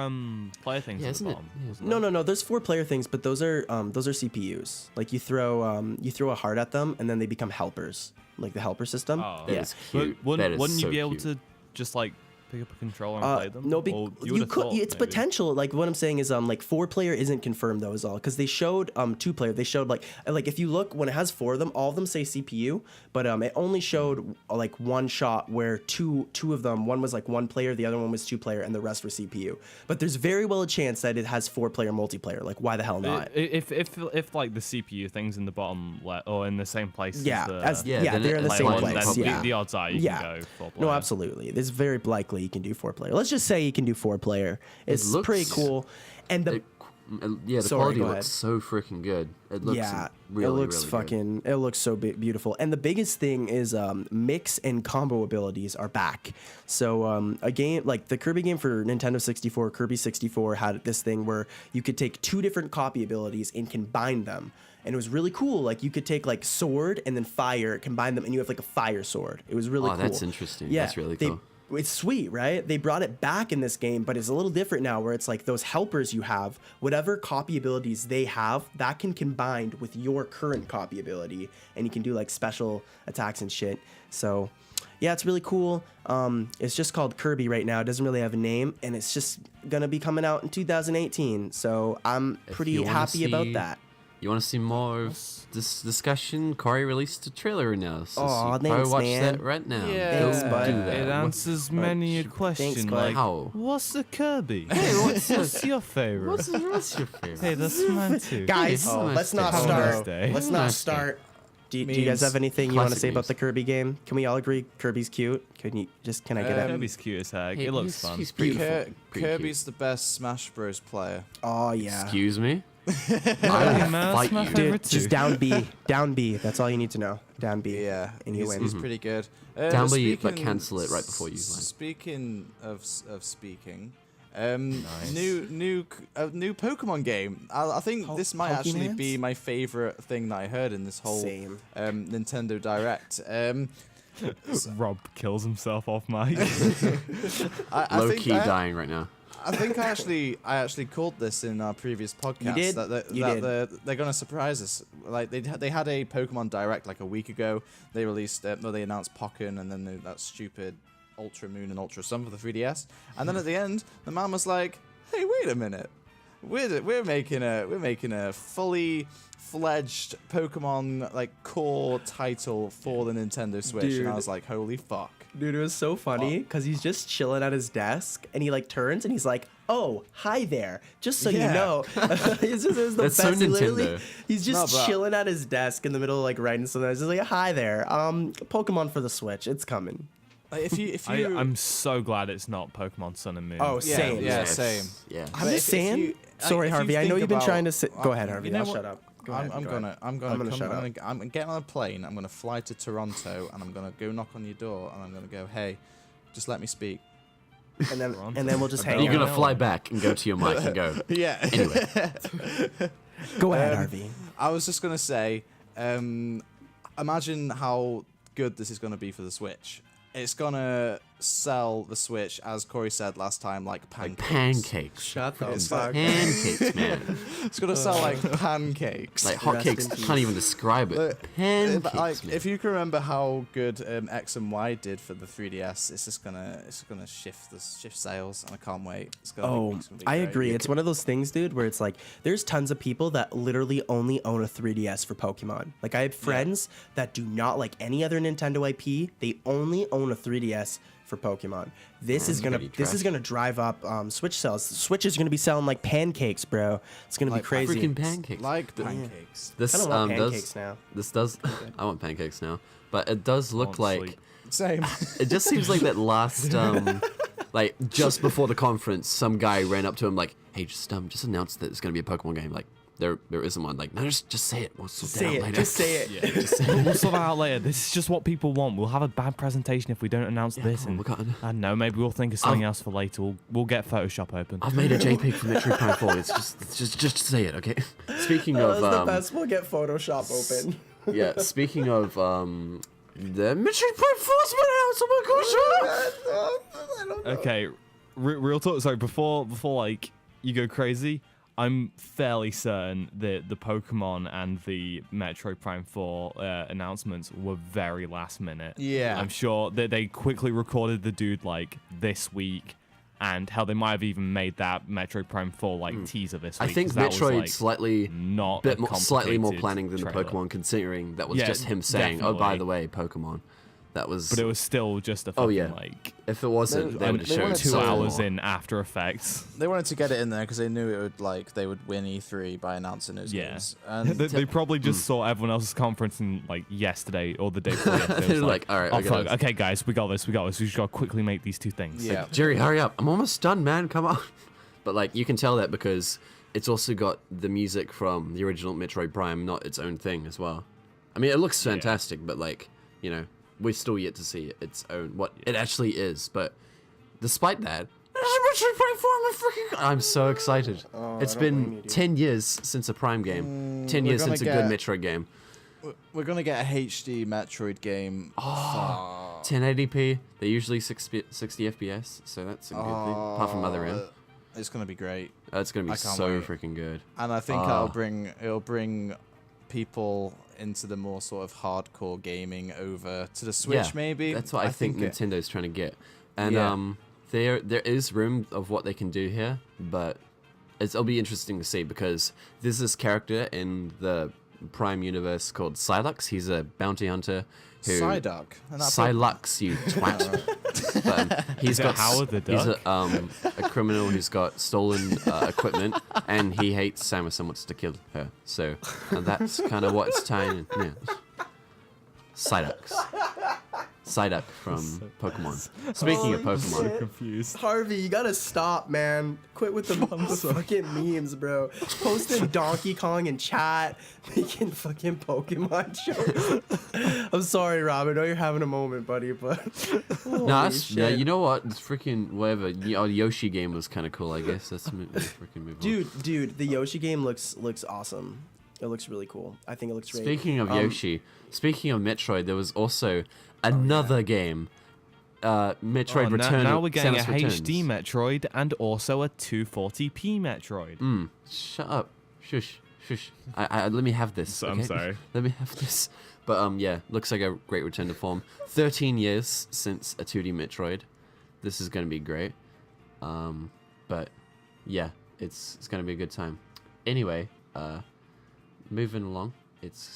player things Yeah, at isn't the it? bottom. Yeah, isn't No. There's 4-player things, but those are CPUs. Like you throw a heart at them, and then they become helpers, like the helper system. Oh. That yeah. is cute. But That is wouldn't you so be able cute. to just like pick up a controller and play them? No, Or you you would've could. thought, It's maybe. potential. Like what I'm saying is, like 4-player isn't confirmed though, is all, because they showed 2-player. They showed like if you look when it has 4 of them, all of them say CPU, but it only showed like one shot where two of them, one was like 1-player, the other one was 2-player, and the rest were CPU. But there's very well a chance that it has 4-player multiplayer. Like why the hell not? If like the CPU thing's in the bottom or in the same place Yeah, as the then they're in the it- same like, place. probably- Yeah, the odds are you yeah. can go 4-player. No, absolutely. It's very likely you can do 4-player. Let's just say you can do 4-player. It's looks- pretty cool. And the Yeah, the Sorry, quality go looks ahead. so freaking good. It looks really, it looks really fucking. It looks so beautiful. And the biggest thing is mix and combo abilities are back. So a game like the Kirby game for Nintendo 64, Kirby 64 had this thing where you could take 2 different copy abilities and combine them. And it was really cool. Like you could take like sword and then fire, combine them, and you have like a fire sword. It was really Oh, cool. that's interesting. Yeah, That's really cool. It's sweet, right? They brought it back in this game, but it's a little different now where it's like those helpers you have, whatever copy abilities they have, that can combine with your current copy ability, and you can do like special attacks and shit. So yeah, it's really cool. It's just called Kirby right now. It doesn't really have a name, and it's just gonna be coming out in 2018. So I'm pretty you wanna happy about see- that. You want to see more of this discussion? Corey released a trailer now, so Aw, you thanks, probably watch man. that right now. Yeah. Thanks, Go bud. do It that. answers many a question Thanks, like, How? what's a Kirby? Hey, what's your favorite? What's your favorite? Hey, that's mine too. Guys, Oh, let's not have a start. nice day. Let's Have a not nice day. start. Do you guys have anything you want to Classic say about memes. the Kirby game? Can we all agree Kirby's cute? Can I get it? Kirby's cute as heck. Hey, It looks he's- fun. he's pretty Kir- cool. Pretty Kirby's the best Smash Bros. Player. Oh yeah. Excuse me? Hey, I man, will that's fight my you. favorite Dude, just too. down B. Down B. That's all you need to know. Down B. Yeah, And you he's, win. he's pretty good. Down B, but speaking- cancel it right before you land. Speaking of speaking, new Pokemon game. I think this might actually Pokemans? be my favorite thing that I heard in this whole Same. Nintendo Direct. Rob kills himself off mic. I Low think key I- dying right now. I think I actually called this in our previous podcast. did? That You did. they're gonna surprise us. Like they had a Pokemon Direct like a week ago. They released they announced Pokken and then that stupid Ultra Moon and Ultra Sun for the 3DS. And then at the end, the man was like, "Hey, wait a minute. We're making a fully fledged Pokemon like core title for the Nintendo Switch." And Dude. I was like, "Holy fuck." Dude, it was so funny because he's just chilling at his desk and he like turns and he's like, "Oh, hi there." Just so Yeah. you know, it's just, it was the That's so best. He literally- Nintendo. He's just No, but- chilling at his desk in the middle of like writing something. He's just like, "Hi there. Pokemon for the Switch. It's coming." Like, if you I'm so glad it's not Pokemon Sun and Moon. Oh, Yeah, same. yeah, Yes. same. Yeah. I'm But just if saying. you- Sorry, if you Harvey. I know think you've been about- trying to say. Go ahead, Harvey. You know I'll what? shut up. Go ahead, I'm go gonna ahead. I'm gonna gonna shut up. I'm getting on a plane. I'm gonna fly to Toronto and I'm gonna go knock on your door and I'm gonna go, "Hey, just let me speak." And then Ron. we'll just hang You're out. gonna fly back and go to your mic and go. Yeah. Anyway, Go ahead, Harvey. I was just gonna say, imagine how good this is gonna be for the Switch. It's gonna sell the Switch, as Corey said last time, like pancakes. pancakes. Shut the It's fuck. Pancakes, man. It's gonna sell like pancakes. Like Rest hotcakes. in I peace. can't even describe it. But- Pancakes, like, man. if you can remember how good X and Y did for the 3DS, it's gonna shift sales, and I can't wait. It's gonna Oh, it's gonna be I great. agree. It's one of those things, dude, where it's like there's tons of people that literally only own a 3DS for Pokemon. Like I have friends that do not like any other Nintendo IP. They only own a 3DS for Pokemon. This is gonna drive up Switch sales. The Switch is gonna be selling like pancakes, bro. It's gonna Like be crazy. freaking pancakes. Like pancakes. This I don't want pancakes does. now. This does. I want pancakes now, but it does look want like. sleep. Same. It just seems like that last, like just before the conference, some guy ran up to him like, "Hey, just announce that it's gonna be a Pokemon game." Like, there isn't one. Like, no, just say it. We'll sort Say out it. later. Just say it. Yeah, just we'll sort that out later. This is just what people want. We'll have a bad presentation if we don't announce this, come on, and we can't- I don't know, maybe we'll think of something else for later. We'll get Photoshop open. I've made a JPEG from Metroid Prime 4. It's just say it, okay? Speaking That of was the best. We'll get Photoshop open. yeah, speaking of the Metroid Prime 4's been out. Oh my gosh! Okay, real talk. Sorry, before like you go crazy, I'm fairly certain that the Pokemon and the Metroid Prime 4 announcements were very last minute. Yeah. I'm sure that they quickly recorded the dude like this week, and how they might have even made that Metroid Prime 4 like teaser this week. I think 'cause that was, Metroid like, slightly not bit a more, slightly more complicated planning than trailer. the Pokemon, considering that was Yeah, just him saying, "Oh, by definitely. the way, Pokemon." That was. But it was still just a Oh, fucking yeah. like If it wasn't, they would have they showed wanted 2 so much hours more. in After Effects. They wanted to get it in there because they knew it would they would win E3 by announcing those Yeah. games. And They probably just saw everyone else's conference in like yesterday or the day before yesterday. It They're was like, "All right, oh we gotta- fuck, okay guys, we got this. We just gotta quickly make these 2 things. yeah. Jerry, hurry up! I'm almost done, man. Come on. But like, you can tell that because it's also got the music from the original Metroid Prime, not its own thing as well. I mean, it looks fantastic, but like, you know, we're still yet to see its own what it actually is. But despite that, Metroid Prime 4, I'm so excited. It's been 10 years since a Prime game. 10 we're years gonna since a good get- Metroid game. We're gonna get a HD Metroid game. 1080p. They're usually 60 FPS, so that's a good thing. Apart from Other M. It's gonna be great, It's gonna be I can't so wait. freaking good. and I think it'll bring people into the more sort of hardcore gaming over to the Switch. Maybe That's what I think it- Nintendo's trying to get. And Yeah. there is room of what they can do here, but it'll be interesting to see because there's this character in the Prime universe called Psylux. He's a bounty hunter who Psyduck. And that Psylux, you twat. But he's it got Howard the he's Duck? a criminal who's got stolen equipment, and he hates Samus and wants to kill her. So that's kind of what's tying in. Yeah. Psyduck. Psyduck from Pokemon. Speaking of Pokemon, Confused. Harvey, you gotta stop, man. Quit with the fucking memes, bro. Posting Donkey Kong in chat, making fucking Pokemon jokes. I'm sorry, Rob. I know you're having a moment, buddy, but no, that's, yeah, you know what? It's freaking whatever. Yoshi game was kind of cool, I guess. That's freaking move on. dude, the Yoshi game looks awesome. It looks really cool. I think it looks great. Speaking of Yoshi, speaking of Metroid, there was also another game. Metroid Return. Now we're getting Samus a Returns. HD Metroid and also a 240p Metroid. Shut up. Shush. Shush. Let me have this. I'm okay? sorry. Let me have this. But yeah, looks like a great return to form. 13 years since a 2D Metroid. This is going to be great. But yeah, it's going to be a good time. Anyway, moving along.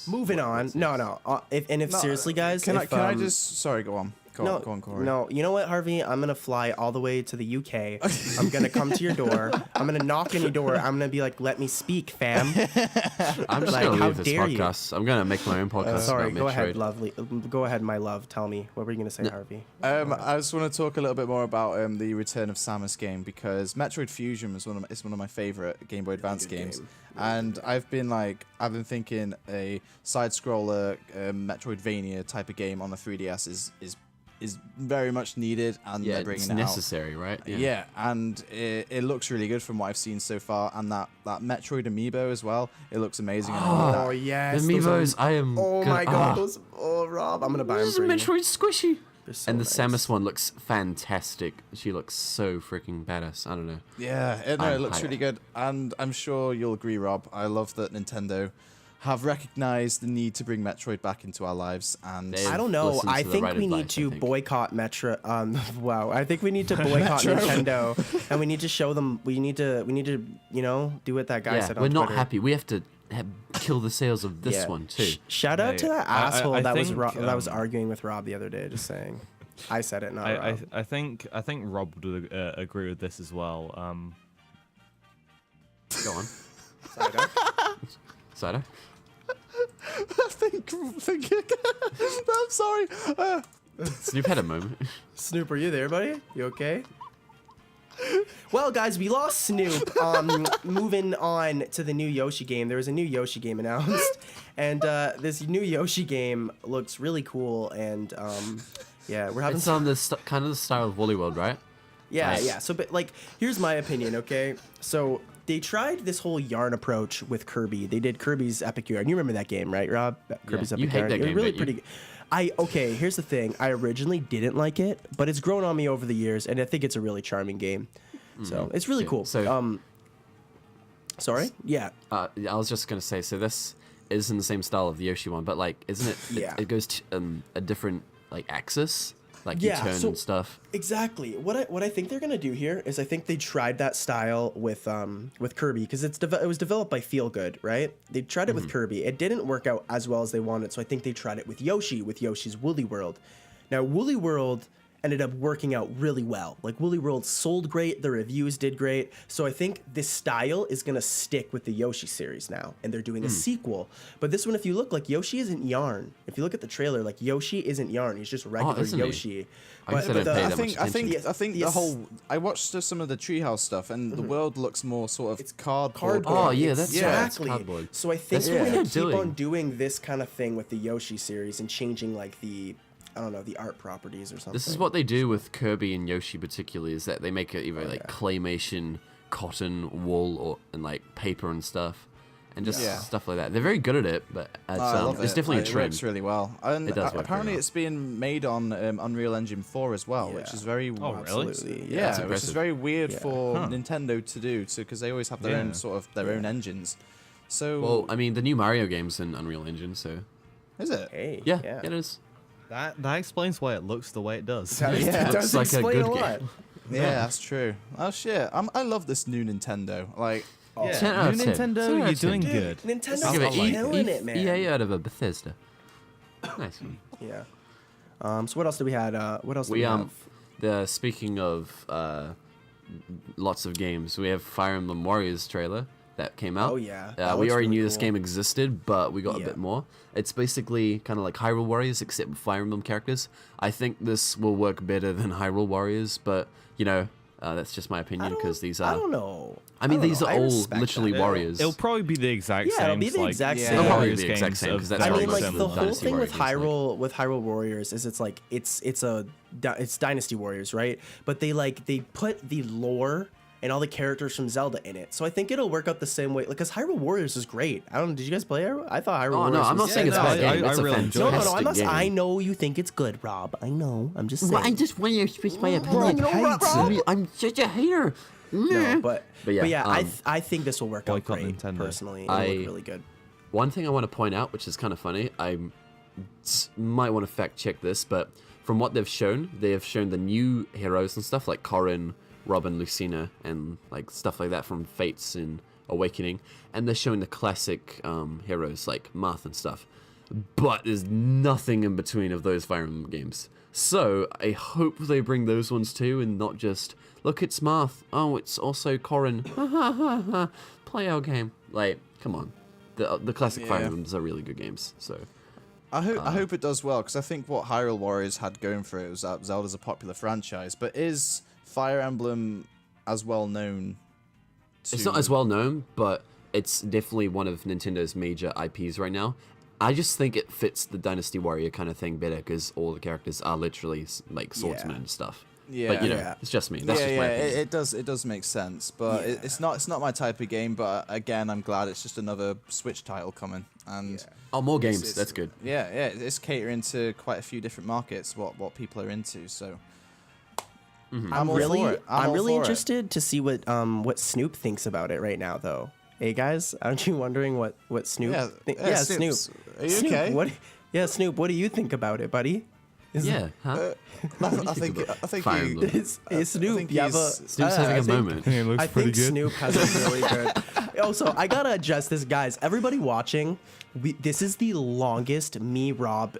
Moving on. what's No, next? no. If seriously, guys, Can if, I just? Sorry, go on. Go on, Corey. No, you know what, Harvey? I'm gonna fly all the way to the UK. I'm gonna come to your door. I'm gonna knock on your door. I'm gonna be like, "Let me speak, fam." I'm just Like, going to how leave this dare you? podcast. I'm going to make my own podcast Sorry, about go Metroid. ahead, lovely. Go ahead, my love. Tell me, what were you gonna say, Harvey? I just want to talk a little bit more about the Return of Samus game because Metroid Fusion is one of my favorite Game Boy Advance games, and I've been thinking a side scroller Metroidvania type of game on the 3DS is very much needed, and Yeah, they're bringing it's it out. necessary, right? Yeah, and it looks really good from what I've seen so far, and that Metroid amiibo as well. It looks amazing. and I want that. Oh The yes, Amiibos, I am. Oh gonna- my god, those. Oh Rob, I'm gonna buy them This is for you. Metroid squishy. They're so And the nice. Samus one looks fantastic. She looks so freaking badass. I don't know. Yeah, it I'm looks hyped. really good, and I'm sure you'll agree, Rob. I love that Nintendo have recognized the need to bring Metroid back into our lives, and They- I don't know. Listen to I the think right we advice, need to I think. boycott Metro. Wow. I think we need to boycott Nintendo, and we need to show them. We need to, do what that guy Yeah, said on we're not Twitter. happy. We have to kill the sales of this Yeah. one too. Shout out to Hey, that I- asshole I that was think, that was arguing with Rob the other day. Just saying. I said it, not Rob. I think Rob would agree with this as well. Go on, Cider? Cider. I'm sorry. Snoop had a moment. Snoop, are you there, buddy? You okay? Well, guys, we lost Snoop. Moving on to the new Yoshi game. There was a new Yoshi game announced, and this new Yoshi game looks really cool. And yeah, we're having It's on the kind of the style of Woolly World, right? Yeah, Nice. yeah. So, but here's my opinion, okay? So they tried this whole yarn approach with Kirby. They did Kirby's Epic Yarn. You remember that game, right, Rob? Kirby's you Epic hate Yarn. that It was game, really don't you? pretty. Okay, here's the thing. I originally didn't like it, but it's grown on me over the years, and I think it's a really charming game. So it's really Yeah, cool. so- Sorry? Yeah. I was just gonna say, so this is in the same style of the Yoshi one, but like, isn't it? Yeah. It goes to a different like axis, like Yeah, you turn so- and stuff. Exactly. What I think they're gonna do here is I think they tried that style with Kirby because it was developed by Feel Good, right? They tried it with Kirby. It didn't work out as well as they wanted, so I think they tried it with Yoshi, with Yoshi's Woolly World. Now Woolly World ended up working out really well. Like Woolly World sold great, the reviews did great. So I think this style is gonna stick with the Yoshi series now, and they're doing a sequel. But this one, if you look, like Yoshi isn't Yarn. If you look at the trailer, like Yoshi isn't Yarn. He's just regular isn't he? Yoshi. I guess I don't pay that much attention. I think the Yes. whole. I watched some of the Treehouse stuff, and the world looks more sort of It's cardboard. cardboard. Oh, yeah, that's- yeah, it's cardboard. So I think That's we're what gonna they're keep doing. on doing this kind of thing with the Yoshi series and changing like the, I don't know, the art properties or something. This is what they do with Kirby and Yoshi particularly, is that they make it either like yeah. claymation, cotton, wool, and like paper and stuff, and just Yeah. stuff like that. They're very good at it, but I love it's it. definitely Like, a it trend. works really well. And It does work apparently very well. it's being made on Unreal Engine 4 as well, which Yeah. is very Oh, really? Absolutely. yeah, That's which is impressive. very weird Yeah. for Nintendo to do, because they always have their own Yeah. sort of their own engines. So Well, I mean, the new Mario game's in Unreal Engine, so is it? Hey. yeah, it is. That explains why it looks the way it does. Yeah, Yeah. it Looks does like a explain good a lot. game. Yeah, that's true. Oh shit, I love this new Nintendo. Like, Yeah. 10 out of New 10. Nintendo, 10 out you're of 10. doing Dude, good. Nintendo's Give it killing it, man. EA out of a Bethesda. Nice. Yeah. So what else do we had? What else do we We have? speaking of lots of games, we have Fire Emblem Warriors trailer that came out. Oh, yeah. That we looks already really knew this cool. game existed, but we got a Yeah. bit more. It's basically kind of like Hyrule Warriors, except with Fire Emblem characters. I think this will work better than Hyrule Warriors, but you know, that's just my opinion because these I are. don't know. I mean, don't these know. are I all respect literally that. warriors. It'll probably be the exact Yeah, same. it'll be the like, exact Yeah. same. It'll probably be Warriors the exact games same of because that's I very mean, much like the the whole Dynasty thing with Warrior games, Hyrule Warriors is it's like it's Dynasty Warriors, right? But they put the lore and all the characters from Zelda in it, so I think it'll work out the same way. Like, cause Hyrule Warriors is great. I don't. Did you guys play Hyrule? I thought Hyrule Oh Warriors. no, I'm not was saying it's a no, bad I- game. I It's a really enjoy it. fantastic No, I'm not. game. I know you think it's good, Rob. I know. I'm just saying. Well, I just want you to express my opinion. Rob. I'm such a hater. No, but yeah, um, I think this will work out boycott great. Nintendo. Personally, it'll I- look really good. One thing I want to point out, which is kind of funny, I might want to fact check this, but from what they've shown the new heroes and stuff like Corrin, Robin, Lucina, and like stuff like that from Fates and Awakening, and they're showing the classic heroes like Marth and stuff. But there's nothing in between of those Fire Emblem games. So I hope they bring those ones too, and not just look, it's Marth. Oh, it's also Corrin. Play our game. Like, come on. The classic Fire Yeah. Emblems are really good games. So I hope it does well, because I think what Hyrule Warriors had going for it was that Zelda's a popular franchise, but is Fire Emblem as well known? it's not as well known, but it's definitely one of Nintendo's major IPs right now. I just think it fits the Dynasty Warrior kind of thing better because all the characters are literally like swordsmen and stuff. Yeah. But you know, Yeah. it's just me. That's just my opinion. it does make sense, but Yeah. it's not my type of game. But again, I'm glad it's just another Switch title coming, and Oh, more games. it's- That's good. yeah, it's catering to quite a few different markets. What people are into, so I'm all really, for it. I'm all really for it. interested to see what Snoop thinks about it right now, though. Hey guys, aren't you wondering what Snoop? Yeah, Snoop. Snoops. Are you Snoop, okay? What? Yeah, Snoop. What do you think about it, buddy? Yeah. Huh? I think Fire he, Emblem. Is Snoop? think You have a, he's- Snoop's having I a think- moment. It looks I pretty think good. Snoop has a really good. Also, I gotta adjust this, guys. Everybody watching, this is the longest me, Rob,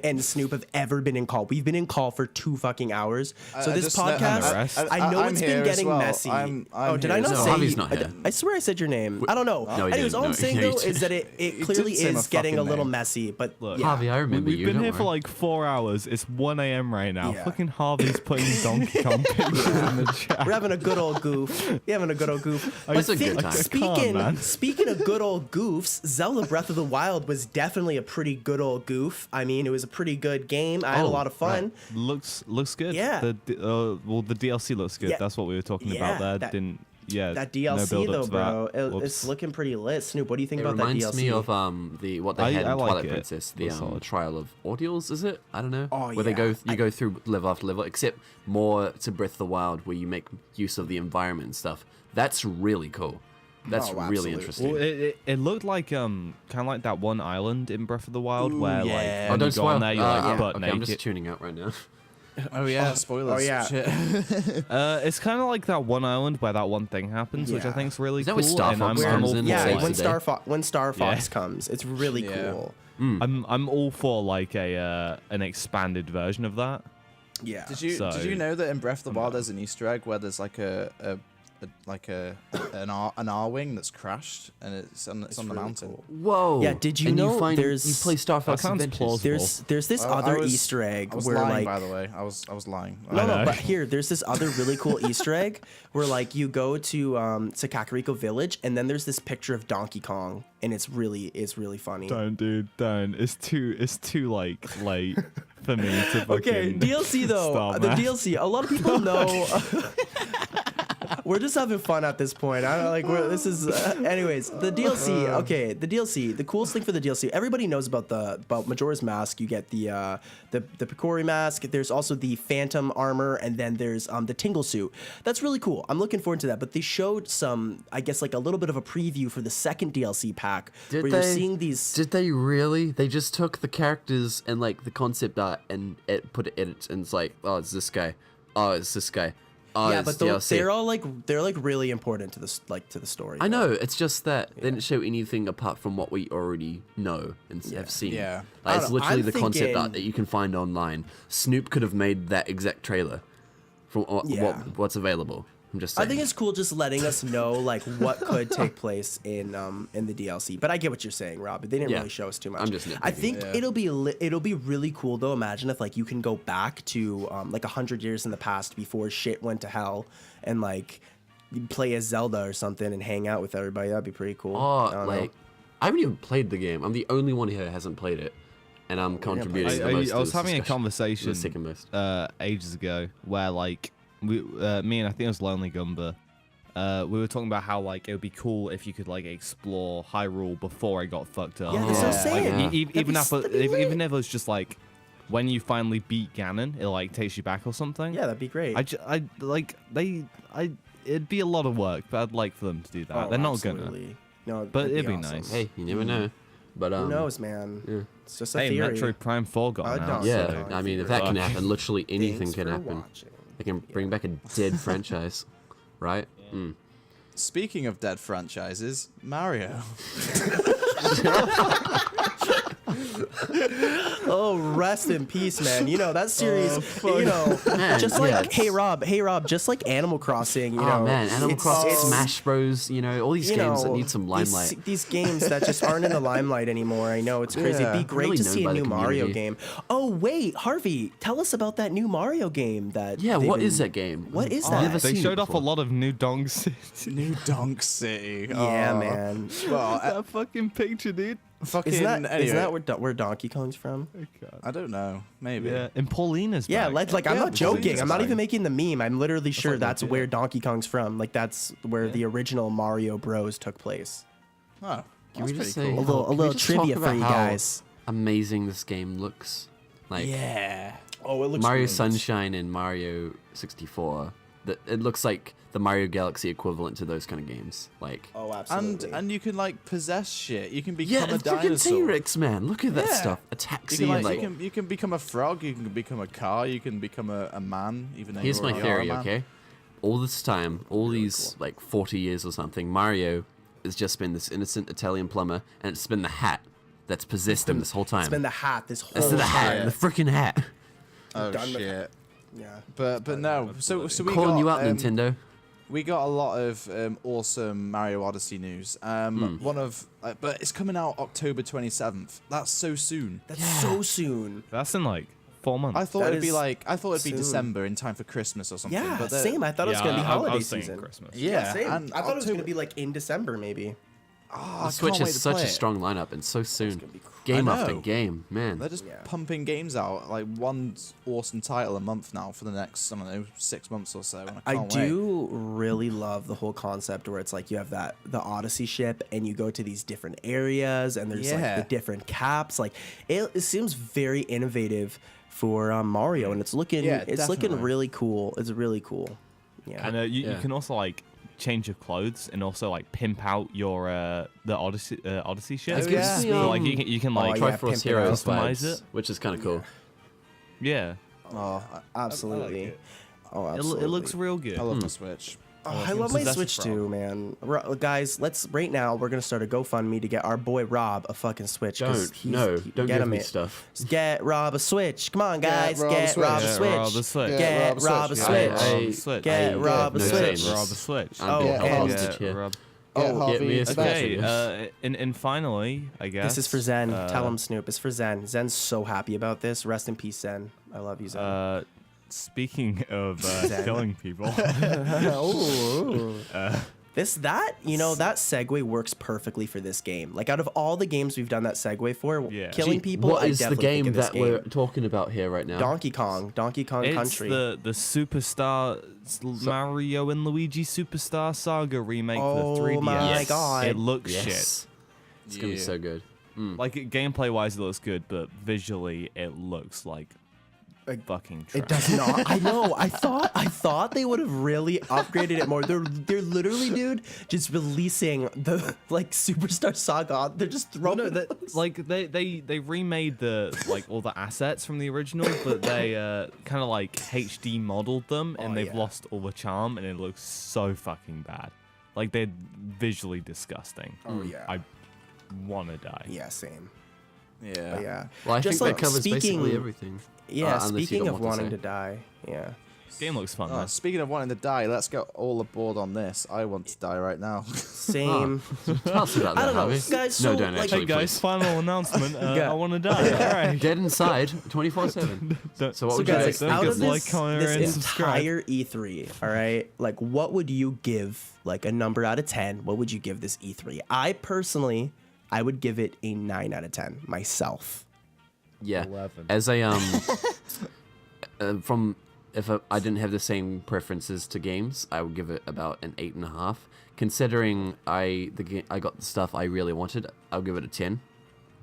and Snoop have ever been in call. We've been in call for 2 fucking hours. So I this just let him podcast, rest. I know I'm it's here been as getting well. messy. I'm Oh, did here I as not well. say? Javi's not here. I swear I said your name. I don't know. No, he Anyways, didn't. all I'm No, saying he though didn't. is that it He clearly didn't say my is getting a fucking little name. messy. But Look, yeah. Harvey, I remember We've you. been don't here for worry. like 4 hours. It's 1 a.m. right now. Yeah. Fucking Harvey's putting Donkey Kong pictures in the chat. We're having a good old goof. We're having a good old goof. It's a But good time. Speaking, Come on, man. speaking of good old goofs, Zelda Breath of the Wild was definitely a pretty good old goof. I mean, it was a pretty good game. I had a Oh, lot of fun. Looks good. Yeah. The DLC looks good. Yeah. That's what we were talking Yeah, about there. that- Yeah. That no DLC though, build-up to bro, that. it's Whoops. looking pretty lit. Snoop, what do you think It about that reminds DLC? me of what they had I in like Twilight it. Princess, the It's solid. Trial of Ordeals, is it? I don't know. Oh, where they yeah. go through level after level, except more to Breath of the Wild, where you make use of the environment and stuff. That's really cool. That's Oh, really absolutely. interesting. Well, it looked like kind of like that one island in Breath of the Wild where yeah. like Oh, when don't you go on spoil. there you're like butt okay, naked. I'm just tuning out right now. Oh yeah, spoilers. Oh, yeah. Shit. It's kind of like that one island where that one thing happens, which I Yeah. think is really Is that cool. where Star and Fox I'm comes all in and for Yeah, saves when the day? Star Fox Yeah. comes, it's really Yeah. cool. I'm all for like an expanded version of that. Yeah. Did you know that in Breath of the Wild there's an Easter egg where there's like an R-wing that's crashed and it's on the really mountain. cool. Whoa. Yeah, did you and know you find, there's- you play Star Fox sounds Adventures? plausible. There's this Well, other I was- Easter egg I was where lying, like by the way. I was lying. no, know. but here, there's this other really cool Easter egg where like you go to Kakariko Village and then there's this picture of Donkey Kong and it's really funny. Don't, dude, don't. It's too like late for me to fucking. Okay, DLC though. stop, The man. DLC. A lot of people know. We're just having fun at this point. I don't like. This is. Anyways, the DLC. Okay, the DLC. The coolest thing for the DLC. Everybody knows about Majora's Mask. You get the Picori mask. There's also the Phantom armor, and then there's the Tingle suit. That's really cool. I'm looking forward to that. But they showed some, I guess, like a little bit of a preview for the second DLC pack, Did where they? you're seeing these. Did they really? They just took the characters and like the concept art and put it in it, and it's like, oh, it's this guy. Oh, it's this guy. Oh, Yeah, it's but those, DLC. they're like really important to the story. I know. It's just that they didn't show anything apart from what we already know and have seen. Yeah. Like, I it's don't know, literally I'm the concept art thinking- that you can find online. Snoop could have made that exact trailer from Yeah. what's available. I'm just I saying. think it's cool just letting us know like what could take place in the DLC. But I get what you're saying, Rob. They didn't Yeah. really show us too much. I'm just I nitpicking. think Yeah. it'll be really cool though. Imagine if like you can go back to like 100 years in the past before shit went to hell and like you play as Zelda or something and hang out with everybody. That'd be pretty cool. I Oh, don't like know. I haven't even played the game. I'm the only one here who hasn't played it, and I'm contributing the most. I to was this having a discussion. conversation The second most. ages ago where like me and I think it was Lonely Gumber. We were talking about how like it would be cool if you could like explore Hyrule before it got fucked up. Yeah, that's what I'm Yeah. saying. Like, Even That'd be even lit. if it was just like when you finally beat Ganon, it like takes you back or something. Yeah, that'd be great. It'd be a lot of work, but I'd like for them to do that. Oh, They're not gonna. absolutely. No, But that'd it'd be awesome. nice. Hey, you never know. But Who knows, man? yeah. It's just a Hey, theory. Metroid Prime 4 got I announced. don't Yeah, so- I mean, if that can happen, literally anything Thanks can for happen. watching. They can bring back a dead franchise, right? Mm. Speaking of dead franchises, Mario. Oh, rest in peace, man. You know that series. You know, Man, just yeah, like it's- hey Rob, just like Animal Crossing. You Oh know, man, Animal it's- Crossing, it's- Smash Bros. You know, all these you games that know, need some limelight. These games that just aren't in the limelight anymore. I know it's crazy. Yeah. It'd be great Really to known see a by the new Mario community. game. Oh wait, Harvey, tell us about that new Mario game that. Yeah, they've what is been- that game? What is I've that? never They seen it showed off a before. lot of new dongs. New Donk City. Yeah, Oh. man. Well, that fucking picture, dude. fucking. Isn't that, anyway, isn't that where Donkey Kong's from? I don't know. Maybe. Yeah, and Paulina's Yeah, back. like I'm Yeah, not the joking. Paulina's I'm not fine. even making the meme. I'm literally sure like that's legit. where Donkey Kong's from. Like that's where the original Mario Bros took place. Oh, Can that's we pretty just say cool. A little, Can we just talk trivia for about you how guys. amazing this game looks? Like Yeah. Oh, it looks Mario Sunshine and Mario 64. It looks like the Mario Galaxy equivalent to those kind of games. Like, Oh, And absolutely. you can like possess shit. You can yeah, become a freaking dinosaur. T-Rex, man. Look at that Yeah. stuff. A You taxi can, like, and like. you can become a frog. You can become a car. You can become a man. Even though Here's you my already are theory, a man. okay? All this time, all these like 40 years or something, Mario has just been this innocent Italian plumber, and it's been the hat that's possessed him this whole time. It's been the hat this whole It's the hat, time. the freaking hat. Oh done with shit. Yeah. But no. So we Calling got you out, Nintendo. we got a lot of awesome Mario Odyssey news. One of but it's coming out October 27th. That's so soon. That's so soon. That's in like 4 months. I thought That it'd be is like soon. December in time for Christmas or something. Yeah, but same. I thought it was gonna be I holiday was thinking season. Christmas. Yeah, same. and I thought it was gonna October- be like in December, maybe. Oh, The I Switch can't wait is to such play a it. strong lineup and so soon. gonna be Game I after know. game, man. They're just Yeah. pumping games out, like one awesome title a month now for the next, I don't know, 6 months or so. And I I can't wait. do really love the whole concept where it's like you have the Odyssey ship and you go to these different areas and there's like Yeah. the different caps. Like it seems very innovative for Mario and it's looking Yeah, looking definitely. really cool. It's really cool. Yeah. And you Yeah. can also like change your clothes and also like pimp out your the Odyssey shit. Oh, yeah. So, like you can like yeah, Triforce pimp it Heroes out. Customize vibes, it. which is kind of cool. yeah. Oh, Absolutely. it. Oh, It, absolutely. it looks real good. I love my Switch. Oh, I love my That's the Switch too, man. Guys, right now we're gonna start a GoFundMe to get our boy Rob a fucking Switch. 'cause Don't get give him me it. stuff. Get Rob a Switch. Come on, guys. Rob a Get Switch. Rob a Get Switch. Rob a Switch. Get Rob a Switch. Get Rob a no Switch. saying Rob a this. Switch. I'm being Oh, held and- hostage here. Rob. Get Oh, Harvey get me a a Switch. Okay, Switch. and finally, I guess This is for Zen. Tell him, Snoop. It's for Zen. Zen's so happy about this. Rest in peace, Zen. I love you, Zen. Speaking of Zen. killing people, that segue works perfectly for this game. Like, out of all the games we've done that segue for, Yeah. killing people, What I is the definitely think game of this that game. we're talking about here right now? Donkey Kong it's Country. the superstar Mario and Luigi Superstar Saga remake Oh for the 3DS. my Yes. God. It looks Yes. shit. It's gonna be so good. Like gameplay wise, it looks good, but visually, it looks like fucking trash. It does not. I know. I thought they would have really upgraded it more. They're literally, dude, just releasing the like Superstar Saga. They're just throwing Like they remade the like all the assets from the original, but they kind of like HD modeled them, and they've yeah. lost all the charm, and it looks so fucking bad. Like they're visually disgusting. Oh yeah. I wanna die. Yeah, same. Yeah. But yeah. Well, I Just think like that covers basically speaking- everything. Yeah, unless you speaking don't of want wanting say. to die, yeah. Game looks fun. Oh, though. speaking of wanting to die, let's get all aboard on this. I want to die right now. Same. Tell us about that, I don't know, Harvey. guys, No, so, don't like- actually. Hey guys, please. final announcement. Yeah. I want to die. All right. Get inside 24/7. So what So would you guys, like? out Don't of forget this, to like, comment, and this subscribe. entire E3, all right, like what would you give, like a number out of 10? What would you give this E3? I personally, I would give it a 9 out of 10 myself. Yeah. 11. As a from if I didn't have the same preferences to games, I would give it about an 8.5. Considering I got the stuff I really wanted, I'll give it a 10.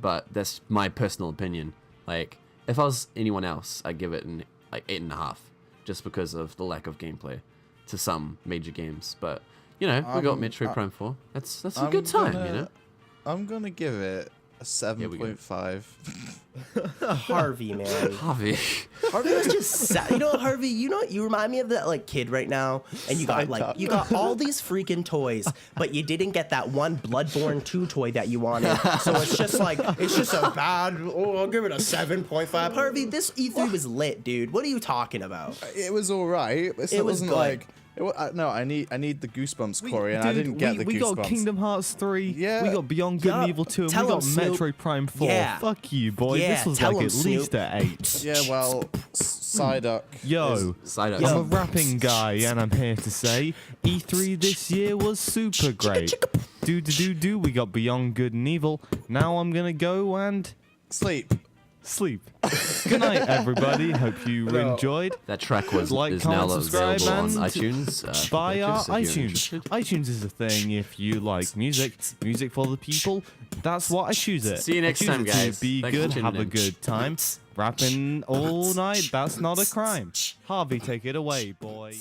But that's my personal opinion. Like if I was anyone else, I'd give it an like 8.5, just because of the lack of gameplay to some major games. But we got Metroid Prime 4. That's a I'm good time, gonna- I'm gonna give it a we go. 7.5. Harvey, man. Harvey. Harvey was just sad. You know what, Harvey? You remind me of that like kid right now, and you got all these freaking toys, but you didn't get that one Bloodborne 2 toy that you wanted. So it's just a bad. Oh, I'll give it a 7.5. Harvey, this E3 was lit, dude. What are you talking about? It was all right. But It was wasn't good. like. No, I need the goosebumps, Corey, and I didn't get the we goosebumps. got Kingdom Hearts 3, Yeah. we got Beyond Good and Yup. Evil 2, and Tell we got 'em, Snoop. Metroid Prime 4. Yeah. Fuck you, boy. Yeah, This was tell like 'em, at least Snoop. at 8. Yeah, well, Psyduck. Yo, Side I'm a up. rapping guy, and I'm here to say E3 this year was super great. Do, we got Beyond Good and Evil. Now I'm gonna go and Sleep. sleep. Good night, everybody. Hope you enjoyed. That track is Like, now comment, subscribe, available on and iTunes. Buy our purchase if you're iTunes. interested. iTunes is a thing if you like music for the people. That's what I choose it. See you next I choose time, it guys. To be Thanks for good, tuning have a in. good time. Rapping all night, that's not a crime. Harvey, take it away, boy.